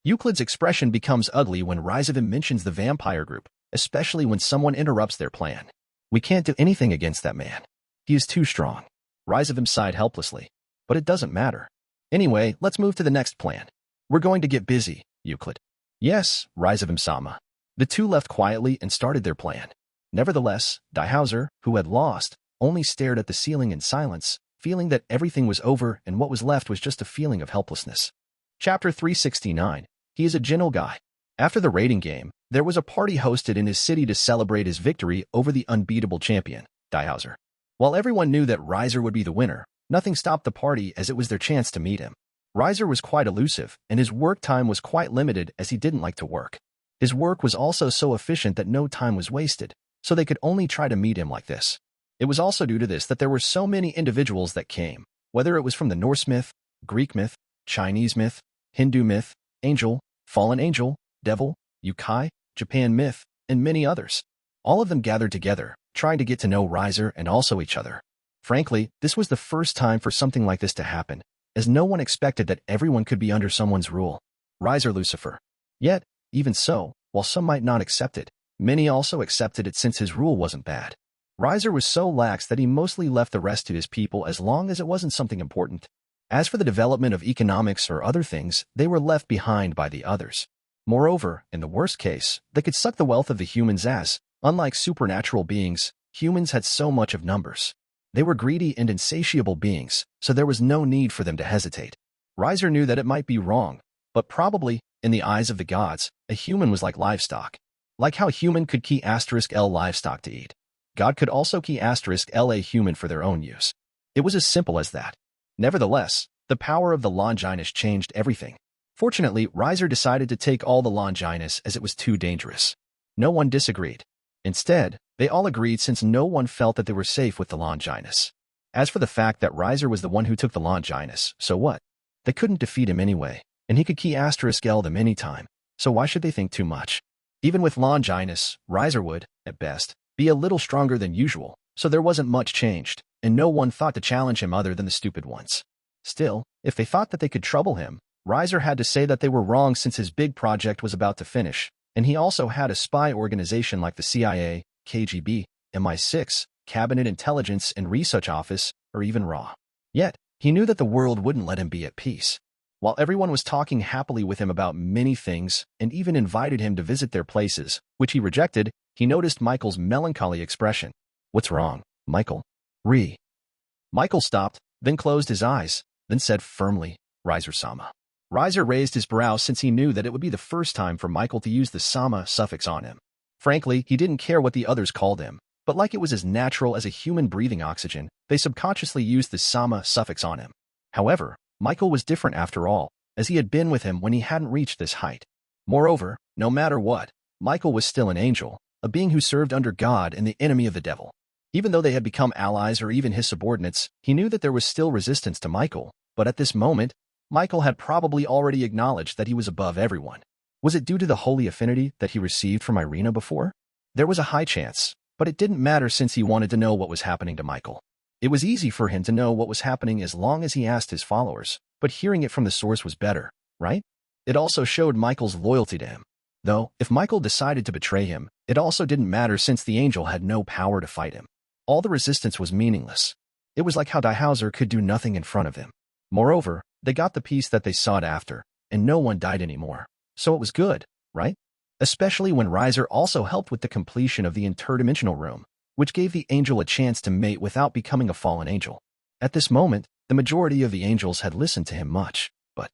Euclid's expression becomes ugly when Riser mentions the vampire group, especially when someone interrupts their plan. We can't do anything against that man. He is too strong. Riser sighed helplessly. But it doesn't matter. Anyway, let's move to the next plan. We're going to get busy, Euclid. Yes, Riser-sama. The two left quietly and started their plan. Nevertheless, Dhauser, who had lost, only stared at the ceiling in silence, feeling that everything was over and what was left was just a feeling of helplessness. Chapter 369. He is a gentle guy. After the raiding game, there was a party hosted in his city to celebrate his victory over the unbeatable champion, Dhauser. While everyone knew that Riser would be the winner, nothing stopped the party as it was their chance to meet him. Riser was quite elusive, and his work time was quite limited as he didn't like to work. His work was also so efficient that no time was wasted, so they could only try to meet him like this. It was also due to this that there were so many individuals that came, whether it was from the Norse myth, Greek myth, Chinese myth, Hindu myth, angel, fallen angel, devil, Yukai, Japan myth, and many others. All of them gathered together, trying to get to know Riser and also each other. Frankly, this was the first time for something like this to happen, as no one expected that everyone could be under someone's rule. Riser Lucifer. Yet, even so, while some might not accept it, many also accepted it since his rule wasn't bad. Riser was so lax that he mostly left the rest to his people as long as it wasn't something important. As for the development of economics or other things, they were left behind by the others. Moreover, in the worst case, they could suck the wealth of the humans as, unlike supernatural beings, humans had so much of numbers. They were greedy and insatiable beings, so there was no need for them to hesitate. Riser knew that it might be wrong, but probably, in the eyes of the gods, a human was like livestock. Like how human could key *L livestock to eat, God could also key *L a human for their own use. It was as simple as that. Nevertheless, the power of the Longinus changed everything. Fortunately, Riser decided to take all the Longinus as it was too dangerous. No one disagreed. Instead, they all agreed since no one felt that they were safe with the Longinus. As for the fact that Riser was the one who took the Longinus, so what? They couldn't defeat him anyway, and he could key *L them anytime, so why should they think too much? Even with Longinus, Riser would, at best, be a little stronger than usual, so there wasn't much changed, and no one thought to challenge him other than the stupid ones. Still, if they thought that they could trouble him, Riser had to say that they were wrong since his big project was about to finish, and he also had a spy organization like the CIA, KGB, MI6, Cabinet Intelligence and Research Office, or even RAW. Yet, he knew that the world wouldn't let him be at peace. While everyone was talking happily with him about many things and even invited him to visit their places, which he rejected, he noticed Michael's melancholy expression. "What's wrong, Michael?" Michael stopped, then closed his eyes, then said firmly, "Riser-sama." Riser raised his brow since he knew that it would be the first time for Michael to use the sama suffix on him. Frankly, he didn't care what the others called him, but like it was as natural as a human breathing oxygen, they subconsciously used the sama suffix on him. However, Michael was different after all, as he had been with him when he hadn't reached this height. Moreover, no matter what, Michael was still an angel, a being who served under God and the enemy of the devil. Even though they had become allies or even his subordinates, he knew that there was still resistance to Michael, but at this moment, Michael had probably already acknowledged that he was above everyone. Was it due to the holy affinity that he received from Irina before? There was a high chance, but it didn't matter since he wanted to know what was happening to Michael. It was easy for him to know what was happening as long as he asked his followers, but hearing it from the source was better, right? It also showed Michael's loyalty to him. Though, if Michael decided to betray him, it also didn't matter since the angel had no power to fight him. All the resistance was meaningless. It was like how Dhauser could do nothing in front of him. Moreover, they got the peace that they sought after, and no one died anymore. So it was good, right? Especially when Riser also helped with the completion of the interdimensional room, which gave the angel a chance to mate without becoming a fallen angel. At this moment, the majority of the angels had listened to him much, but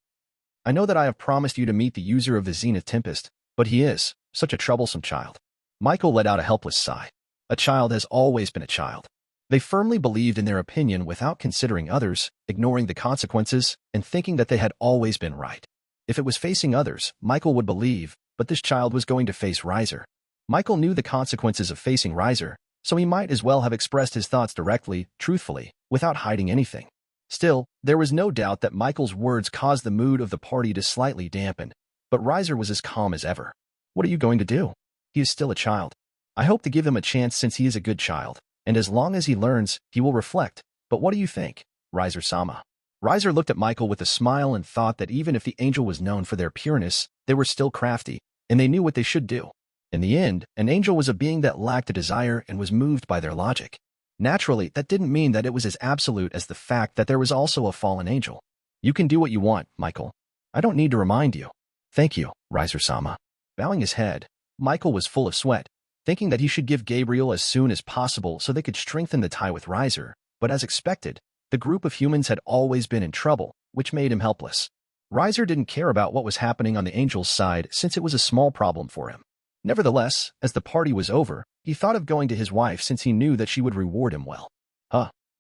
I know that I have promised you to meet the user of the Zenith Tempest, but he is such a troublesome child. Michael let out a helpless sigh. A child has always been a child. They firmly believed in their opinion without considering others, ignoring the consequences, and thinking that they had always been right. If it was facing others, Michael would believe, but this child was going to face Riser. Michael knew the consequences of facing Riser, so he might as well have expressed his thoughts directly, truthfully, without hiding anything. Still, there was no doubt that Michael's words caused the mood of the party to slightly dampen, but Riser was as calm as ever. "What are you going to do? He is still a child. I hope to give him a chance since he is a good child, and as long as he learns, he will reflect. But what do you think, Riser-sama?" Riser looked at Michael with a smile and thought that even if the angel was known for their pureness, they were still crafty, and they knew what they should do. In the end, an angel was a being that lacked a desire and was moved by their logic. Naturally, that didn't mean that it was as absolute as the fact that there was also a fallen angel. "You can do what you want, Michael. I don't need to remind you." "Thank you, Riser-sama." Bowing his head, Michael was full of sweat, thinking that he should give Gabriel as soon as possible so they could strengthen the tie with Riser, but as expected, the group of humans had always been in trouble, which made him helpless. Riser didn't care about what was happening on the angel's side since it was a small problem for him. Nevertheless, as the party was over, he thought of going to his wife since he knew that she would reward him well.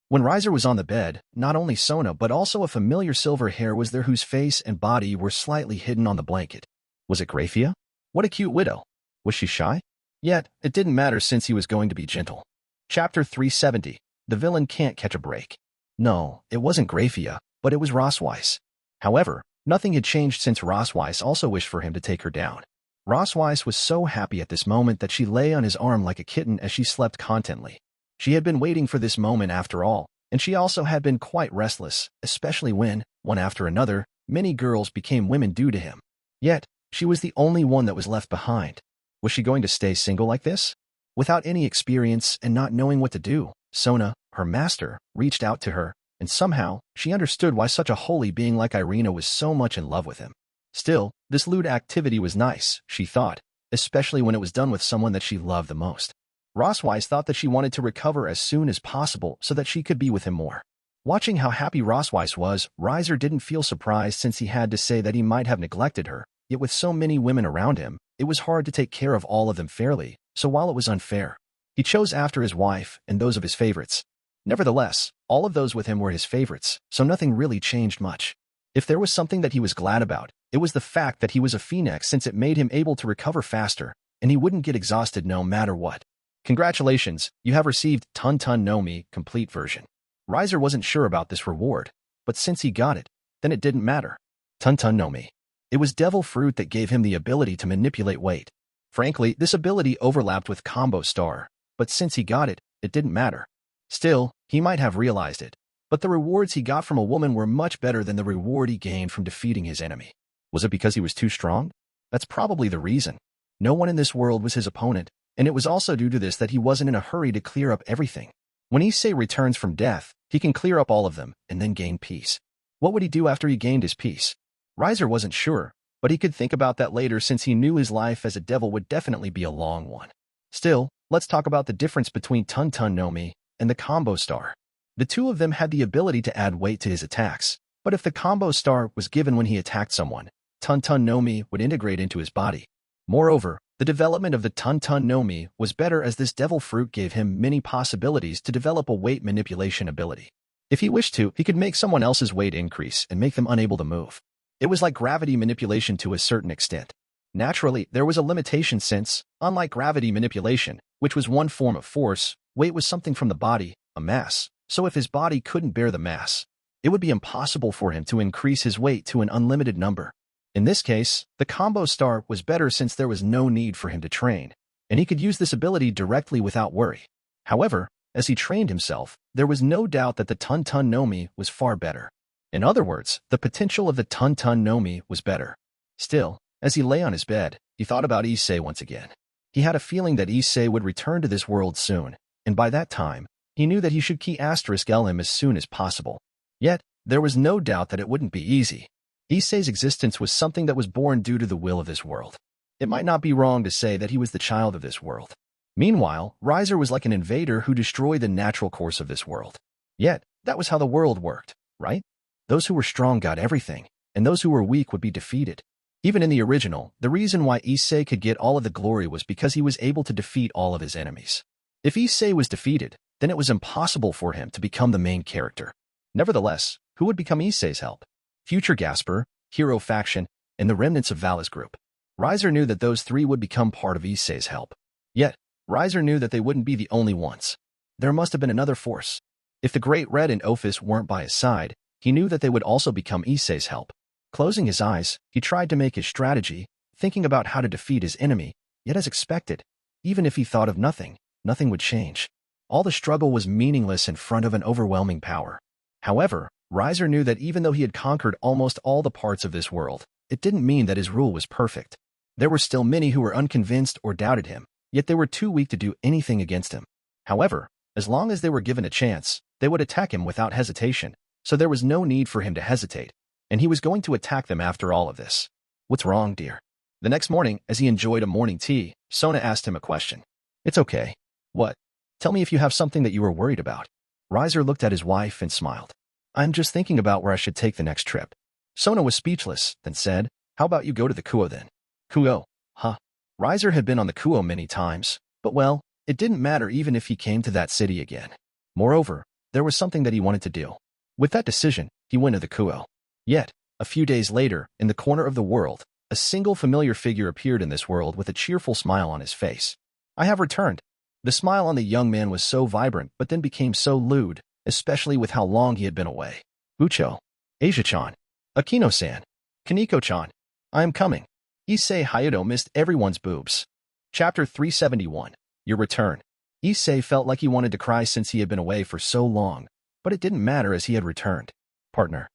When Riser was on the bed, not only Sona but also a familiar silver hair was there whose face and body were slightly hidden on the blanket. Was it Graphia? What a cute widow. Was she shy? Yet, it didn't matter since he was going to be gentle. Chapter 370. The villain can't catch a break. No, it wasn't Graphia, but it was Rosweiss. However, nothing had changed since Rosweiss also wished for him to take her down. Weiss was so happy at this moment that she lay on his arm like a kitten as she slept contently. She had been waiting for this moment after all, and she also had been quite restless, especially when, one after another, many girls became women due to him. Yet, she was the only one that was left behind. Was she going to stay single like this? Without any experience and not knowing what to do, Sona, her master, reached out to her, and somehow, she understood why such a holy being like Irina was so much in love with him. Still, this lewd activity was nice, she thought, especially when it was done with someone that she loved the most. Weiss thought that she wanted to recover as soon as possible so that she could be with him more. Watching how happy Weiss was, Riser didn't feel surprised since he had to say that he might have neglected her, yet with so many women around him, it was hard to take care of all of them fairly, so while it was unfair, he chose after his wife and those of his favorites. Nevertheless, all of those with him were his favorites, so nothing really changed much. If there was something that he was glad about, it was the fact that he was a Phenex since it made him able to recover faster, and he wouldn't get exhausted no matter what. Congratulations, you have received Tun Tun no Mi complete version. Riser wasn't sure about this reward, but since he got it, then it didn't matter. Tun Tun no Mi. It was devil fruit that gave him the ability to manipulate weight. Frankly, this ability overlapped with Combo Star, but since he got it, it didn't matter. Still, he might have realized it, but the rewards he got from a woman were much better than the reward he gained from defeating his enemy. Was it because he was too strong? That's probably the reason. No one in this world was his opponent, and it was also due to this that he wasn't in a hurry to clear up everything. When Issei returns from death, he can clear up all of them and then gain peace. What would he do after he gained his peace? Riser wasn't sure, but he could think about that later since he knew his life as a devil would definitely be a long one. Still, let's talk about the difference between Tun Tun no Mi and the Combo Star. The two of them had the ability to add weight to his attacks, but if the Combo Star was given when he attacked someone, Tun Tun no Mi would integrate into his body. Moreover, the development of the Tun Tun no Mi was better as this devil fruit gave him many possibilities to develop a weight manipulation ability. If he wished to, he could make someone else's weight increase and make them unable to move. It was like gravity manipulation to a certain extent. Naturally, there was a limitation since, unlike gravity manipulation, which was one form of force, weight was something from the body, a mass, so if his body couldn't bear the mass, it would be impossible for him to increase his weight to an unlimited number. In this case, the Combo Star was better since there was no need for him to train, and he could use this ability directly without worry. However, as he trained himself, there was no doubt that the Tun Tun no Mi was far better. In other words, the potential of the Tun Tun no Mi was better. Still, as he lay on his bed, he thought about Issei once again. He had a feeling that Issei would return to this world soon, and by that time, he knew that he should key *L him as soon as possible. Yet, there was no doubt that it wouldn't be easy. Issei's existence was something that was born due to the will of this world. It might not be wrong to say that he was the child of this world. Meanwhile, Riser was like an invader who destroyed the natural course of this world. Yet, that was how the world worked, right? Those who were strong got everything, and those who were weak would be defeated. Even in the original, the reason why Issei could get all of the glory was because he was able to defeat all of his enemies. If Issei was defeated, then it was impossible for him to become the main character. Nevertheless, who would become Issei's help? Future Gasper, Hero Faction, and the remnants of Valis Group. Riser knew that those three would become part of Issei's help. Yet, Riser knew that they wouldn't be the only ones. There must have been another force. If the Great Red and Ophis weren't by his side, he knew that they would also become Issei's help. Closing his eyes, he tried to make his strategy, thinking about how to defeat his enemy, yet as expected, even if he thought of nothing, nothing would change. All the struggle was meaningless in front of an overwhelming power. However, Riser knew that even though he had conquered almost all the parts of this world, it didn't mean that his rule was perfect. There were still many who were unconvinced or doubted him, yet they were too weak to do anything against him. However, as long as they were given a chance, they would attack him without hesitation, so there was no need for him to hesitate, and he was going to attack them after all of this. What's wrong, dear? The next morning, as he enjoyed a morning tea, Sona asked him a question. It's okay. What? Tell me if you have something that you were worried about. Riser looked at his wife and smiled. I'm just thinking about where I should take the next trip. Sona was speechless, then said, how about you go to the Kuo then? Kuo? Huh? Riser had been on the Kuo many times, but well, it didn't matter even if he came to that city again. Moreover, there was something that he wanted to do. With that decision, he went to the Kuo. Yet, a few days later, in the corner of the world, a single familiar figure appeared in this world with a cheerful smile on his face. I have returned. The smile on the young man was so vibrant but then became so lewd, especially with how long he had been away. Ucho. Asia-chan. Akino-san. Kaneko-chan. I am coming. Issei Hayato missed everyone's boobs. Chapter 371. Your Return. Issei felt like he wanted to cry since he had been away for so long, but it didn't matter as he had returned. Partner.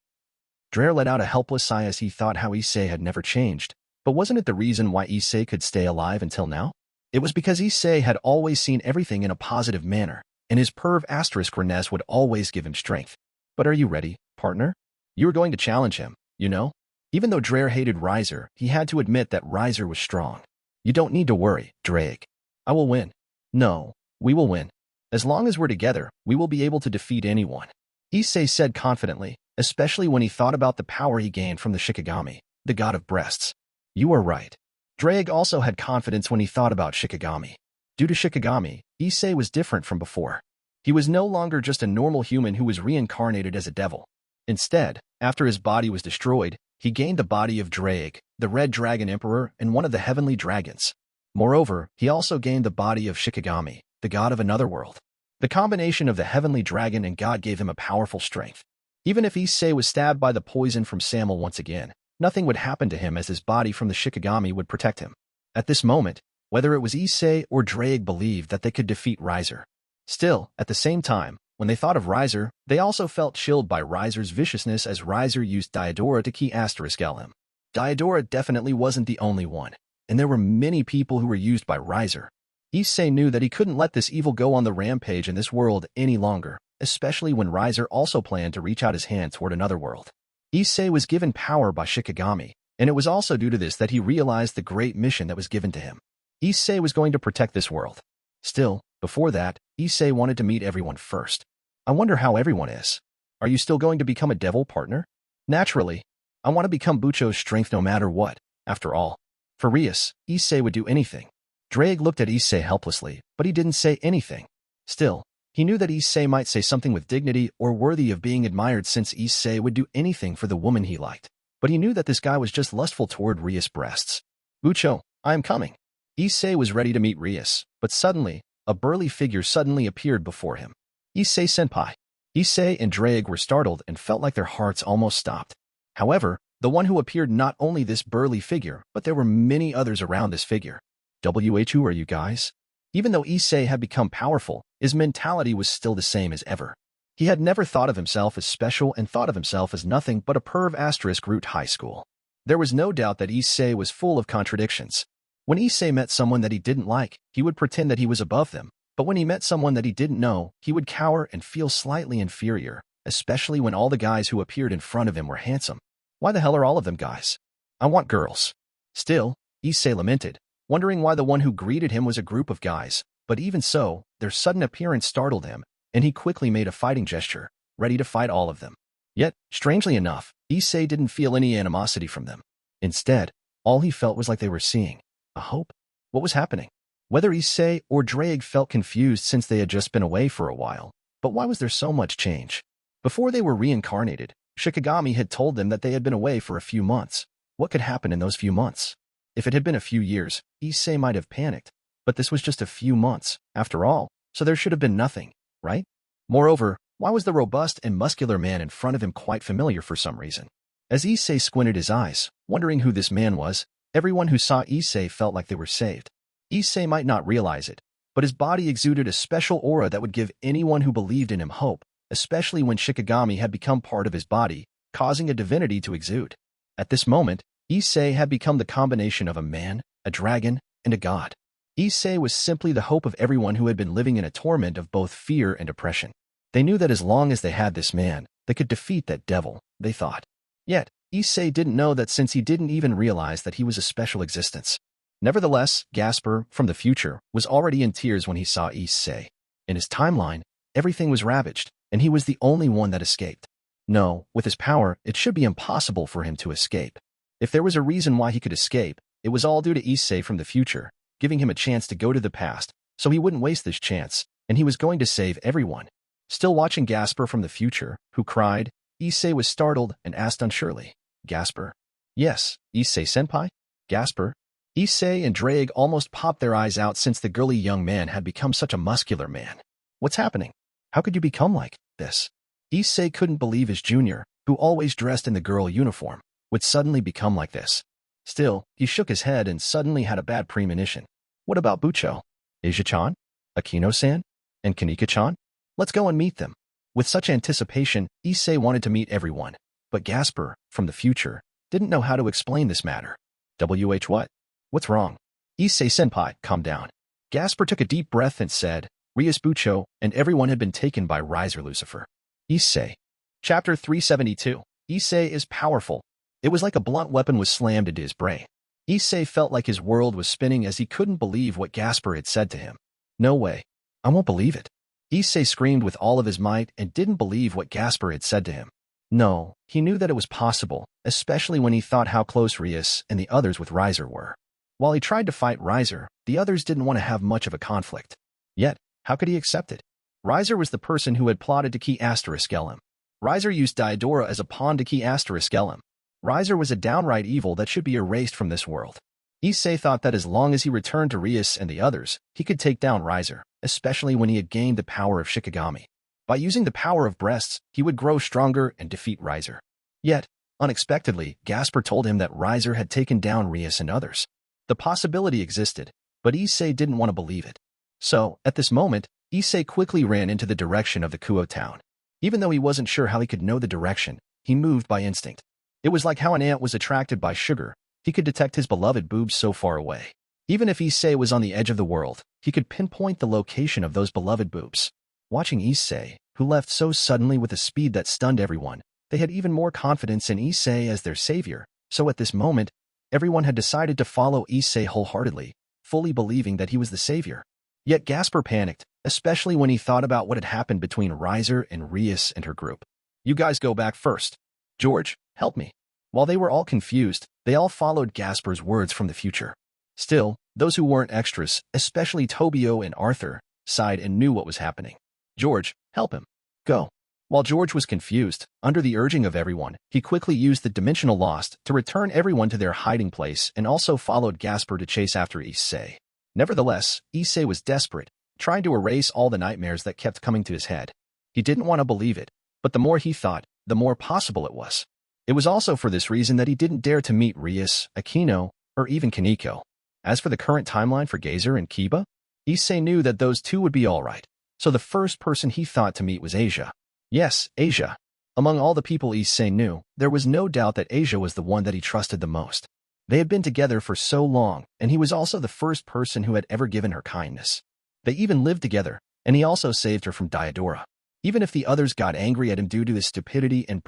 Dreher let out a helpless sigh as he thought how Issei had never changed, but wasn't it the reason why Issei could stay alive until now? It was because Issei had always seen everything in a positive manner, and his **Renes would always give him strength. But are you ready, partner? You were going to challenge him, you know? Even though Dreher hated Riser, he had to admit that Riser was strong. You don't need to worry, Drake. I will win. No, we will win. As long as we're together, we will be able to defeat anyone. Issei said confidently, especially when he thought about the power he gained from the Shikigami, the god of breasts. You are right. Drake also had confidence when he thought about Shikigami. Due to Shikigami, Issei was different from before. He was no longer just a normal human who was reincarnated as a devil. Instead, after his body was destroyed, he gained the body of Drake, the Red Dragon Emperor and one of the heavenly dragons. Moreover, he also gained the body of Shikigami, the god of another world. The combination of the heavenly dragon and god gave him a powerful strength. Even if Issei was stabbed by the poison from Samel once again, nothing would happen to him as his body from the Shikigami would protect him. At this moment, whether it was Issei or Drake believed that they could defeat Riser. Still, at the same time, when they thought of Riser, they also felt chilled by Riser's viciousness as Riser used Diodora to key *L him. Diodora definitely wasn't the only one, and there were many people who were used by Riser. Issei knew that he couldn't let this evil go on the rampage in this world any longer, especially when Riser also planned to reach out his hand toward another world. Issei was given power by Shikigami, and it was also due to this that he realized the great mission that was given to him. Issei was going to protect this world. Still, before that, Issei wanted to meet everyone first. I wonder how everyone is. Are you still going to become a devil, partner? Naturally. I want to become Bucho's strength no matter what. After all, for Rias, Issei would do anything. Drake looked at Issei helplessly, but he didn't say anything. Still, he knew that Issei might say something with dignity or worthy of being admired since Issei would do anything for the woman he liked. But he knew that this guy was just lustful toward Rias' breasts. Bucho, I am coming. Issei was ready to meet Rias, but suddenly, a burly figure suddenly appeared before him. Issei-senpai. Issei and Drake were startled and felt like their hearts almost stopped. However, the one who appeared not only this burly figure, but there were many others around this figure. Who are you guys? Even though Issei had become powerful, his mentality was still the same as ever. He had never thought of himself as special and thought of himself as nothing but a **root high school. There was no doubt that Issei was full of contradictions. When Issei met someone that he didn't like, he would pretend that he was above them, but when he met someone that he didn't know, he would cower and feel slightly inferior, especially when all the guys who appeared in front of him were handsome. Why the hell are all of them guys? I want girls. Still, Issei lamented, wondering why the one who greeted him was a group of guys, but even so, their sudden appearance startled him, and he quickly made a fighting gesture, ready to fight all of them. Yet, strangely enough, Issei didn't feel any animosity from them. Instead, all he felt was like they were seeing a hope. What was happening? Whether Issei or Drake felt confused since they had just been away for a while, but why was there so much change? Before they were reincarnated, Shikigami had told them that they had been away for a few months. What could happen in those few months? If it had been a few years, Issei might have panicked, but this was just a few months, after all, so there should have been nothing, right? Moreover, why was the robust and muscular man in front of him quite familiar for some reason? As Issei squinted his eyes, wondering who this man was, everyone who saw Issei felt like they were saved. Issei might not realize it, but his body exuded a special aura that would give anyone who believed in him hope, especially when Shikigami had become part of his body, causing a divinity to exude. At this moment, Issei had become the combination of a man, a dragon, and a god. Issei was simply the hope of everyone who had been living in a torment of both fear and oppression. They knew that as long as they had this man, they could defeat that devil, they thought. Yet, Issei didn't know that since he didn't even realize that he was a special existence. Nevertheless, Gasper, from the future, was already in tears when he saw Issei. In his timeline, everything was ravaged, and he was the only one that escaped. No, with his power, it should be impossible for him to escape. If there was a reason why he could escape, it was all due to Issei from the future, giving him a chance to go to the past, so he wouldn't waste this chance, and he was going to save everyone. Still watching Gasper from the future, who cried, Issei was startled and asked unsurely, Gasper? Yes, Issei-senpai? Gasper? Issei and Drake almost popped their eyes out since the girly young man had become such a muscular man. What's happening? How could you become like this? Issei couldn't believe his junior, who always dressed in the girl uniform, would suddenly become like this. Still, he shook his head and suddenly had a bad premonition. What about Bucho? Asia-chan? Akino-san? And Kanika-chan? Let's go and meet them. With such anticipation, Issei wanted to meet everyone. But Gasper, from the future, didn't know how to explain this matter. What? What's wrong? Issei-senpai, calm down. Gasper took a deep breath and said, Rias Bucho and everyone had been taken by Riser Lucifer. Issei. Chapter 372. Issei is powerful. It was like a blunt weapon was slammed into his brain. Issei felt like his world was spinning as he couldn't believe what Gasper had said to him. No way. I won't believe it. Issei screamed with all of his might and didn't believe what Gasper had said to him. No, he knew that it was possible, especially when he thought how close Rias and the others with Riser were. While he tried to fight Riser, the others didn't want to have much of a conflict. Yet, how could he accept it? Riser was the person who had plotted to key him. Riser used Dhauser as a pawn to key him. Riser was a downright evil that should be erased from this world. Issei thought that as long as he returned to Rias and the others, he could take down Riser, especially when he had gained the power of Shikigami. By using the power of breasts, he would grow stronger and defeat Riser. Yet, unexpectedly, Gasper told him that Riser had taken down Rias and others. The possibility existed, but Issei didn't want to believe it. So, at this moment, Issei quickly ran into the direction of the Kuo town. Even though he wasn't sure how he could know the direction, he moved by instinct. It was like how an ant was attracted by sugar. He could detect his beloved boobs so far away. Even if Issei was on the edge of the world, he could pinpoint the location of those beloved boobs. Watching Issei, who left so suddenly with a speed that stunned everyone, they had even more confidence in Issei as their savior. So at this moment, everyone had decided to follow Issei wholeheartedly, fully believing that he was the savior. Yet Gasper panicked, especially when he thought about what had happened between Riser and Rias and her group. You guys go back first. George, help me. While they were all confused, they all followed Gasper's words from the future. Still, those who weren't extras, especially Tobio and Arthur, sighed and knew what was happening. George, help him. Go. While George was confused, under the urging of everyone, he quickly used the dimensional lost to return everyone to their hiding place and also followed Gasper to chase after Issei. Nevertheless, Issei was desperate, trying to erase all the nightmares that kept coming to his head. He didn't want to believe it, but the more he thought, the more possible it was. It was also for this reason that he didn't dare to meet Rias, Akino, or even Kaneko. As for the current timeline for Dhauser and Kiba, Issei knew that those two would be all right, so the first person he thought to meet was Asia. Yes, Asia. Among all the people Issei knew, there was no doubt that Asia was the one that he trusted the most. They had been together for so long, and he was also the first person who had ever given her kindness. They even lived together, and he also saved her from Dhauser. Even if the others got angry at him due to his stupidity and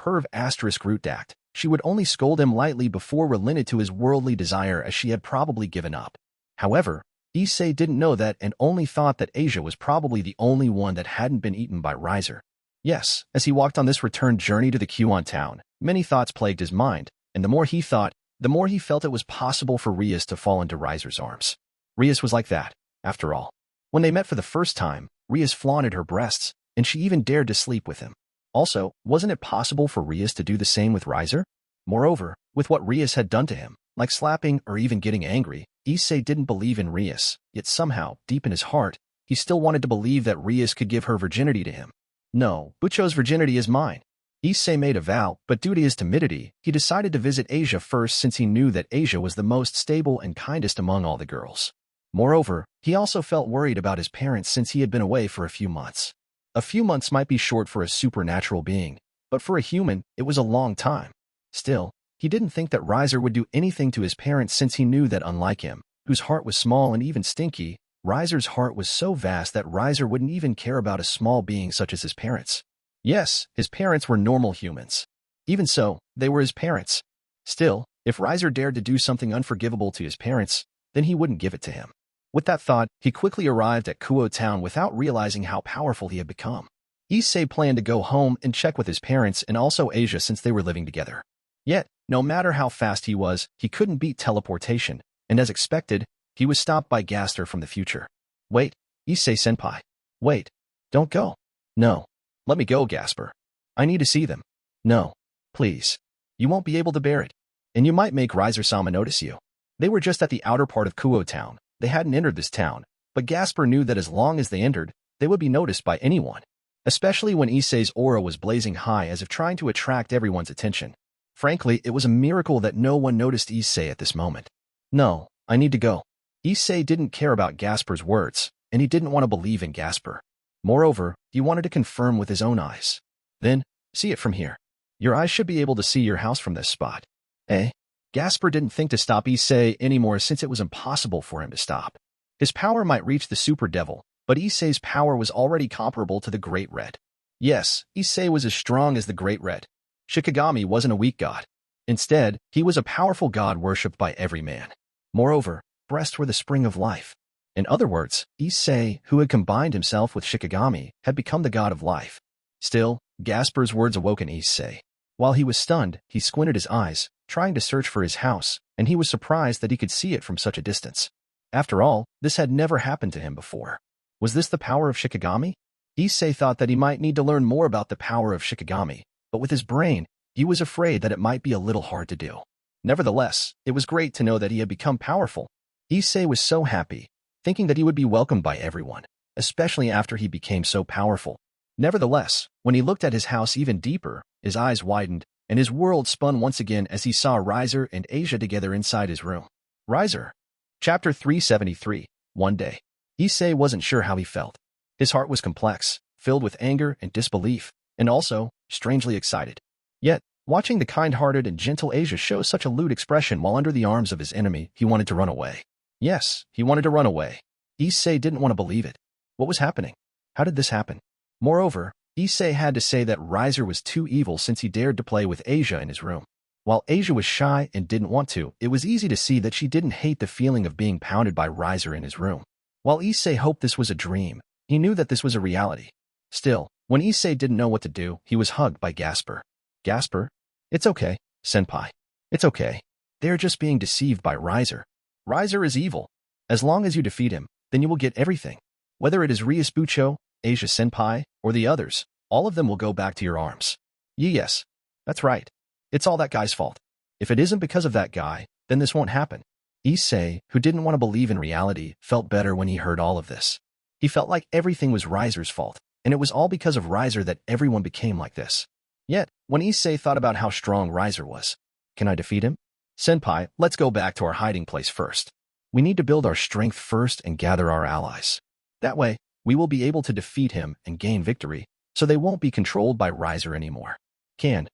root act, she would only scold him lightly before relented to his worldly desire as she had probably given up. However, Issei didn't know that and only thought that Asia was probably the only one that hadn't been eaten by Riser. Yes, as he walked on this return journey to the Kuon town, many thoughts plagued his mind, and the more he thought, the more he felt it was possible for Rias to fall into Riser's arms. Rias was like that, after all. When they met for the first time, Rias flaunted her breasts, and she even dared to sleep with him. Also, wasn't it possible for Rias to do the same with Riser? Moreover, with what Rias had done to him, like slapping or even getting angry, Issei didn't believe in Rias, yet somehow, deep in his heart, he still wanted to believe that Rias could give her virginity to him. No, Bucho's virginity is mine. Issei made a vow, but due to his timidity, he decided to visit Asia first since he knew that Asia was the most stable and kindest among all the girls. Moreover, he also felt worried about his parents since he had been away for a few months. A few months might be short for a supernatural being, but for a human, it was a long time. Still, he didn't think that Riser would do anything to his parents since he knew that unlike him, whose heart was small and even stinky, Riser's heart was so vast that Riser wouldn't even care about a small being such as his parents. Yes, his parents were normal humans. Even so, they were his parents. Still, if Riser dared to do something unforgivable to his parents, then he wouldn't give it to him. With that thought, he quickly arrived at Kuo town without realizing how powerful he had become. Issei planned to go home and check with his parents and also Asia since they were living together. Yet, no matter how fast he was, he couldn't beat teleportation, and as expected, he was stopped by Gaster from the future. Wait, Issei-senpai. Wait. Don't go. No. Let me go, Gasper. I need to see them. No. Please. You won't be able to bear it. And you might make Riser-sama notice you. They were just at the outer part of Kuo town. They hadn't entered this town, but Gasper knew that as long as they entered, they would be noticed by anyone. Especially when Issei's aura was blazing high as if trying to attract everyone's attention. Frankly, it was a miracle that no one noticed Issei at this moment. No, I need to go. Issei didn't care about Gasper's words, and he didn't want to believe in Gasper. Moreover, he wanted to confirm with his own eyes. Then, see it from here. Your eyes should be able to see your house from this spot. Eh? Gasper didn't think to stop Issei anymore since it was impossible for him to stop. His power might reach the super devil, but Issei's power was already comparable to the Great Red. Yes, Issei was as strong as the Great Red. Shikigami wasn't a weak god. Instead, he was a powerful god worshipped by every man. Moreover, breasts were the spring of life. In other words, Issei, who had combined himself with Shikigami, had become the god of life. Still, Gasper's words awoke in Issei. While he was stunned, he squinted his eyes, trying to search for his house, and he was surprised that he could see it from such a distance. After all, this had never happened to him before. Was this the power of Shikigami? Issei thought that he might need to learn more about the power of Shikigami, but with his brain, he was afraid that it might be a little hard to do. Nevertheless, it was great to know that he had become powerful. Issei was so happy, thinking that he would be welcomed by everyone, especially after he became so powerful. Nevertheless, when he looked at his house even deeper, his eyes widened, and his world spun once again as he saw Riser and Asia together inside his room. Riser. Chapter 373. One day. Issei wasn't sure how he felt. His heart was complex, filled with anger and disbelief, and also, strangely excited. Yet, watching the kind-hearted and gentle Asia show such a lewd expression while under the arms of his enemy, he wanted to run away. Yes, he wanted to run away. Issei didn't want to believe it. What was happening? How did this happen? Moreover, Issei had to say that Riser was too evil since he dared to play with Asia in his room. While Asia was shy and didn't want to, it was easy to see that she didn't hate the feeling of being pounded by Riser in his room. While Issei hoped this was a dream, he knew that this was a reality. Still, when Issei didn't know what to do, he was hugged by Gasper. Gasper? It's okay, senpai. It's okay. They're just being deceived by Riser. Riser is evil. As long as you defeat him, then you will get everything. Whether it is Rias Bucho, Asia senpai, or the others, all of them will go back to your arms. Yes, that's right. It's all that guy's fault. If it isn't because of that guy, then this won't happen. Issei, who didn't want to believe in reality, felt better when he heard all of this. He felt like everything was Riser's fault, and it was all because of Riser that everyone became like this. Yet, when Issei thought about how strong Riser was, can I defeat him? Senpai, let's go back to our hiding place first. We need to build our strength first and gather our allies. That way, we will be able to defeat him and gain victory, so they won't be controlled by Riser anymore. Can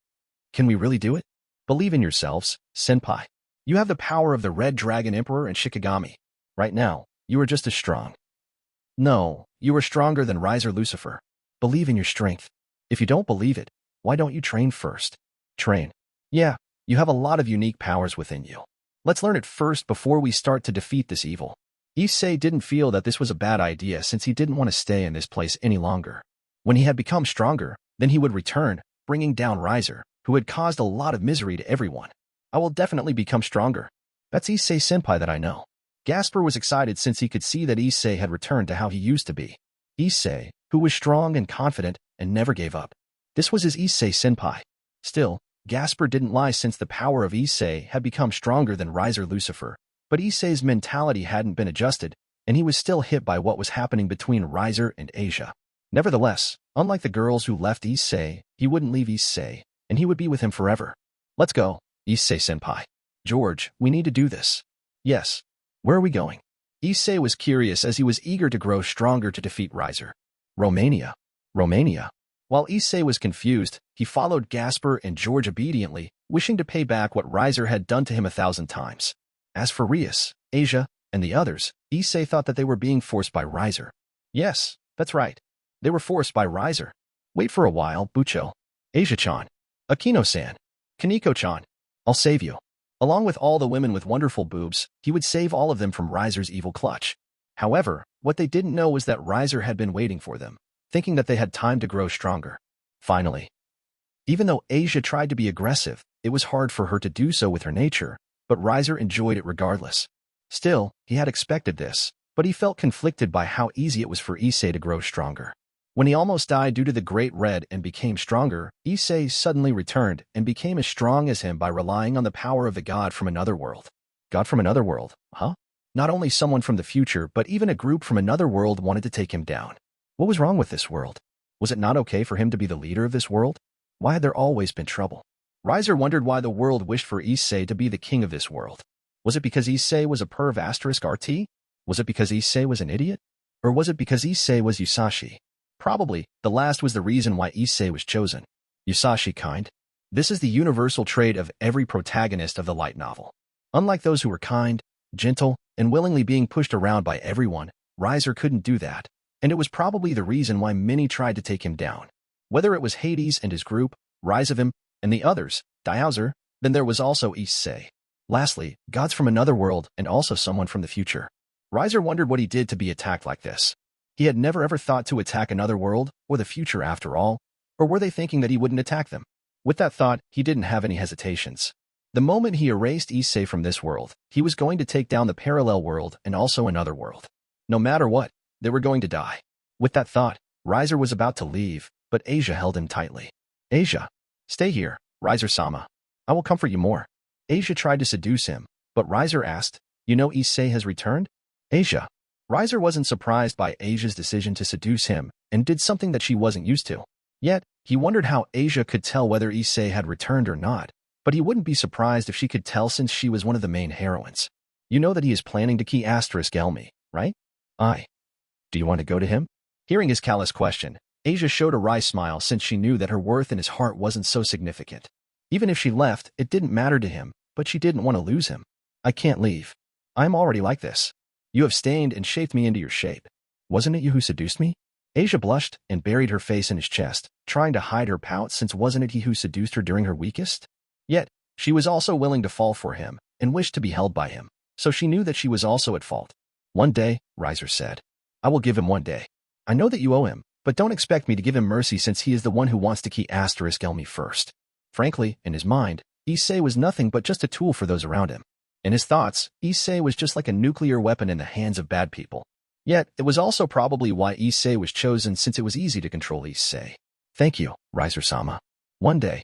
we really do it? Believe in yourselves, senpai. You have the power of the Red Dragon Emperor and Shikigami. Right now, you are just as strong. No, you are stronger than Riser Lucifer. Believe in your strength. If you don't believe it, why don't you train first? Train. Yeah, you have a lot of unique powers within you. Let's learn it first before we start to defeat this evil. Issei didn't feel that this was a bad idea since he didn't want to stay in this place any longer. When he had become stronger, then he would return, bringing down Riser, who had caused a lot of misery to everyone. I will definitely become stronger. That's Issei senpai that I know. Gasper was excited since he could see that Issei had returned to how he used to be. Issei, who was strong and confident and never gave up. This was his Issei senpai. Still, Gasper didn't lie since the power of Issei had become stronger than Riser Lucifer, but Issei's mentality hadn't been adjusted, and he was still hit by what was happening between Riser and Asia. Nevertheless, unlike the girls who left Issei, he wouldn't leave Issei, and he would be with him forever. Let's go, Issei senpai. George, we need to do this. Yes. Where are we going? Issei was curious as he was eager to grow stronger to defeat Riser. Romania. Romania. While Issei was confused, he followed Gasper and George obediently, wishing to pay back what Riser had done to him 1,000 times. As for Rias, Asia, and the others, Issei thought that they were being forced by Riser. Yes, that's right. They were forced by Riser. Wait for a while, Bucho. Asia-chan. Akino-san. Kaneko-chan. I'll save you. Along with all the women with wonderful boobs, he would save all of them from Riser's evil clutch. However, what they didn't know was that Riser had been waiting for them, thinking that they had time to grow stronger. Finally. Even though Asia tried to be aggressive, it was hard for her to do so with her nature, but Riser enjoyed it regardless. Still, he had expected this, but he felt conflicted by how easy it was for Issei to grow stronger. When he almost died due to the Great Red and became stronger, Issei suddenly returned and became as strong as him by relying on the power of the god from another world. God from another world, huh? Not only someone from the future, but even a group from another world wanted to take him down. What was wrong with this world? Was it not okay for him to be the leader of this world? Why had there always been trouble? Riser wondered why the world wished for Issei to be the king of this world. Was it because Issei was a perv asterisk RT? Was it because Issei was an idiot? Or was it because Issei was Yusashi? Probably, the last was the reason why Issei was chosen. Yusashi kind. This is the universal trait of every protagonist of the light novel. Unlike those who were kind, gentle, and willingly being pushed around by everyone, Riser couldn't do that, and it was probably the reason why many tried to take him down. Whether it was Hades and his group, Risavim, and the others, Dhauser, then there was also Issei. Lastly, gods from another world and also someone from the future. Riser wondered what he did to be attacked like this. He had never ever thought to attack another world or the future after all, or were they thinking that he wouldn't attack them? With that thought, he didn't have any hesitations. The moment he erased Issei from this world, he was going to take down the parallel world and also another world. No matter what, they were going to die. With that thought, Riser was about to leave, but Asia held him tightly. Asia, stay here, Riser-sama. I will comfort you more. Asia tried to seduce him, but Riser asked, you know Issei has returned? Asia. Riser wasn't surprised by Asia's decision to seduce him and did something that she wasn't used to. Yet, he wondered how Asia could tell whether Issei had returned or not, but he wouldn't be surprised if she could tell since she was one of the main heroines. You know that he is planning to key asterisk me, right? Do you want to go to him? Hearing his callous question, Asia showed a wry smile since she knew that her worth in his heart wasn't so significant. Even if she left, it didn't matter to him, but she didn't want to lose him. I can't leave. I'm already like this. You have stained and shaped me into your shape. Wasn't it you who seduced me? Asia blushed and buried her face in his chest, trying to hide her pout since wasn't it he who seduced her during her weakest? Yet, she was also willing to fall for him and wished to be held by him, so she knew that she was also at fault. One day, Riser said. I will give him 1 day. I know that you owe him, but don't expect me to give him mercy since he is the one who wants to key asterisk me first. Frankly, in his mind, Issei was nothing but just a tool for those around him. In his thoughts, Issei was just like a nuclear weapon in the hands of bad people. Yet, it was also probably why Issei was chosen since it was easy to control Issei. Thank you, Riser-sama. 1 day.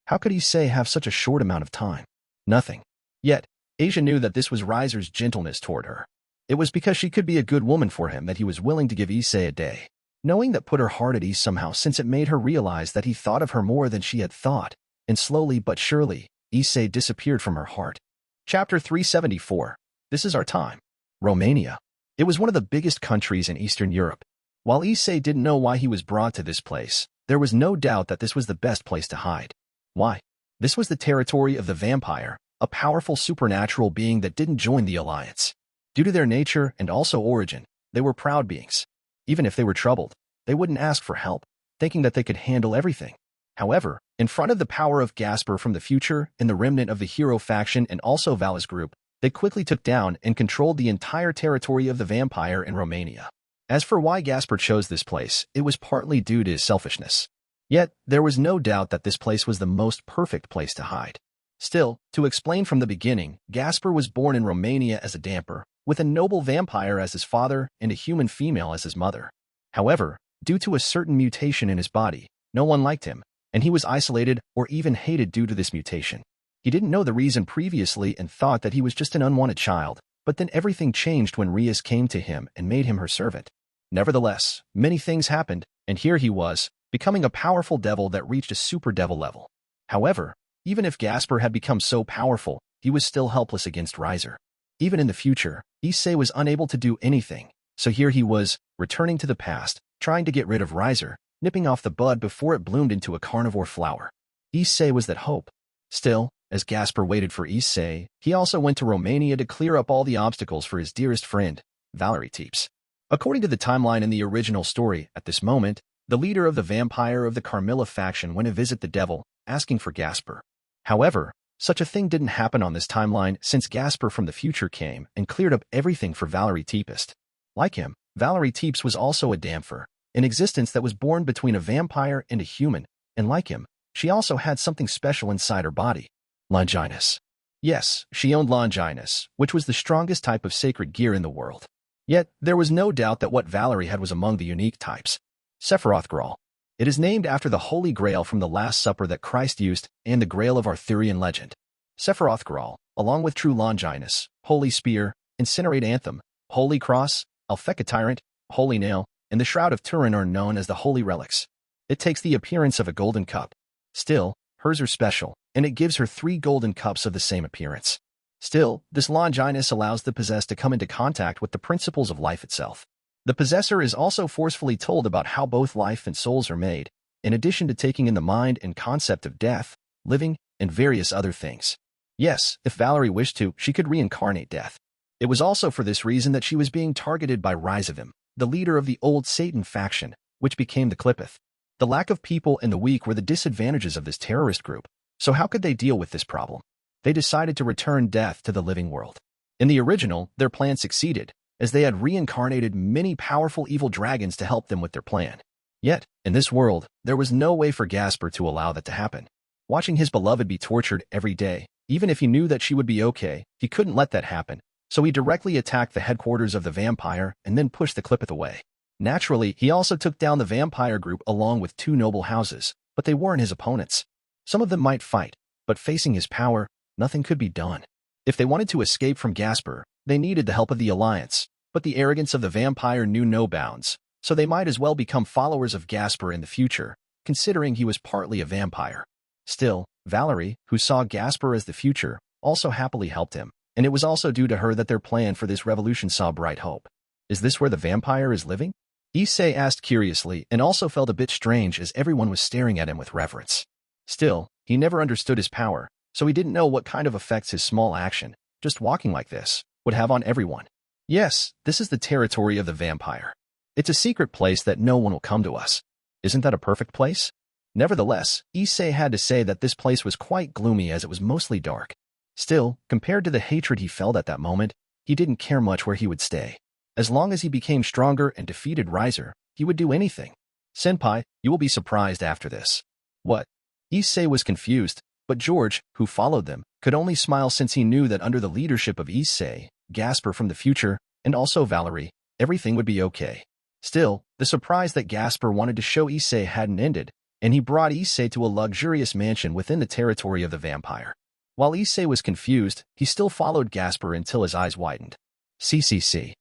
How could Issei have such a short amount of time? Nothing. Yet, Asia knew that this was Riser's gentleness toward her. It was because she could be a good woman for him that he was willing to give Issei a day. Knowing that put her heart at ease somehow since it made her realize that he thought of her more than she had thought, and slowly but surely, Issei disappeared from her heart. Chapter 374. This is our time. Romania. It was one of the biggest countries in Eastern Europe. While Issei didn't know why he was brought to this place, there was no doubt that this was the best place to hide. Why? This was the territory of the vampire, a powerful supernatural being that didn't join the alliance. Due to their nature and also origin, they were proud beings. Even if they were troubled, they wouldn't ask for help, thinking that they could handle everything. However, in front of the power of Gasper from the future and the remnant of the hero faction and also Valis group, they quickly took down and controlled the entire territory of the vampire in Romania. As for why Gasper chose this place, it was partly due to his selfishness. Yet, there was no doubt that this place was the most perfect place to hide. Still, to explain from the beginning, Gasper was born in Romania as a damper, with a noble vampire as his father and a human female as his mother. However, due to a certain mutation in his body, no one liked him, and he was isolated or even hated due to this mutation. He didn't know the reason previously and thought that he was just an unwanted child, but then everything changed when Rias came to him and made him her servant. Nevertheless, many things happened, and here he was, becoming a powerful devil that reached a super devil level. However, even if Gasper had become so powerful, he was still helpless against Riser. Even in the future, Issei was unable to do anything, so here he was, returning to the past, trying to get rid of Riser, nipping off the bud before it bloomed into a carnivore flower. Issei was that hope. Still, as Gasper waited for Issei, he also went to Romania to clear up all the obstacles for his dearest friend, Valerie Teeps. According to the timeline in the original story, at this moment, the leader of the vampire of the Carmilla faction went to visit the devil, asking for Gasper. However, such a thing didn't happen on this timeline since Gasper from the future came and cleared up everything for Valerie Teepist. Like him, Valerie Teeps was also a damper, an existence that was born between a vampire and a human, and like him, she also had something special inside her body. Longinus. Yes, she owned Longinus, which was the strongest type of sacred gear in the world. Yet, there was no doubt that what Valerie had was among the unique types. Sephiroth Graal. It is named after the Holy Grail from the Last Supper that Christ used and the Grail of Arthurian legend. Sephiroth Graal, along with True Longinus, Holy Spear, Incinerate Anthem, Holy Cross, Alpheka Tyrant, Holy Nail, and the Shroud of Turin are known as the Holy Relics. It takes the appearance of a golden cup. Still, hers are special, and it gives her 3 golden cups of the same appearance. Still, this Longinus allows the possessed to come into contact with the principles of life itself. The possessor is also forcefully told about how both life and souls are made, in addition to taking in the mind and concept of death, living, and various other things. Yes, if Valerie wished to, she could reincarnate death. It was also for this reason that she was being targeted by Riser, the leader of the old Satan faction, which became the Clippeth. The lack of people and the weak were the disadvantages of this terrorist group, so how could they deal with this problem? They decided to return death to the living world. In the original, their plan succeeded, as they had reincarnated many powerful evil dragons to help them with their plan. Yet, in this world, there was no way for Gasper to allow that to happen. Watching his beloved be tortured every day, even if he knew that she would be okay, he couldn't let that happen, so he directly attacked the headquarters of the vampire and then pushed the Clippeth away. Naturally, he also took down the vampire group along with 2 noble houses, but they weren't his opponents. Some of them might fight, but facing his power, nothing could be done. If they wanted to escape from Gasper, they needed the help of the Alliance, but the arrogance of the vampire knew no bounds, so they might as well become followers of Gasper in the future, considering he was partly a vampire. Still, Valerie, who saw Gasper as the future, also happily helped him, and it was also due to her that their plan for this revolution saw bright hope. Is this where the vampire is living? Issei asked curiously and also felt a bit strange as everyone was staring at him with reverence. Still, he never understood his power, so he didn't know what kind of effects his small action, just walking like this, would have on everyone. Yes, this is the territory of the vampire. It's a secret place that no one will come to us. Isn't that a perfect place? Nevertheless, Issei had to say that this place was quite gloomy as it was mostly dark. Still, compared to the hatred he felt at that moment, he didn't care much where he would stay. As long as he became stronger and defeated Riser, he would do anything. Senpai, you will be surprised after this. What? Issei was confused, but George, who followed them, could only smile since he knew that under the leadership of Issei, Gasper from the future, and also Valerie, everything would be okay. Still, the surprise that Gasper wanted to show Issei hadn't ended, and he brought Issei to a luxurious mansion within the territory of the vampire. While Issei was confused, he still followed Gasper until his eyes widened. CCC.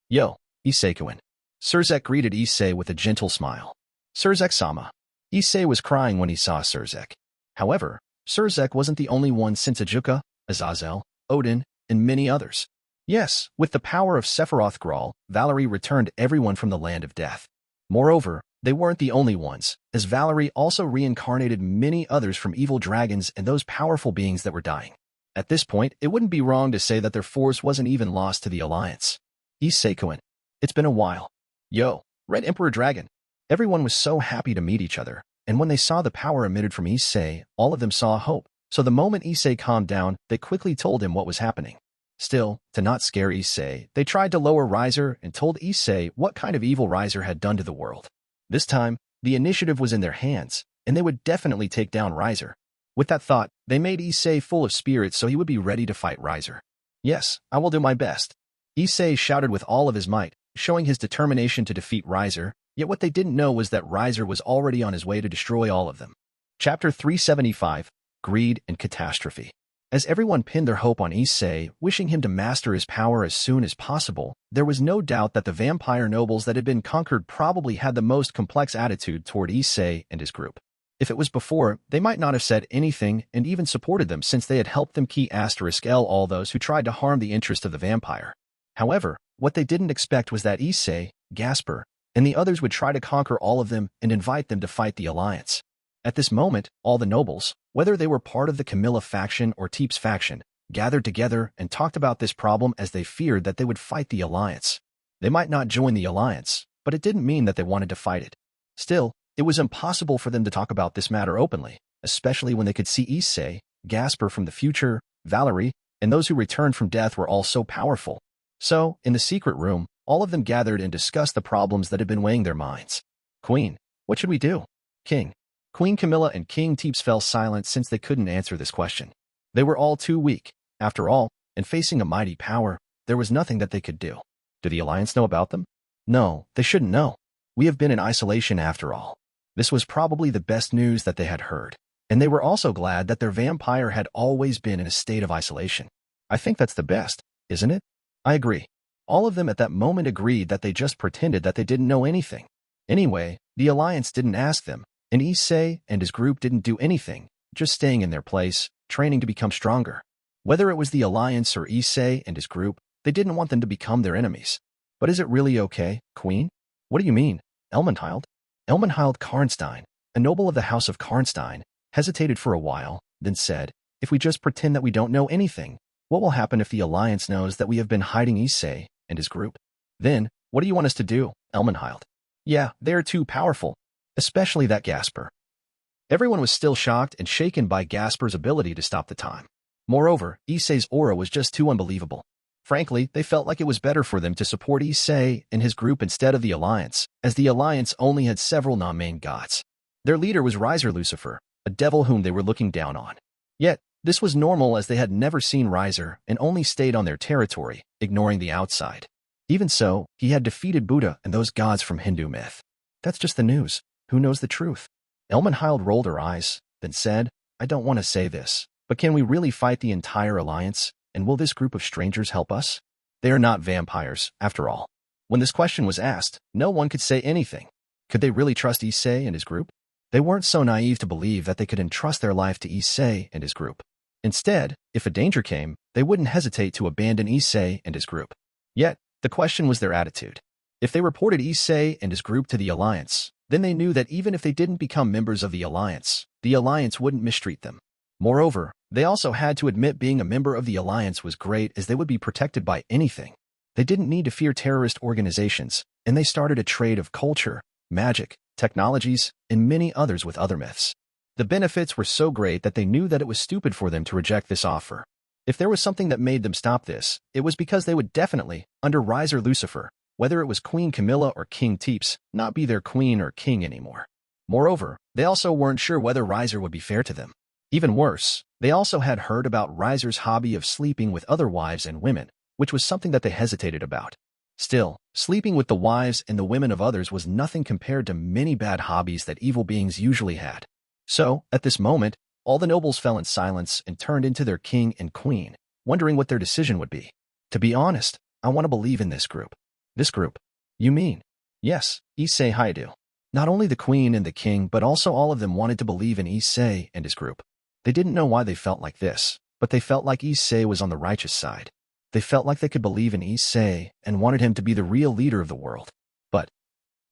Yo, Issei-kun. Surzek greeted Issei with a gentle smile. Surzek-sama. Issei was crying when he saw Surzek. However, Surzek wasn't the only one since Ajuka, Azazel, Odin, and many others. Yes, with the power of Sephiroth Graal, Valerie returned everyone from the land of death. Moreover, they weren't the only ones, as Valerie also reincarnated many others from evil dragons and those powerful beings that were dying. At this point, it wouldn't be wrong to say that their force wasn't even lost to the Alliance. Issei-kun. It's been a while. Yo, Red Emperor Dragon. Everyone was so happy to meet each other, and when they saw the power emitted from Issei, all of them saw hope. So the moment Issei calmed down, they quickly told him what was happening. Still, to not scare Issei, they tried to lower Riser and told Issei what kind of evil Riser had done to the world. This time, the initiative was in their hands, and they would definitely take down Riser. With that thought, they made Issei full of spirit so he would be ready to fight Riser. Yes, I will do my best. Issei shouted with all of his might, showing his determination to defeat Riser, yet what they didn't know was that Riser was already on his way to destroy all of them. Chapter 375, Greed and Catastrophe. As everyone pinned their hope on Issei, wishing him to master his power as soon as possible, there was no doubt that the vampire nobles that had been conquered probably had the most complex attitude toward Issei and his group. If it was before, they might not have said anything and even supported them since they had helped them key *L all those who tried to harm the interest of the vampire. However, what they didn't expect was that Issei, Gasper, and the others would try to conquer all of them and invite them to fight the Alliance. At this moment, all the nobles, whether they were part of the Camilla faction or Teep's faction, gathered together and talked about this problem as they feared that they would fight the Alliance. They might not join the Alliance, but it didn't mean that they wanted to fight it. Still, it was impossible for them to talk about this matter openly, especially when they could see Issei, Gasper from the future, Valerie, and those who returned from death were all so powerful. So, in the secret room, all of them gathered and discussed the problems that had been weighing their minds. Queen, what should we do? King. Queen Camilla and King Teeps fell silent since they couldn't answer this question. They were all too weak. After all, in facing a mighty power, there was nothing that they could do. Do the Alliance know about them? No, they shouldn't know. We have been in isolation after all. This was probably the best news that they had heard, and they were also glad that their vampire had always been in a state of isolation. I think that's the best, isn't it? I agree. All of them at that moment agreed that they just pretended that they didn't know anything. Anyway, the Alliance didn't ask them, and Issei and his group didn't do anything, just staying in their place, training to become stronger. Whether it was the Alliance or Issei and his group, they didn't want them to become their enemies. But is it really okay, Queen? What do you mean, Elmenhild? Elmenhild Karnstein, a noble of the House of Karnstein, hesitated for a while, then said, if we just pretend that we don't know anything, what will happen if the Alliance knows that we have been hiding Issei and his group? Then, what do you want us to do, Elmenhild? Yeah, they're too powerful. Especially that Gasper. Everyone was still shocked and shaken by Gasper's ability to stop the time. Moreover, Issei's aura was just too unbelievable. Frankly, they felt like it was better for them to support Issei and his group instead of the Alliance, as the Alliance only had several non-main gods. Their leader was Riser Lucifer, a devil whom they were looking down on. Yet, this was normal as they had never seen Riser and only stayed on their territory, ignoring the outside. Even so, he had defeated Buddha and those gods from Hindu myth. That's just the news. Who knows the truth? Elmenhild rolled her eyes, then said, I don't want to say this, but can we really fight the entire Alliance, and will this group of strangers help us? They are not vampires, after all. When this question was asked, no one could say anything. Could they really trust Issei and his group? They weren't so naive to believe that they could entrust their life to Issei and his group. Instead, if a danger came, they wouldn't hesitate to abandon Issei and his group. Yet, the question was their attitude. If they reported Issei and his group to the Alliance, then they knew that even if they didn't become members of the Alliance wouldn't mistreat them. Moreover, they also had to admit being a member of the Alliance was great as they would be protected by anything. They didn't need to fear terrorist organizations, and they started a trade of culture, magic, technologies, and many others with other myths. The benefits were so great that they knew that it was stupid for them to reject this offer. If there was something that made them stop this, it was because they would definitely, under Riser Lucifer, whether it was Queen Camilla or King Teeps, not be their queen or king anymore. Moreover, they also weren't sure whether Riser would be fair to them. Even worse, they also had heard about Riser's hobby of sleeping with other wives and women, which was something that they hesitated about. Still, sleeping with the wives and the women of others was nothing compared to many bad hobbies that evil beings usually had. So, at this moment, all the nobles fell in silence and turned into their king and queen, wondering what their decision would be. To be honest, I want to believe in this group. This group? You mean? Yes, Issei Haidu. Not only the queen and the king, but also all of them wanted to believe in Issei and his group. They didn't know why they felt like this, but they felt like Issei was on the righteous side. They felt like they could believe in Issei and wanted him to be the real leader of the world.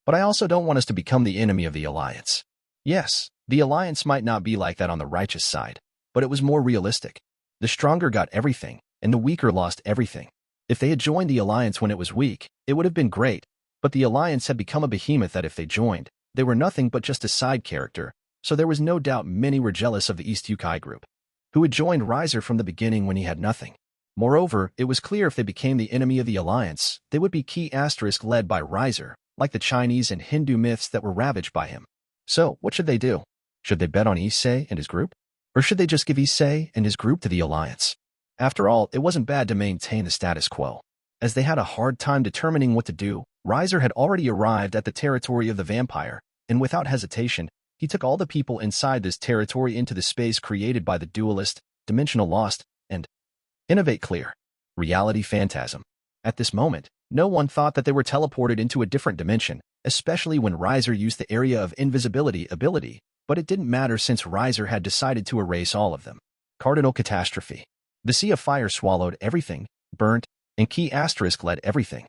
But I also don't want us to become the enemy of the Alliance. Yes, the Alliance might not be like that on the righteous side, but it was more realistic. The stronger got everything, and the weaker lost everything. If they had joined the Alliance when it was weak, it would have been great, but the Alliance had become a behemoth that if they joined, they were nothing but just a side character, so there was no doubt many were jealous of the East Yukai group, who had joined Riser from the beginning when he had nothing. Moreover, it was clear if they became the enemy of the Alliance, they would be key asterisk led by Riser, like the Chinese and Hindu myths that were ravaged by him. So, what should they do? Should they bet on Issei and his group? Or should they just give Issei and his group to the Alliance? After all, it wasn't bad to maintain the status quo. As they had a hard time determining what to do, Riser had already arrived at the territory of the vampire, and without hesitation, he took all the people inside this territory into the space created by the dualist, dimensional lost, and innovate clear reality phantasm. At this moment, no one thought that they were teleported into a different dimension, especially when Riser used the area of invisibility ability, but it didn't matter since Riser had decided to erase all of them. Cardinal catastrophe. The sea of fire swallowed everything, burnt, and key asterisk led everything.